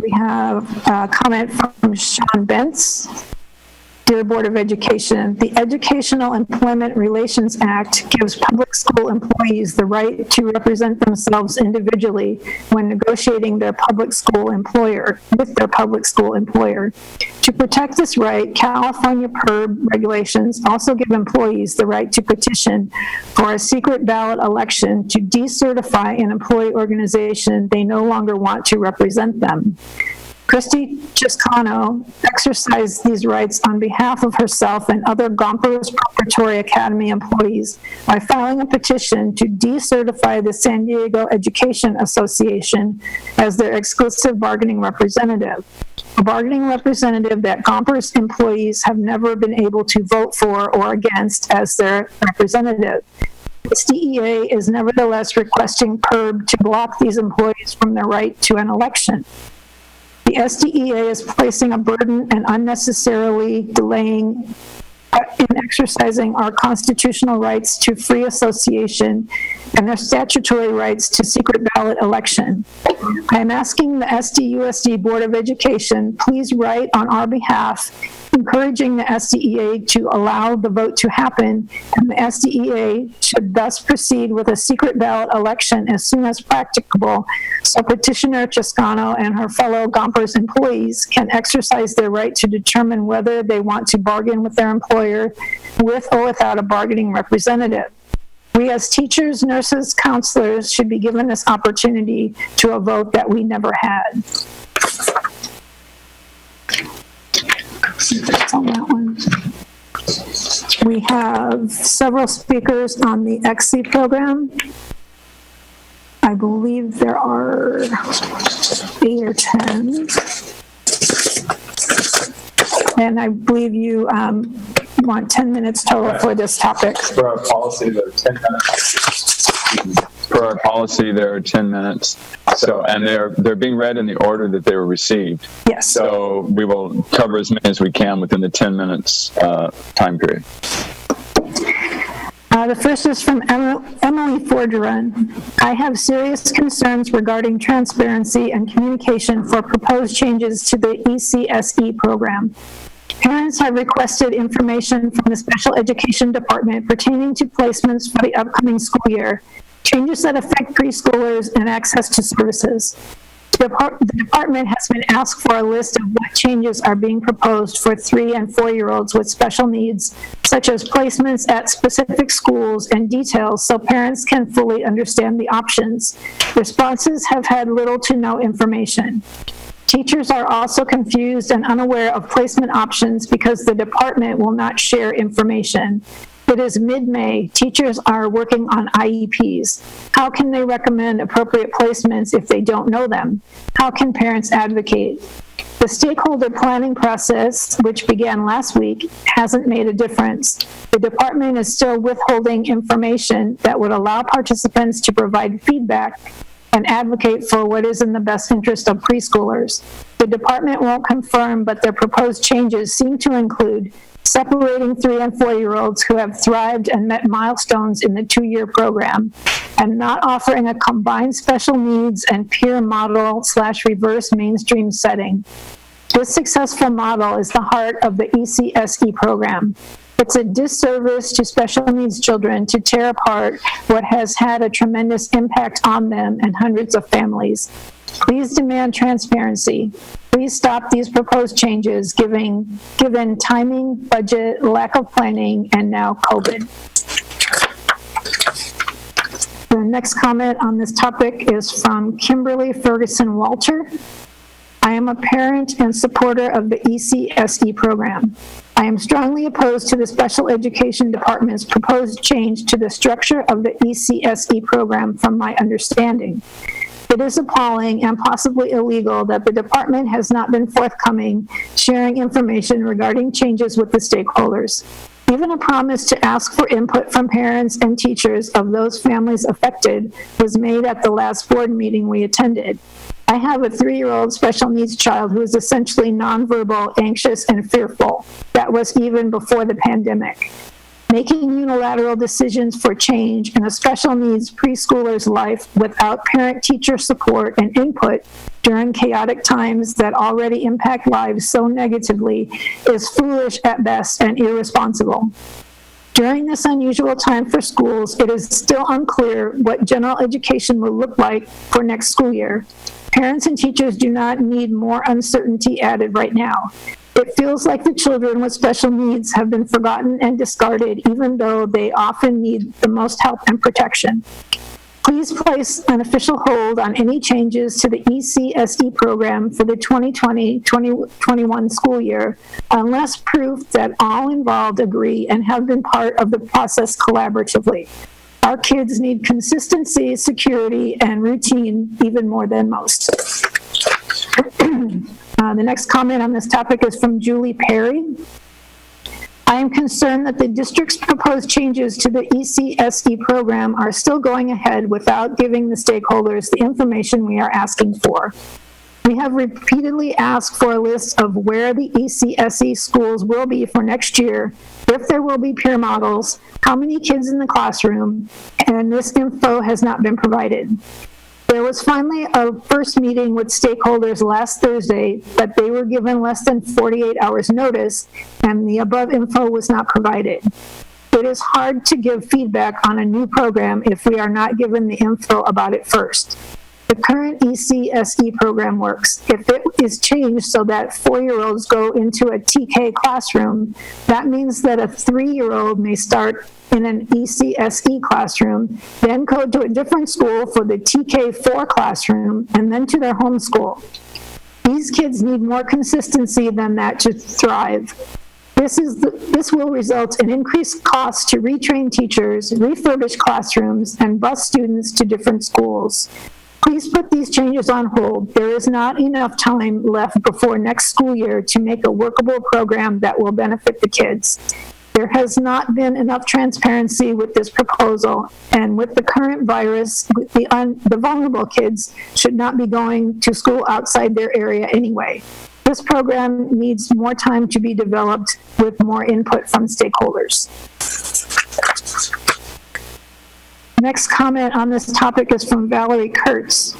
We have a comment from Sean Bentz. Dear Board of Education, the Educational Employment Relations Act gives public school employees the right to represent themselves individually when negotiating their public school employer with their public school employer. To protect this right, California PERB regulations also give employees the right to petition for a secret ballot election to decertify an employee organization they no longer want to represent them. Christy Ciscano exercised these rights on behalf of herself and other Gompers Preparatory Academy employees by filing a petition to decertify the San Diego Education Association as their exclusive bargaining representative, a bargaining representative that Gompers employees have never been able to vote for or against as their representative. The DEA is nevertheless requesting PERB to block these employees from their right to an election. The SDEA is placing a burden and unnecessarily delaying in exercising our constitutional rights to free association and their statutory rights to secret ballot election. I am asking the SDUSD Board of Education, please write on our behalf encouraging the SDEA to allow the vote to happen, and the SDEA should thus proceed with a secret ballot election as soon as practicable, so Petitioner Toscano and her fellow Gompers employees can exercise their right to determine whether they want to bargain with their employer with or without a bargaining representative. We as teachers, nurses, counselors should be given this opportunity to a vote that we never had. On that one. We have several speakers on the XC program. I believe there are 8 or 10. And I believe you want 10 minutes total for this topic. For our policy, there are 10 minutes. For our policy, there are 10 minutes. So, and they're being read in the order that they were received. Yes. So we will cover as many as we can within the 10 minutes time period. The first is from Emily Forgeron. I have serious concerns regarding transparency and communication for proposed changes to the ECSE program. Parents have requested information from the Special Education Department pertaining to placements for the upcoming school year, changes that affect preschoolers, and access to services. The department has been asked for a list of what changes are being proposed for 3- and 4-year-olds with special needs, such as placements at specific schools and details so parents can fully understand the options. Responses have had little to no information. Teachers are also confused and unaware of placement options because the department will not share information. It is mid-May. Teachers are working on IEPs. How can they recommend appropriate placements if they don't know them? How can parents advocate? The stakeholder planning process, which began last week, hasn't made a difference. The department is still withholding information that would allow participants to provide feedback and advocate for what is in the best interest of preschoolers. The department won't confirm, but their proposed changes seem to include separating 3- and 4-year-olds who have thrived and met milestones in the 2-year program, and not offering a combined special needs and peer model/reverse mainstream setting. This successful model is the heart of the ECSE program. It's a disservice to special needs children to tear apart what has had a tremendous impact on them and hundreds of families. Please demand transparency. Please stop these proposed changes given timing, budget, lack of planning, and now COVID. The next comment on this topic is from Kimberly Ferguson Walter. I am a parent and supporter of the ECSE program. I am strongly opposed to the Special Education Department's proposed change to the structure of the ECSE program from my understanding. It is appalling and possibly illegal that the department has not been forthcoming, sharing information regarding changes with the stakeholders. Even a promise to ask for input from parents and teachers of those families affected was made at the last board meeting we attended. I have a 3-year-old special needs child who is essentially nonverbal, anxious, and fearful. That was even before the pandemic. Making unilateral decisions for change in a special needs preschooler's life without parent-teacher support and input during chaotic times that already impact lives so negatively is foolish at best and irresponsible. During this unusual time for schools, it is still unclear what general education will look like for next school year. Parents and teachers do not need more uncertainty added right now. It feels like the children with special needs have been forgotten and discarded, even though they often need the most help and protection. Please place an official hold on any changes to the ECSE program for the 2020-2021 school year, unless proof that all involved agree and have been part of the process collaboratively. Our kids need consistency, security, and routine even more than most. The next comment on this topic is from Julie Perry. I am concerned that the district's proposed changes to the ECSE program are still going ahead without giving the stakeholders the information we are asking for. We have repeatedly asked for a list of where the ECSE schools will be for next year, if there will be peer models, how many kids in the classroom, and this info has not been provided. There was finally a first meeting with stakeholders last Thursday, but they were given less than 48 hours notice, and the above info was not provided. It is hard to give feedback on a new program if we are not given the info about it first. The current ECSE program works. If it is changed so that 4-year-olds go into a TK classroom, that means that a 3-year-old may start in an ECSE classroom, then go to a different school for the TK4 classroom, and then to their home school. These kids need more consistency than that to thrive. This will result in increased costs to retrain teachers, refurbish classrooms, and bus students to different schools. Please put these changes on hold. There is not enough time left before next school year to make a workable program that will benefit the kids. There has not been enough transparency with this proposal, and with the current virus, the vulnerable kids should not be going to school outside their area anyway. This program needs more time to be developed with more input from stakeholders. Next comment on this topic is from Valerie Kurtz.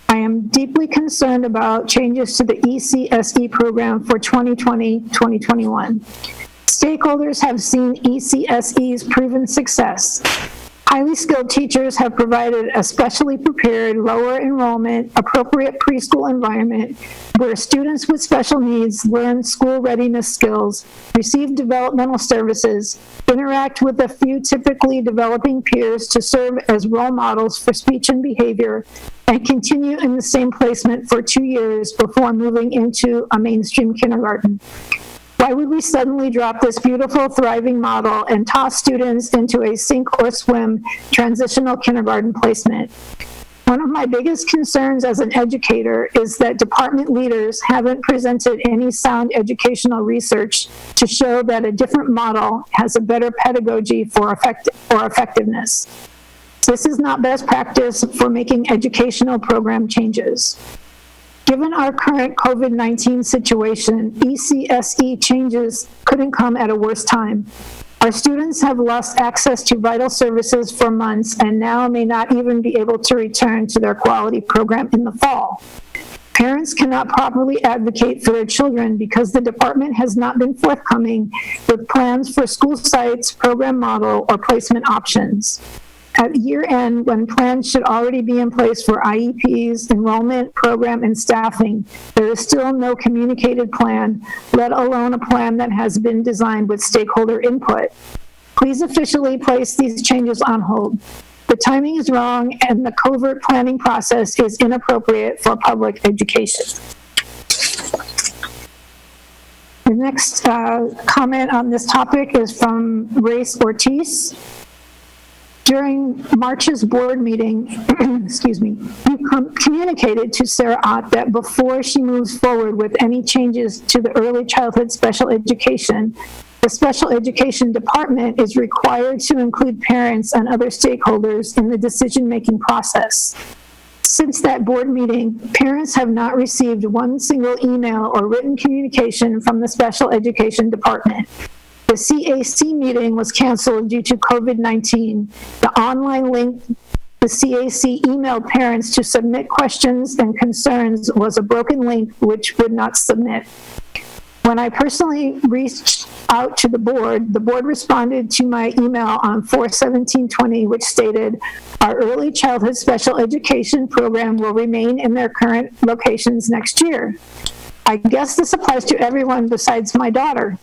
I am deeply concerned about changes to the ECSE program for 2020-2021. Stakeholders have seen ECSE's proven success. Highly skilled teachers have provided a specially prepared, lower enrollment, appropriate preschool environment where students with special needs learn school readiness skills, receive developmental services, interact with a few typically developing peers to serve as role models for speech and behavior, and continue in the same placement for 2 years before moving into a mainstream kindergarten. Why would we suddenly drop this beautiful, thriving model and toss students into a sink or swim transitional kindergarten placement? One of my biggest concerns as an educator is that department leaders haven't presented any sound educational research to show that a different model has a better pedagogy for effectiveness. This is not best practice for making educational program changes. Given our current COVID-19 situation, ECSE changes couldn't come at a worse time. Our students have lost access to vital services for months and now may not even be able to return to their quality program in the fall. Parents cannot properly advocate for their children because the department has not been forthcoming with plans for school sites, program model, or placement options. At year end, when plans should already be in place for IEPs, enrollment, program, and staffing, there is still no communicated plan, let alone a plan that has been designed with stakeholder input. Please officially place these changes on hold. The timing is wrong, and the covert planning process is inappropriate for public education. The next comment on this topic is from Race Ortiz. During March's board meeting, you communicated to Sarah Ott that before she moves forward with any changes to the early childhood special education, the special education department is required to include parents and other stakeholders in the decision-making process. Since that board meeting, parents have not received one single email or written communication from the special education department. The CAC meeting was canceled due to COVID-19. The online link the CAC emailed parents to submit questions and concerns was a broken link which would not submit. When I personally reached out to the board responded to my email on 4/17/20, which stated, our early childhood special education program will remain in their current locations next year. I guess this applies to everyone besides my daughter.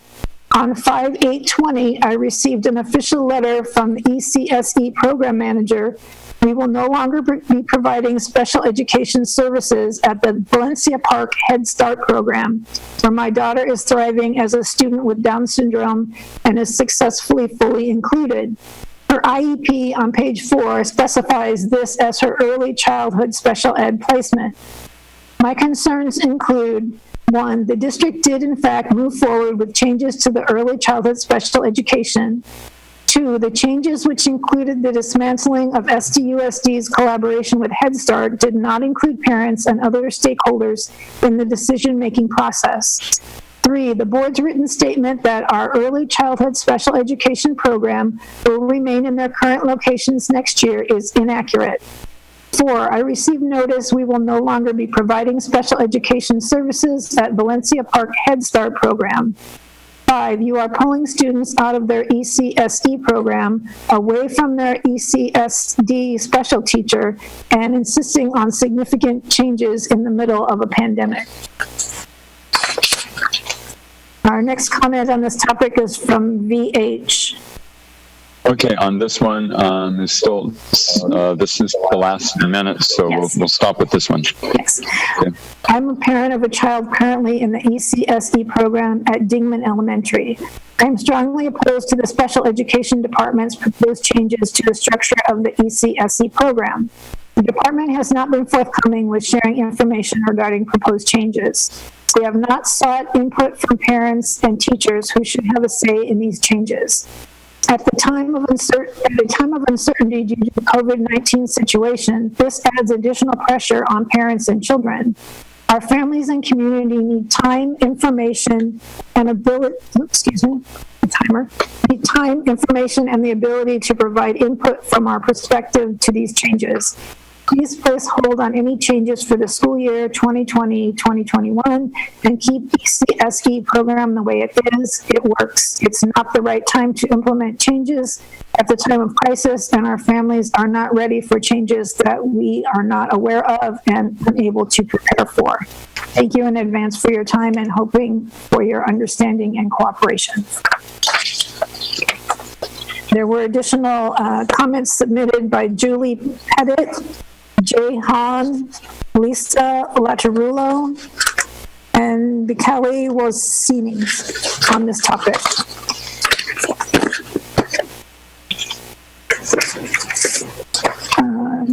On 5/8/20, I received an official letter from the ECSE program manager. We will no longer be providing special education services at the Valencia Park Head Start program, where my daughter is thriving as a student with Down syndrome and is successfully fully included. Her IEP on page 4 specifies this as her early childhood special ed placement. My concerns include: 1, the district did in fact move forward with changes to the early childhood special education. 2, the changes, which included the dismantling of SDUSD's collaboration with Head Start, did not include parents and other stakeholders in the decision-making process. 3, the board's written statement that our early childhood special education program will remain in their current locations next year is inaccurate. 4, I received notice we will no longer be providing special education services at Valencia Park Head Start program. 5, you are pulling students out of their ECSD program, away from their ECSD special teacher, and insisting on significant changes in the middle of a pandemic. Our next comment on this topic is from VH. Okay, on this one, is still, this is the last minute, so Yes. we'll stop with this one. Yes. Okay. I'm a parent of a child currently in the ECSD program at Dingman Elementary. I'm strongly opposed to the special education department's proposed changes to the structure of the ECSD program. The department has not been forthcoming with sharing information regarding proposed changes. We have not sought input from parents and teachers who should have a say in these changes. At the time of uncertainty due to the COVID-19 situation, this adds additional pressure on parents and children. Our families and community need time, information, and ability, need time, information, and the ability to provide input from our perspective to these changes. Please place hold on any changes for the school year 2020-2021 and keep the ECSD program the way it is. It works. It's not the right time to implement changes at the time of crisis, and our families are not ready for changes that we are not aware of and unable to prepare for. Thank you in advance for your time and hoping for your understanding and cooperation. There were additional comments submitted by Julie Pettit, Jay Hahn, Lisa Latarullo, and Kelly Wosini on this topic.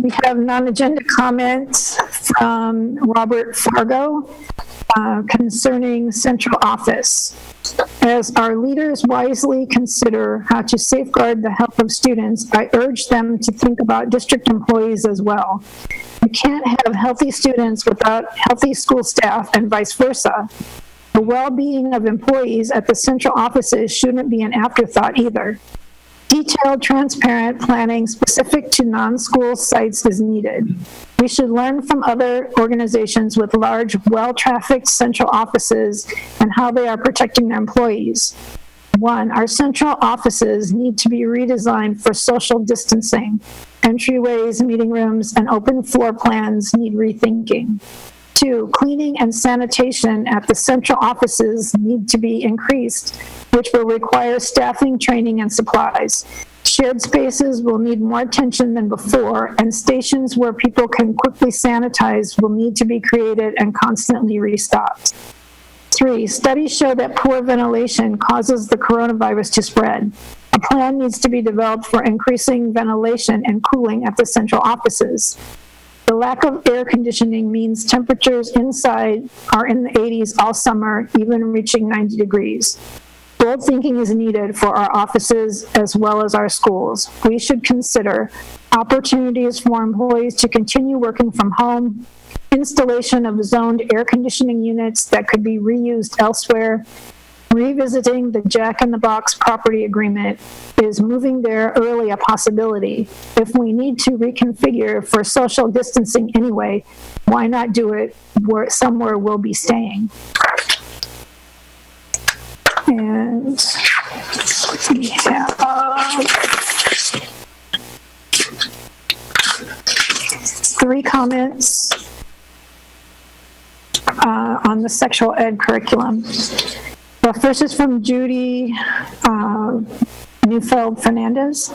We have non-agenda comments from Robert Fargo concerning central office. As our leaders wisely consider how to safeguard the health of students, I urge them to think about district employees as well. You can't have healthy students without healthy school staff and vice versa. The well-being of employees at the central offices shouldn't be an afterthought either. Detailed, transparent planning specific to non-school sites is needed. We should learn from other organizations with large, well-trafficked central offices and how they are protecting their employees. 1, our central offices need to be redesigned for social distancing. Entryways, meeting rooms, and open floor plans need rethinking. 2, cleaning and sanitation at the central offices need to be increased, which will require staffing, training, and supplies. Shared spaces will need more attention than before, and stations where people can quickly sanitize will need to be created and constantly restocked. 3, studies show that poor ventilation causes the coronavirus to spread. A plan needs to be developed for increasing ventilation and cooling at the central offices. The lack of air conditioning means temperatures inside are in the 80s all summer, even reaching 90 degrees. Bold thinking is needed for our offices as well as our schools. We should consider opportunities for employees to continue working from home, installation of zoned air conditioning units that could be reused elsewhere. Revisiting the Jack in the Box property agreement. Is moving there early a possibility? If we need to reconfigure for social distancing anyway, why not do it where somewhere we'll be staying? And we have 3 comments on the sexual ed curriculum. The first is from Judy Neufeld Fernandez.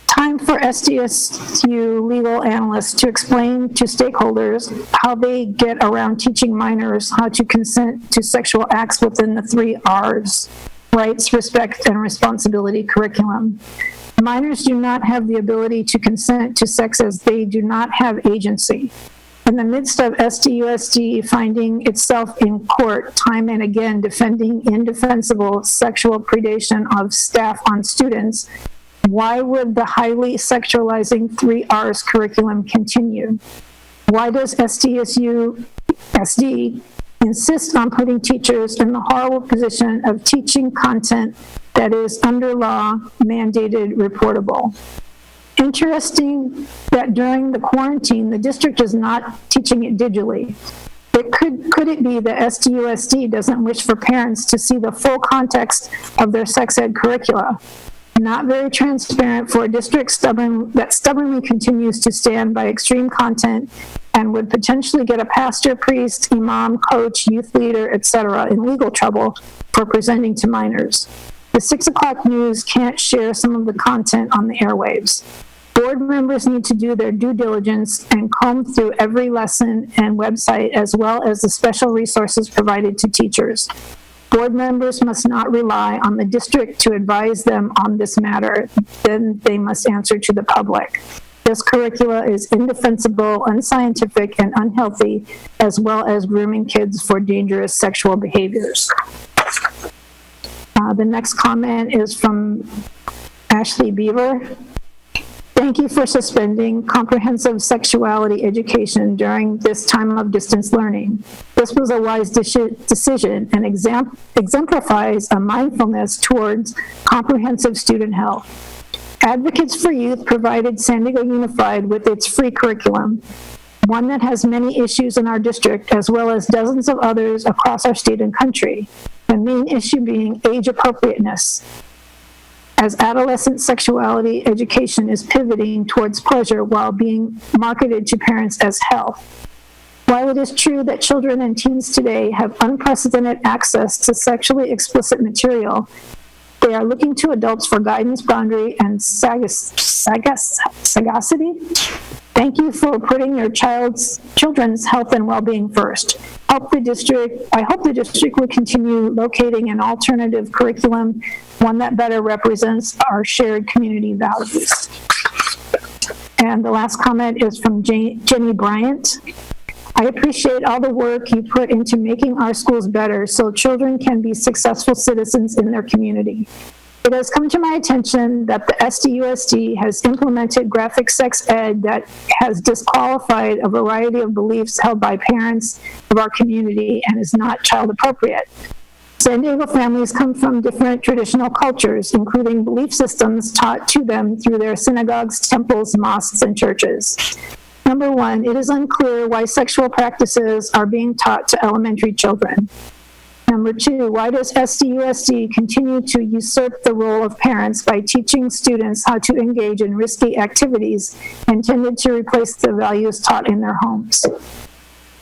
Time for SDSU legal analysts to explain to stakeholders how they get around teaching minors how to consent to sexual acts within the 3 R's, rights, respect, and responsibility curriculum. Minors do not have the ability to consent to sex as they do not have agency. In the midst of SDUSD finding itself in court time and again defending indefensible sexual predation of staff on students, why would the highly sexualizing 3 R's curriculum continue? Why does SDSU SD insist on putting teachers in the horrible position of teaching content that is under law mandated reportable? Interesting that during the quarantine, the district is not teaching it digitally. Could it be that SDUSD doesn't wish for parents to see the full context of their sex ed curricula? Not very transparent for a district that stubbornly continues to stand by extreme content and would potentially get a pastor, priest, imam, coach, youth leader, etc. in legal trouble for presenting to minors. The 6 o'clock news can't share some of the content on the airwaves. Board members need to do their due diligence and comb through every lesson and website as well as the special resources provided to teachers. Board members must not rely on the district to advise them on this matter. Then they must answer to the public. This curricula is indefensible, unscientific, and unhealthy, as well as grooming kids for dangerous sexual behaviors. The next comment is from Ashley Beaver. Thank you for suspending comprehensive sexuality education during this time of distance learning. This was a wise decision and exemplifies a mindfulness towards comprehensive student health. Advocates for Youth provided San Diego Unified with its free curriculum, one that has many issues in our district as well as dozens of others across our state and country, the main issue being age appropriateness, as adolescent sexuality education is pivoting towards pleasure while being marketed to parents as health. While it is true that children and teens today have unprecedented access to sexually explicit material, they are looking to adults for guidance, boundary, and sagacity. Thank you for putting your children's health and well-being first. I hope the district will continue locating an alternative curriculum, one that better represents our shared community values. And the last comment is from Jenny Bryant. I appreciate all the work you put into making our schools better so children can be successful citizens in their community. It has come to my attention that the SDUSD has implemented graphic sex ed that has disqualified a variety of beliefs held by parents of our community and is not child appropriate. San Diego families come from different traditional cultures, including belief systems taught to them through their synagogues, temples, mosques, and churches. Number one, it is unclear why sexual practices are being taught to elementary children. Number two, why does SDUSD continue to usurp the role of parents by teaching students how to engage in risky activities intended to replace the values taught in their homes?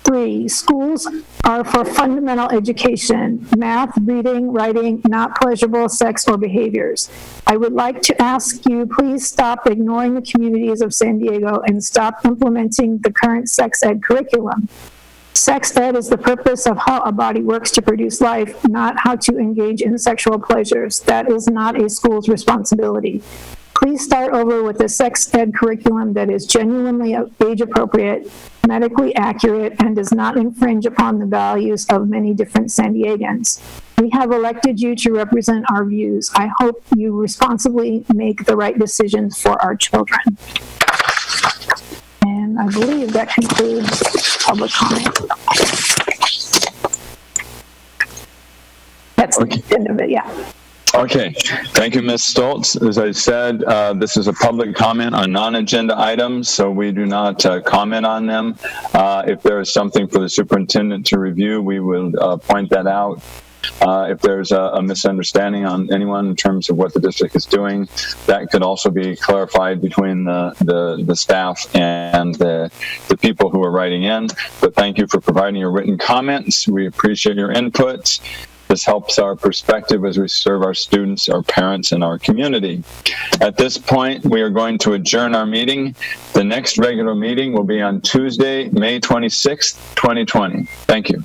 3, schools are for fundamental education, math, reading, writing, not pleasurable sex or behaviors. I would like to ask you, please stop ignoring the communities of San Diego and stop implementing the current sex ed curriculum. Sex ed is the purpose of how a body works to produce life, not how to engage in sexual pleasures. That is not a school's responsibility. Please start over with a sex ed curriculum that is genuinely age appropriate, medically accurate, and does not infringe upon the values of many different San Diegans. We have elected you to represent our views. I hope you responsibly make the right decisions for our children. And I believe that concludes public comment. That's the end of it, yeah. Okay, thank you, Ms. Stoltz. As I said, this is a public comment on non-agenda items, so we do not comment on them. If there is something for the superintendent to review, we will point that out. If there's a misunderstanding on anyone in terms of what the district is doing, that could also be clarified between the staff and the people who are writing in. But thank you for providing your written comments. We appreciate your input. This helps our perspective as we serve our students, our parents, and our community. At this point, we are going to adjourn our meeting. The next regular meeting will be on Tuesday, May 26th, 2020. Thank you.